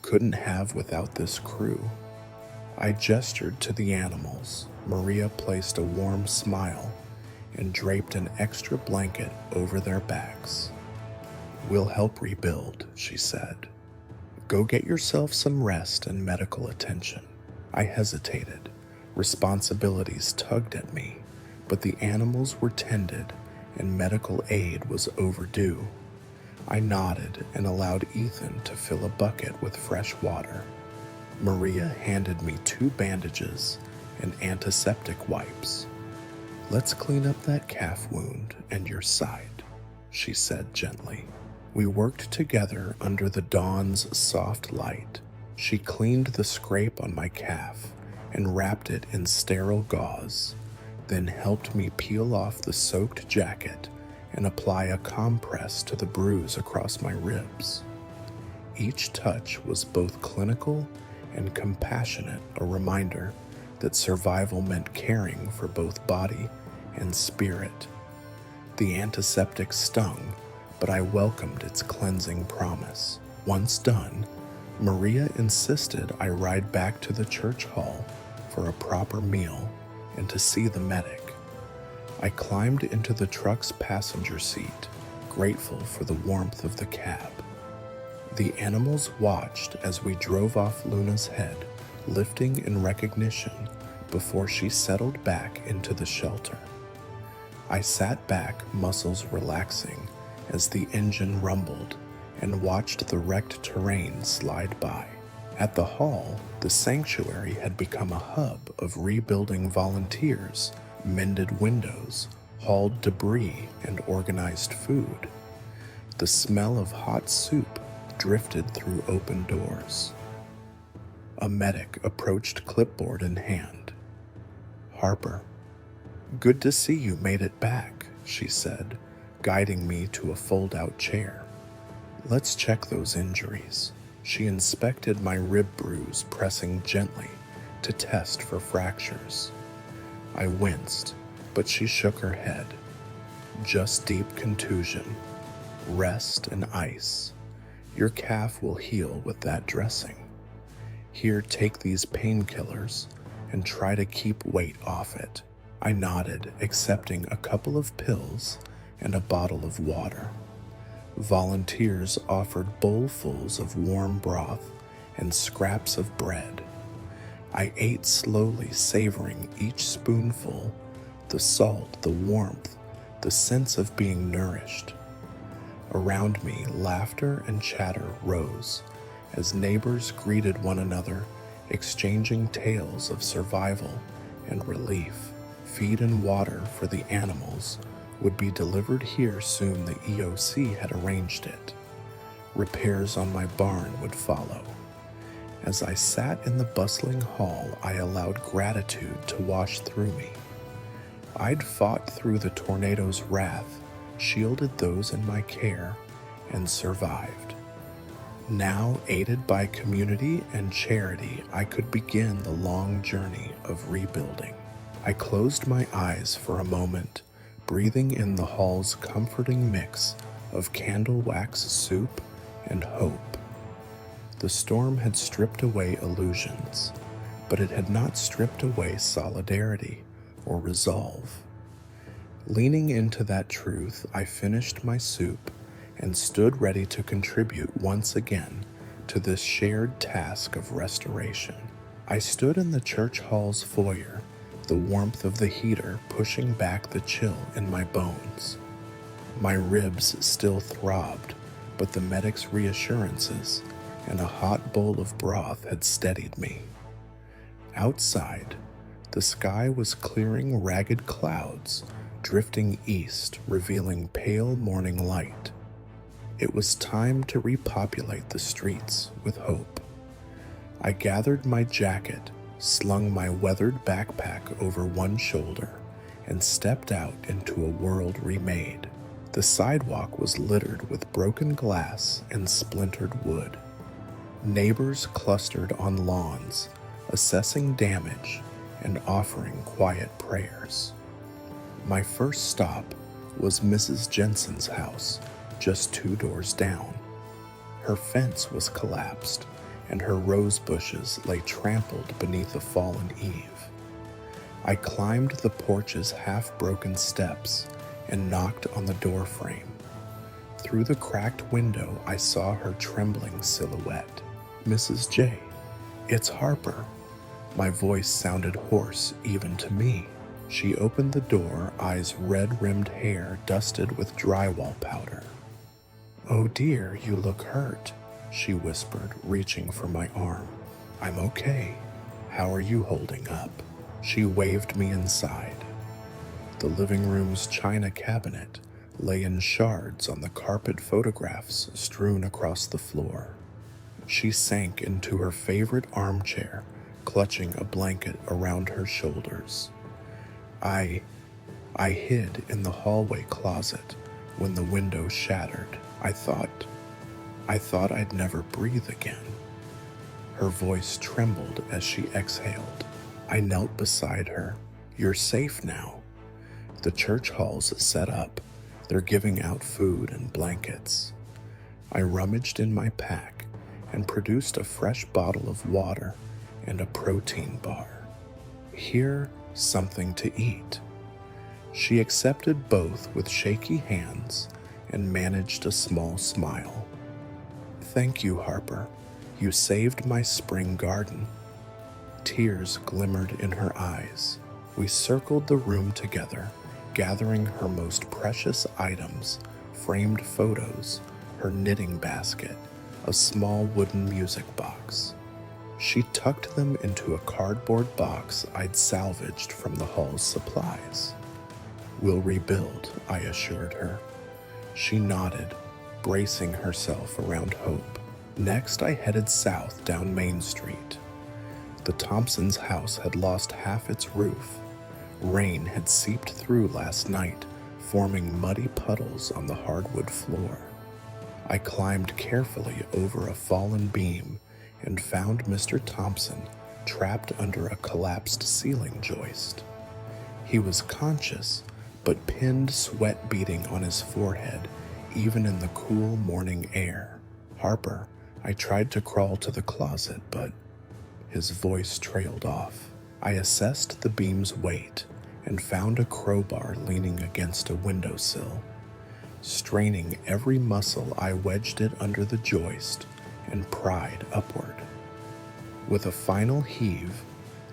Couldn't have without this crew. I gestured to the animals. Maria placed a warm smile and draped an extra blanket over their backs. "We'll help rebuild," she said. "Go get yourself some rest and medical attention." I hesitated. Responsibilities tugged at me, but the animals were tended and medical aid was overdue. I nodded and allowed Ethan to fill a bucket with fresh water. Maria handed me 2 bandages and antiseptic wipes. "Let's clean up that calf wound and your side," she said gently. We worked together under the dawn's soft light. She cleaned the scrape on my calf and wrapped it in sterile gauze, then helped me peel off the soaked jacket and apply a compress to the bruise across my ribs. Each touch was both clinical and compassionate, a reminder that survival meant caring for both body and spirit. The antiseptic stung, but I welcomed its cleansing promise. Once done, Maria insisted I ride back to the church hall for a proper meal and to see the medic. I climbed into the truck's passenger seat, grateful for the warmth of the cab. The animals watched as we drove off Luna's head, lifting in recognition before she settled back into the shelter. I sat back, muscles relaxing, as the engine rumbled and watched the wrecked terrain slide by. At the hall, the sanctuary had become a hub of rebuilding volunteers, mended windows, hauled debris, and organized food. The smell of hot soup drifted through open doors. A medic approached, clipboard in hand. "Harper, good to see you made it back," she said, guiding me to a fold-out chair. "Let's check those injuries." She inspected my rib bruise, pressing gently to test for fractures. I winced, but she shook her head. "Just deep contusion. Rest and ice. Your calf will heal with that dressing. Here, take these painkillers and try to keep weight off it." I nodded, accepting a couple of pills and a bottle of water. Volunteers offered bowlfuls of warm broth and scraps of bread. I ate slowly, savoring each spoonful, the salt, the warmth, the sense of being nourished. Around me, laughter and chatter rose as neighbors greeted one another, exchanging tales of survival and relief. Feed and water for the animals would be delivered here soon. The EOC had arranged it. Repairs on my barn would follow. As I sat in the bustling hall, I allowed gratitude to wash through me. I'd fought through the tornado's wrath, shielded those in my care, and survived. Now, aided by community and charity, I could begin the long journey of rebuilding. I closed my eyes for a moment, breathing in the hall's comforting mix of candle wax soup and hope. The storm had stripped away illusions, but it had not stripped away solidarity or resolve. Leaning into that truth, I finished my soup and stood ready to contribute once again to this shared task of restoration. I stood in the church hall's foyer, the warmth of the heater pushing back the chill in my bones. My ribs still throbbed, but the medic's reassurances and a hot bowl of broth had steadied me. Outside, the sky was clearing, ragged clouds drifting east, revealing pale morning light. It was time to repopulate the streets with hope. I gathered my jacket, slung my weathered backpack over one shoulder, and stepped out into a world remade. The sidewalk was littered with broken glass and splintered wood. Neighbors clustered on lawns, assessing damage and offering quiet prayers. My first stop was Mrs. Jensen's house, just 2 doors down. Her fence was collapsed, and her rose bushes lay trampled beneath a fallen eave. I climbed the porch's half-broken steps and knocked on the door frame. Through the cracked window, I saw her trembling silhouette. "Mrs. J, it's Harper." My voice sounded hoarse even to me. She opened the door, eyes red-rimmed hair dusted with drywall powder. "Oh dear, you look hurt," she whispered, reaching for my arm. "I'm okay. How are you holding up?" She waved me inside. The living room's china cabinet lay in shards on the carpet, photographs strewn across the floor. She sank into her favorite armchair, clutching a blanket around her shoulders. I hid in the hallway closet when the window shattered. I thought I'd never breathe again. Her voice trembled as she exhaled. I knelt beside her. "You're safe now." The church hall's set up. They're giving out food and blankets. I rummaged in my pack and produced a fresh bottle of water and a protein bar. "Here, something to eat." She accepted both with shaky hands and managed a small smile. "Thank you, Harper. You saved my spring garden." Tears glimmered in her eyes. We circled the room together, gathering her most precious items, framed photos, her knitting basket, a small wooden music box. She tucked them into a cardboard box I'd salvaged from the hall's supplies. "We'll rebuild," I assured her. She nodded, bracing herself around hope. Next, I headed south down Main Street. The Thompsons' house had lost half its roof. Rain had seeped through last night, forming muddy puddles on the hardwood floor. I climbed carefully over a fallen beam and found Mr. Thompson trapped under a collapsed ceiling joist. He was conscious, but pinned, sweat beading on his forehead, even in the cool morning air. "Harper, I tried to crawl to the closet, but..." His voice trailed off. I assessed the beam's weight and found a crowbar leaning against a windowsill. Straining every muscle, I wedged it under the joist and pried upward. With a final heave,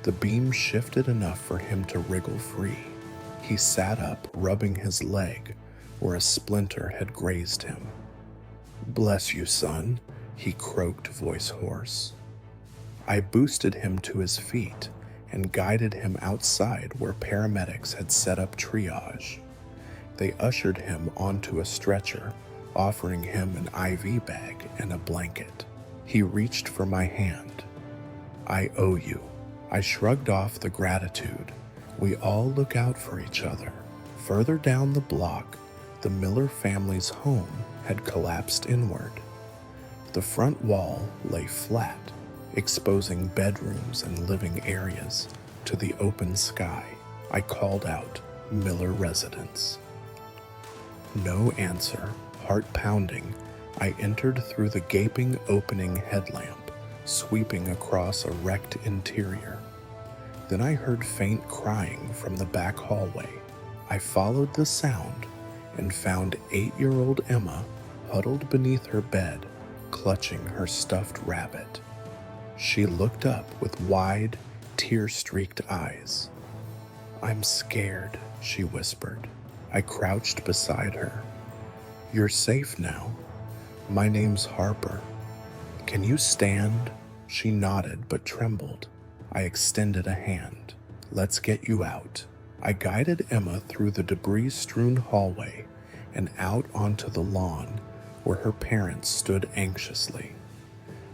the beam shifted enough for him to wriggle free. He sat up, rubbing his leg where a splinter had grazed him. "Bless you, son," he croaked, voice hoarse. I boosted him to his feet and guided him outside where paramedics had set up triage. They ushered him onto a stretcher, offering him an IV bag and a blanket. He reached for my hand. "I owe you." I shrugged off the gratitude. We all look out for each other. Further down the block, the Miller family's home had collapsed inward. The front wall lay flat, exposing bedrooms and living areas to the open sky. I called out, "Miller residence." No answer. Heart pounding, I entered through the gaping opening headlamp, sweeping across a wrecked interior. Then I heard faint crying from the back hallway. I followed the sound and found 8-year-old Emma huddled beneath her bed, clutching her stuffed rabbit. She looked up with wide, tear-streaked eyes. "I'm scared," she whispered. I crouched beside her. "You're safe now. My name's Harper. Can you stand?" She nodded but trembled. I extended a hand. "Let's get you out." I guided Emma through the debris-strewn hallway and out onto the lawn where her parents stood anxiously.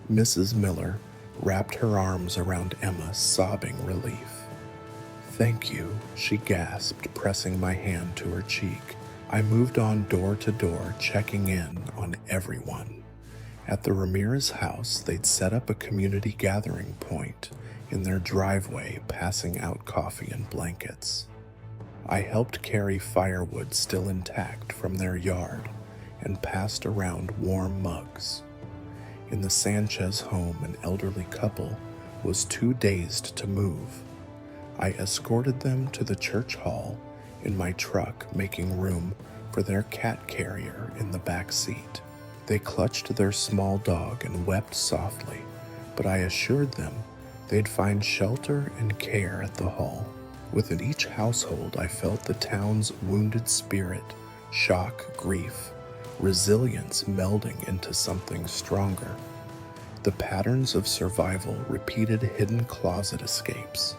Mrs. Miller wrapped her arms around Emma, sobbing relief. "Thank you," she gasped, pressing my hand to her cheek. I moved on door to door, checking in on everyone. At the Ramirez house, they'd set up a community gathering point in their driveway, passing out coffee and blankets. I helped carry firewood still intact from their yard and passed around warm mugs. In the Sanchez home, an elderly couple was too dazed to move. I escorted them to the church hall in my truck, making room for their cat carrier in the back seat. They clutched their small dog and wept softly, but I assured them they'd find shelter and care at the hall. Within each household, I felt the town's wounded spirit, shock, grief, resilience melding into something stronger. The patterns of survival repeated hidden closet escapes,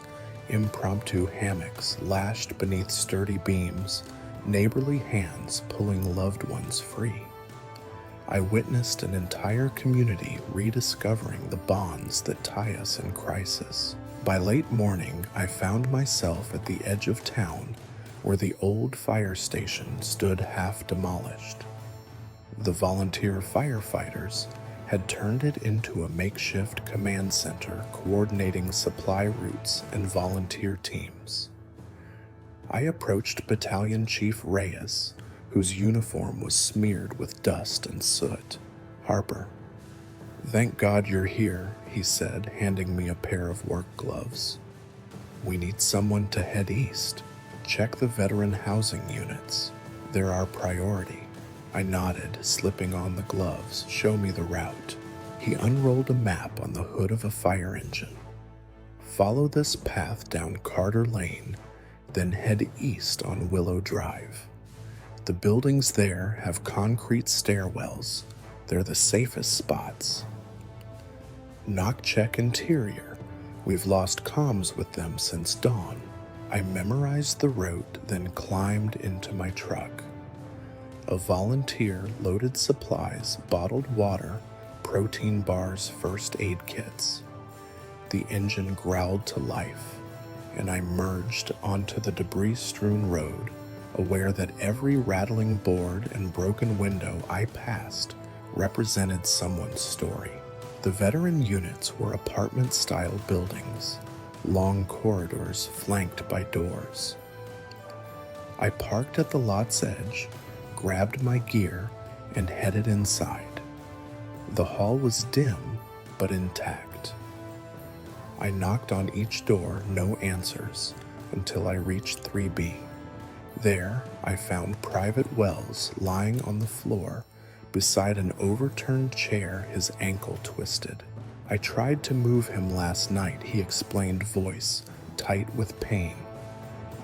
impromptu hammocks lashed beneath sturdy beams, neighborly hands pulling loved ones free. I witnessed an entire community rediscovering the bonds that tie us in crisis. By late morning, I found myself at the edge of town where the old fire station stood half demolished. The volunteer firefighters had turned it into a makeshift command center coordinating supply routes and volunteer teams. I approached Battalion Chief Reyes, whose uniform was smeared with dust and soot. "Harper, thank God you're here," he said, handing me a pair of work gloves. "We need someone to head east. Check the veteran housing units. They're our priority." I nodded, slipping on the gloves. "Show me the route." He unrolled a map on the hood of a fire engine. "Follow this path down Carter Lane, then head east on Willow Drive. The buildings there have concrete stairwells. They're the safest spots. Knock check interior. We've lost comms with them since dawn." I memorized the route, then climbed into my truck. A volunteer loaded supplies, bottled water, protein bars, first aid kits. The engine growled to life, and I merged onto the debris-strewn road, aware that every rattling board and broken window I passed represented someone's story. The veteran units were apartment-style buildings, long corridors flanked by doors. I parked at the lot's edge, grabbed my gear, and headed inside. The hall was dim, but intact. I knocked on each door, no answers, until I reached 3B. There, I found Private Wells lying on the floor beside an overturned chair, his ankle twisted. "I tried to move him last night," he explained, voice tight with pain,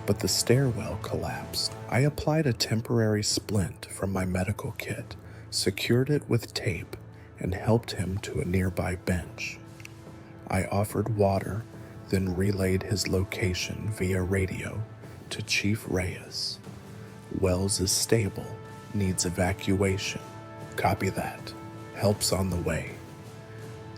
"but the stairwell collapsed. I applied a temporary splint from my medical kit, secured it with tape, and helped him to a nearby bench. I offered water, then relayed his location via radio to Chief Reyes. Wells is stable, needs evacuation. Copy that. Help's on the way."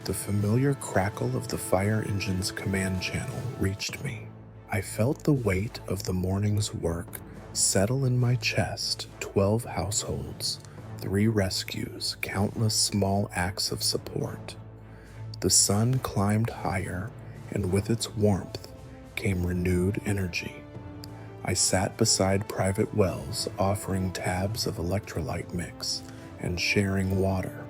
The familiar crackle of the fire engine's command channel reached me. I felt the weight of the morning's work settle in my chest. 12 households, 3 rescues, countless small acts of support. The sun climbed higher, and with its warmth came renewed energy. I sat beside Private Wells, offering tabs of electrolyte mix and sharing water.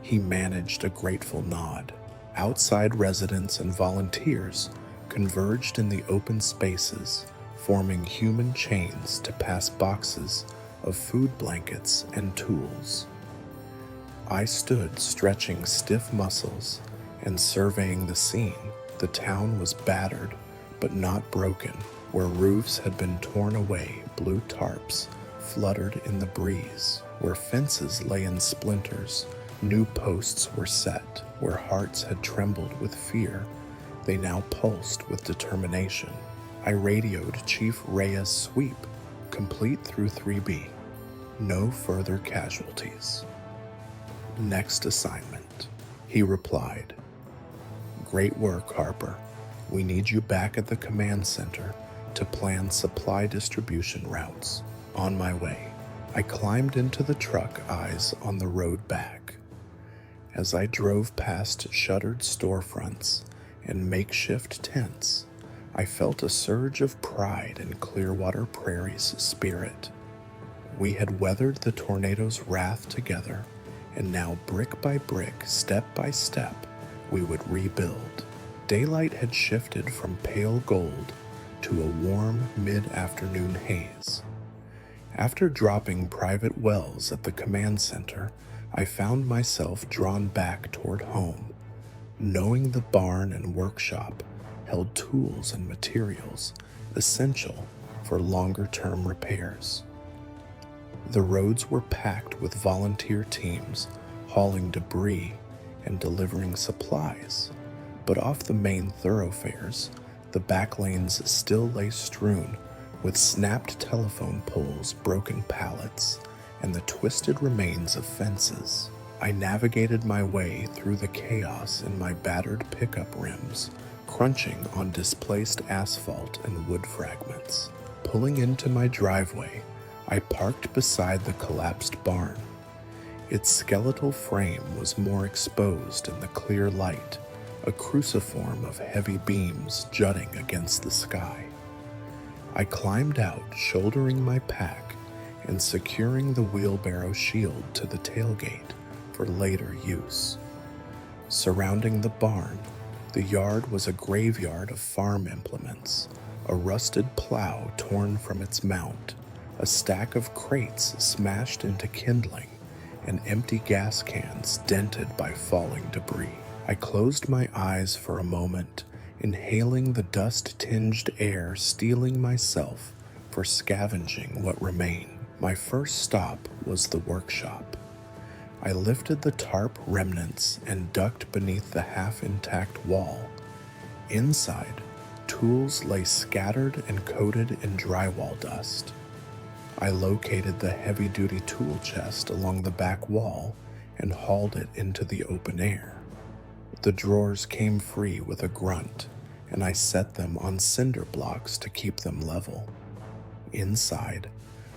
He managed a grateful nod. Outside residents and volunteers converged in the open spaces, forming human chains to pass boxes of food blankets and tools. I stood stretching stiff muscles and surveying the scene. The town was battered, but not broken. Where roofs had been torn away, blue tarps fluttered in the breeze. Where fences lay in splinters, new posts were set. Where hearts had trembled with fear, they now pulsed with determination. I radioed Chief Reyes' sweep, complete through 3B. No further casualties. "Next assignment," he replied. "Great work, Harper. We need you back at the command center to plan supply distribution routes. On my way." I climbed into the truck, eyes on the road back. As I drove past shuttered storefronts and makeshift tents, I felt a surge of pride in Clearwater Prairie's spirit. We had weathered the tornado's wrath together, and now brick by brick, step by step, we would rebuild. Daylight had shifted from pale gold to a warm mid-afternoon haze. After dropping private wells at the command center, I found myself drawn back toward home, knowing the barn and workshop held tools and materials essential for longer-term repairs. The roads were packed with volunteer teams hauling debris and delivering supplies, but off the main thoroughfares, the back lanes still lay strewn with snapped telephone poles, broken pallets, and the twisted remains of fences. I navigated my way through the chaos in my battered pickup rims, crunching on displaced asphalt and wood fragments. Pulling into my driveway, I parked beside the collapsed barn. Its skeletal frame was more exposed in the clear light, a cruciform of heavy beams jutting against the sky. I climbed out, shouldering my pack and securing the wheelbarrow shield to the tailgate for later use. Surrounding the barn, the yard was a graveyard of farm implements, a rusted plow torn from its mount, a stack of crates smashed into kindling, and empty gas cans dented by falling debris. I closed my eyes for a moment, inhaling the dust-tinged air, steeling myself for scavenging what remained. My first stop was the workshop. I lifted the tarp remnants and ducked beneath the half-intact wall. Inside, tools lay scattered and coated in drywall dust. I located the heavy-duty tool chest along the back wall and hauled it into the open air. The drawers came free with a grunt, and I set them on cinder blocks to keep them level. Inside,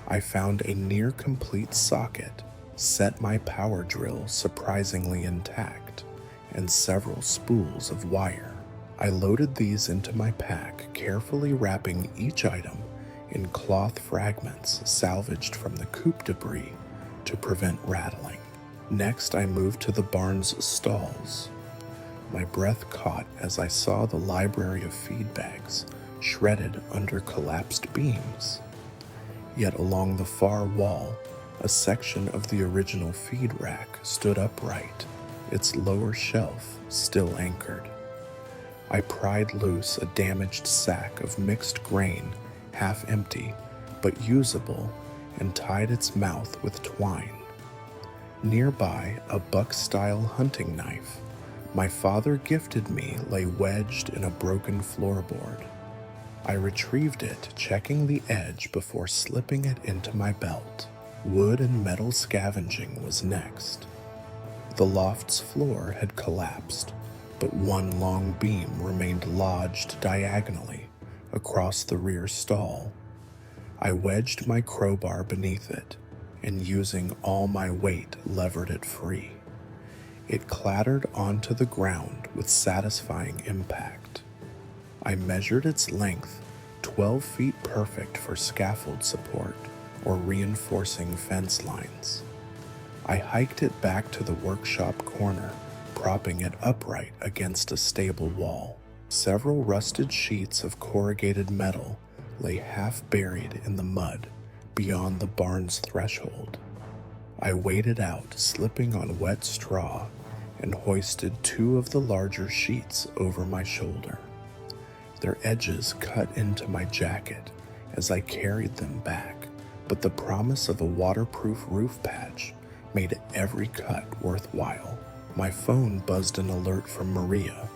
I found a near-complete socket, set my power drill surprisingly intact, and several spools of wire. I loaded these into my pack, carefully wrapping each item in cloth fragments salvaged from the coop debris to prevent rattling. Next, I moved to the barn's stalls. My breath caught as I saw the library of feed bags shredded under collapsed beams. Yet along the far wall, a section of the original feed rack stood upright, its lower shelf still anchored. I pried loose a damaged sack of mixed grain, half empty but usable, and tied its mouth with twine. Nearby, a buck-style hunting knife my father gifted me lay wedged in a broken floorboard. I retrieved it, checking the edge before slipping it into my belt. Wood and metal scavenging was next. The loft's floor had collapsed, but one long beam remained lodged diagonally across the rear stall. I wedged my crowbar beneath it, and using all my weight levered it free. It clattered onto the ground with satisfying impact. I measured its length, 12 feet perfect for scaffold support or reinforcing fence lines. I hiked it back to the workshop corner, propping it upright against a stable wall. Several rusted sheets of corrugated metal lay half buried in the mud beyond the barn's threshold. I waded out, slipping on wet straw, and hoisted two of the larger sheets over my shoulder. Their edges cut into my jacket as I carried them back, but the promise of a waterproof roof patch made every cut worthwhile. My phone buzzed an alert from Maria.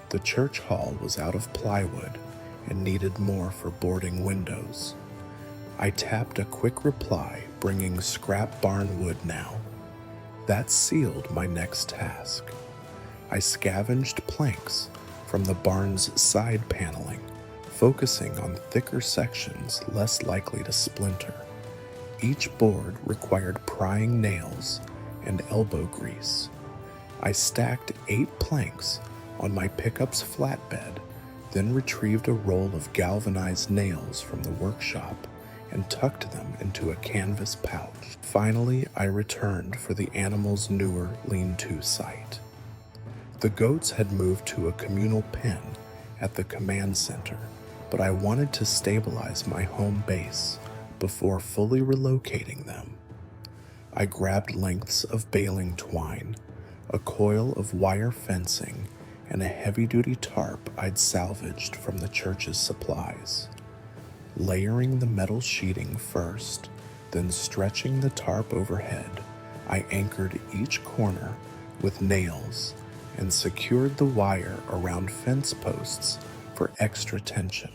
The church hall was out of plywood and needed more for boarding windows. I tapped a quick reply, bringing scrap barn wood now. That sealed my next task. I scavenged planks from the barn's side paneling, focusing on thicker sections less likely to splinter. Each board required prying nails and elbow grease. I stacked 8 planks on my pickup's flatbed, then retrieved a roll of galvanized nails from the workshop and tucked them into a canvas pouch. Finally, I returned for the animal's newer lean-to site. The goats had moved to a communal pen at the command center, but I wanted to stabilize my home base before fully relocating them. I grabbed lengths of baling twine, a coil of wire fencing, and a heavy-duty tarp I'd salvaged from the church's supplies. Layering the metal sheeting first, then stretching the tarp overhead, I anchored each corner with nails and secured the wire around fence posts for extra tension.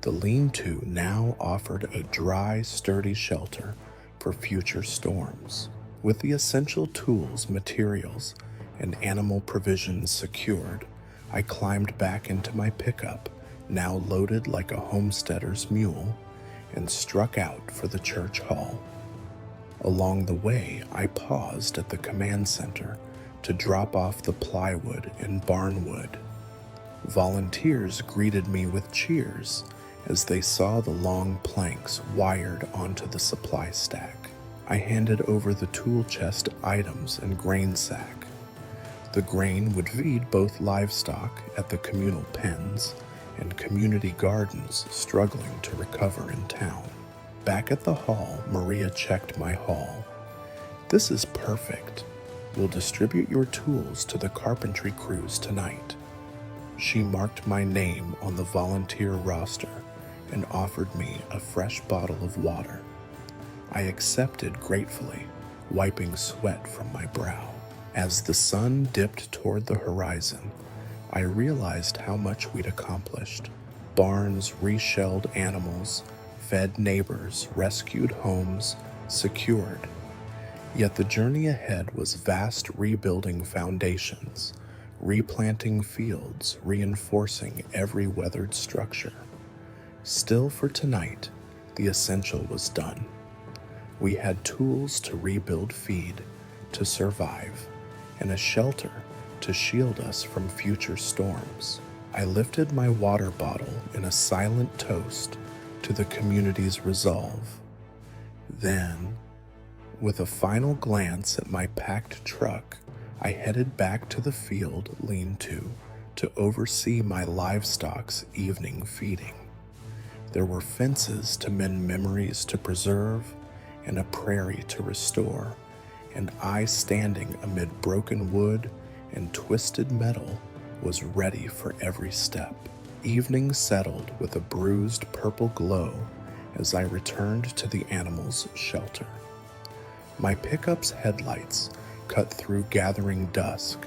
The lean-to now offered a dry, sturdy shelter for future storms. With the essential tools, materials, and animal provisions secured, I climbed back into my pickup, now loaded like a homesteader's mule, and struck out for the church hall. Along the way, I paused at the command center to drop off the plywood and barnwood. Volunteers greeted me with cheers as they saw the long planks wired onto the supply stack. I handed over the tool chest items and grain sack. The grain would feed both livestock at the communal pens and community gardens struggling to recover in town. Back at the hall, Maria checked my haul. "This is perfect. We'll distribute your tools to the carpentry crews tonight." She marked my name on the volunteer roster and offered me a fresh bottle of water. I accepted gratefully, wiping sweat from my brow. As the sun dipped toward the horizon, I realized how much we'd accomplished. Barns reshelled, animals fed, neighbors rescued, homes secured. Yet the journey ahead was vast, rebuilding foundations, replanting fields, reinforcing every weathered structure. Still, for tonight, the essential was done. We had tools to rebuild feed, to survive, and a shelter to shield us from future storms. I lifted my water bottle in a silent toast to the community's resolve. Then, with a final glance at my packed truck, I headed back to the field lean-to to oversee my livestock's evening feeding. There were fences to mend, memories to preserve, and a prairie to restore, and I, standing amid broken wood and twisted metal, was ready for every step. Evening settled with a bruised purple glow as I returned to the animals' shelter. My pickup's headlights cut through gathering dusk,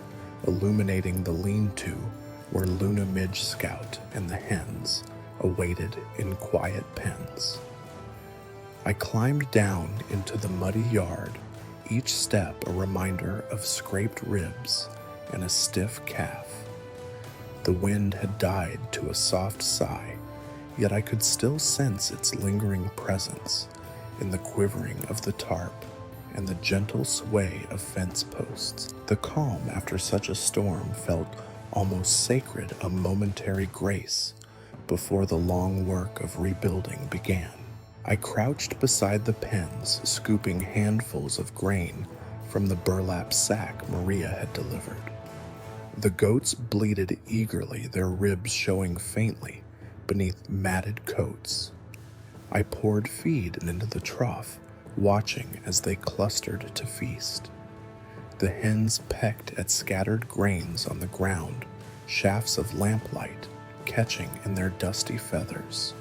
illuminating the lean-to where Luna Midge Scout and the hens awaited in quiet pens. I climbed down into the muddy yard, each step a reminder of scraped ribs and a stiff calf. The wind had died to a soft sigh, yet I could still sense its lingering presence in the quivering of the tarp and the gentle sway of fence posts. The calm after such a storm felt almost sacred, a momentary grace before the long work of rebuilding began. I crouched beside the pens, scooping handfuls of grain from the burlap sack Maria had delivered. The goats bleated eagerly, their ribs showing faintly beneath matted coats. I poured feed into the trough, watching as they clustered to feast. The hens pecked at scattered grains on the ground, shafts of lamplight catching in their dusty feathers.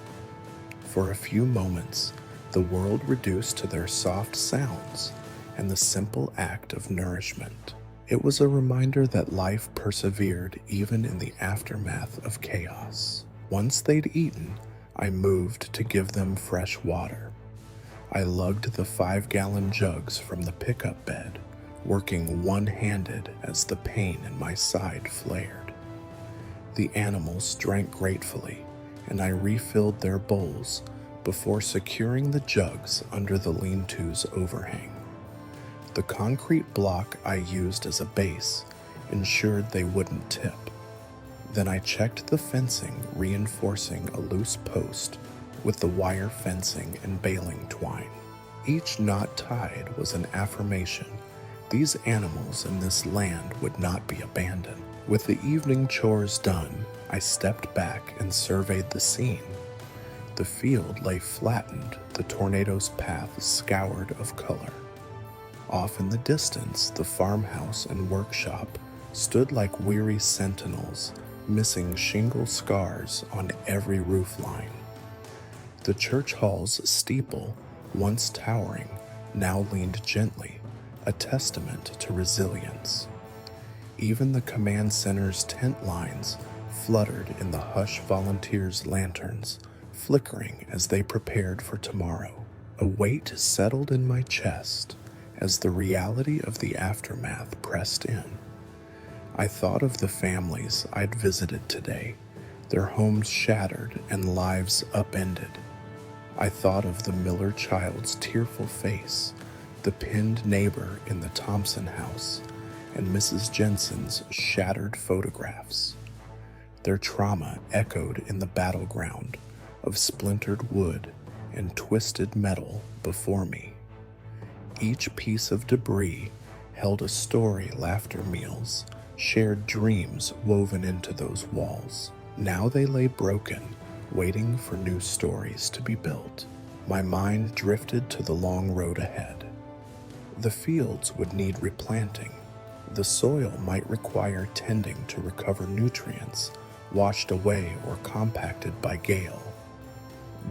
For a few moments, the world reduced to their soft sounds and the simple act of nourishment. It was a reminder that life persevered even in the aftermath of chaos. Once they'd eaten, I moved to give them fresh water. I lugged the 5-gallon jugs from the pickup bed, working one-handed as the pain in my side flared. The animals drank gratefully, and I refilled their bowls before securing the jugs under the lean-to's overhang. The concrete block I used as a base ensured they wouldn't tip. Then I checked the fencing, reinforcing a loose post with the wire fencing and baling twine. Each knot tied was an affirmation. These animals in this land would not be abandoned. With the evening chores done, I stepped back and surveyed the scene. The field lay flattened, the tornado's path scoured of color. Off in the distance, the farmhouse and workshop stood like weary sentinels, missing shingle scars on every roofline. The church hall's steeple, once towering, now leaned gently, a testament to resilience. Even the command center's tent lines fluttered in the hush volunteers' lanterns, flickering as they prepared for tomorrow. A weight settled in my chest as the reality of the aftermath pressed in. I thought of the families I'd visited today, their homes shattered and lives upended. I thought of the Miller child's tearful face, the pinned neighbor in the Thompson house, and Mrs. Jensen's shattered photographs. Their trauma echoed in the battleground of splintered wood and twisted metal before me. Each piece of debris held a story, laughter meals, shared dreams woven into those walls. Now they lay broken, waiting for new stories to be built. My mind drifted to the long road ahead. The fields would need replanting. The soil might require tending to recover nutrients washed away or compacted by gale.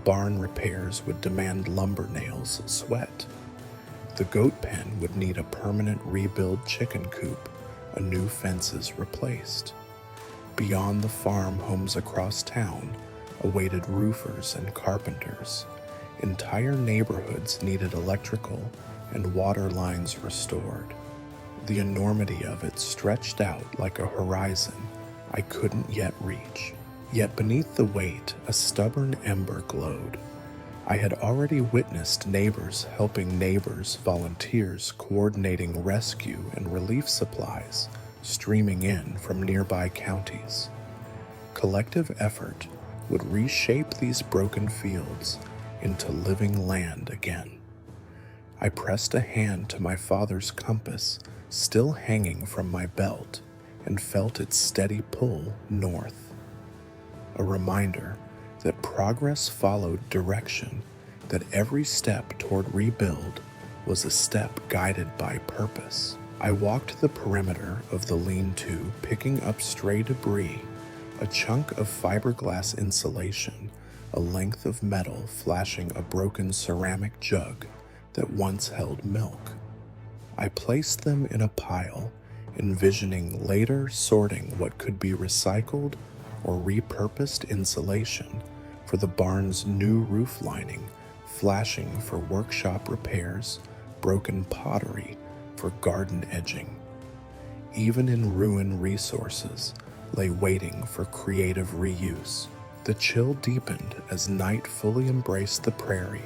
Barn repairs would demand lumber nails sweat. The goat pen would need a permanent rebuild chicken coop, a new fences replaced. Beyond the farm, homes across town awaited roofers and carpenters. Entire neighborhoods needed electrical and water lines restored. The enormity of it stretched out like a horizon I couldn't yet reach. Yet beneath the weight, a stubborn ember glowed. I had already witnessed neighbors helping neighbors, volunteers coordinating rescue and relief supplies streaming in from nearby counties. Collective effort would reshape these broken fields into living land again. I pressed a hand to my father's compass, still hanging from my belt, and felt its steady pull north. A reminder that progress followed direction, that every step toward rebuild was a step guided by purpose. I walked the perimeter of the lean-to, picking up stray debris, a chunk of fiberglass insulation, a length of metal flashing a broken ceramic jug that once held milk. I placed them in a pile, envisioning later sorting what could be recycled or repurposed insulation for the barn's new roof lining, flashing for workshop repairs, broken pottery for garden edging. Even in ruin, resources lay waiting for creative reuse. The chill deepened as night fully embraced the prairie,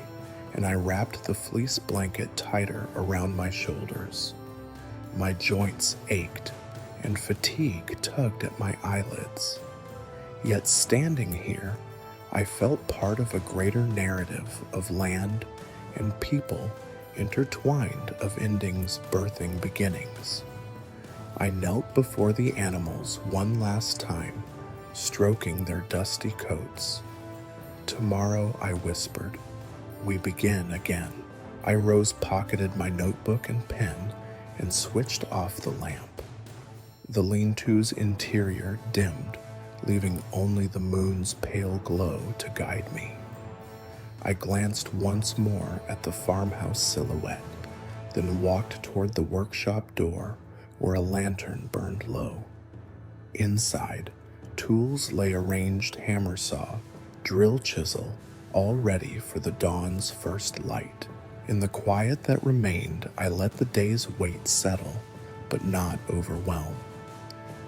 and I wrapped the fleece blanket tighter around my shoulders. My joints ached, and fatigue tugged at my eyelids. Yet standing here, I felt part of a greater narrative of land and people intertwined, of endings birthing beginnings. I knelt before the animals one last time, stroking their dusty coats. Tomorrow, I whispered, we begin again. I rose-pocketed my notebook and pen and switched off the lamp. The lean-to's interior dimmed, leaving only the moon's pale glow to guide me. I glanced once more at the farmhouse silhouette, then walked toward the workshop door where a lantern burned low. Inside, tools lay arranged: hammer saw, drill chisel, all ready for the dawn's first light. In the quiet that remained, I let the day's weight settle, but not overwhelm.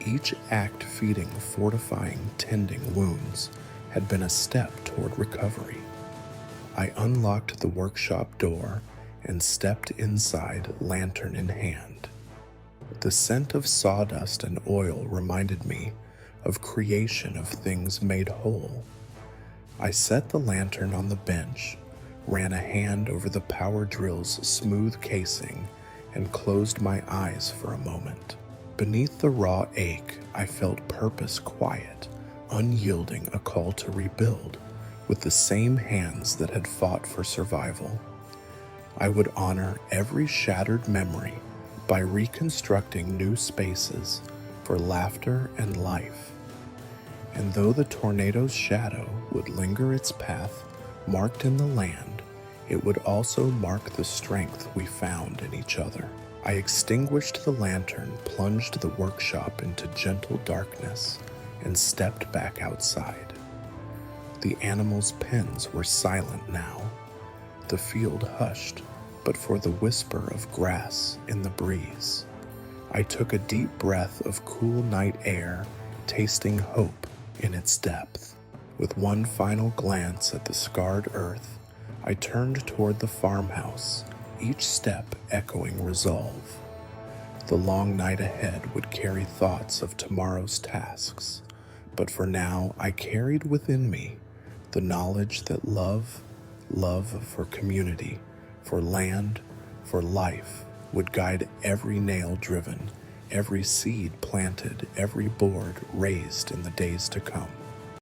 Each act feeding, fortifying, tending wounds had been a step toward recovery. I unlocked the workshop door and stepped inside, lantern in hand. The scent of sawdust and oil reminded me of creation of things made whole. I set the lantern on the bench, ran a hand over the power drill's smooth casing, and closed my eyes for a moment. Beneath the raw ache, I felt purpose quiet, unyielding, a call to rebuild with the same hands that had fought for survival. I would honor every shattered memory by reconstructing new spaces for laughter and life. And though the tornado's shadow would linger its path marked in the land, it would also mark the strength we found in each other. I extinguished the lantern, plunged the workshop into gentle darkness, and stepped back outside. The animals' pens were silent now, the field hushed, but for the whisper of grass in the breeze. I took a deep breath of cool night air, tasting hope in its depth. With one final glance at the scarred earth, I turned toward the farmhouse, each step echoing resolve. The long night ahead would carry thoughts of tomorrow's tasks, but for now I carried within me the knowledge that love for community, for land, for life, would guide every nail driven, every seed planted, every board raised in the days to come.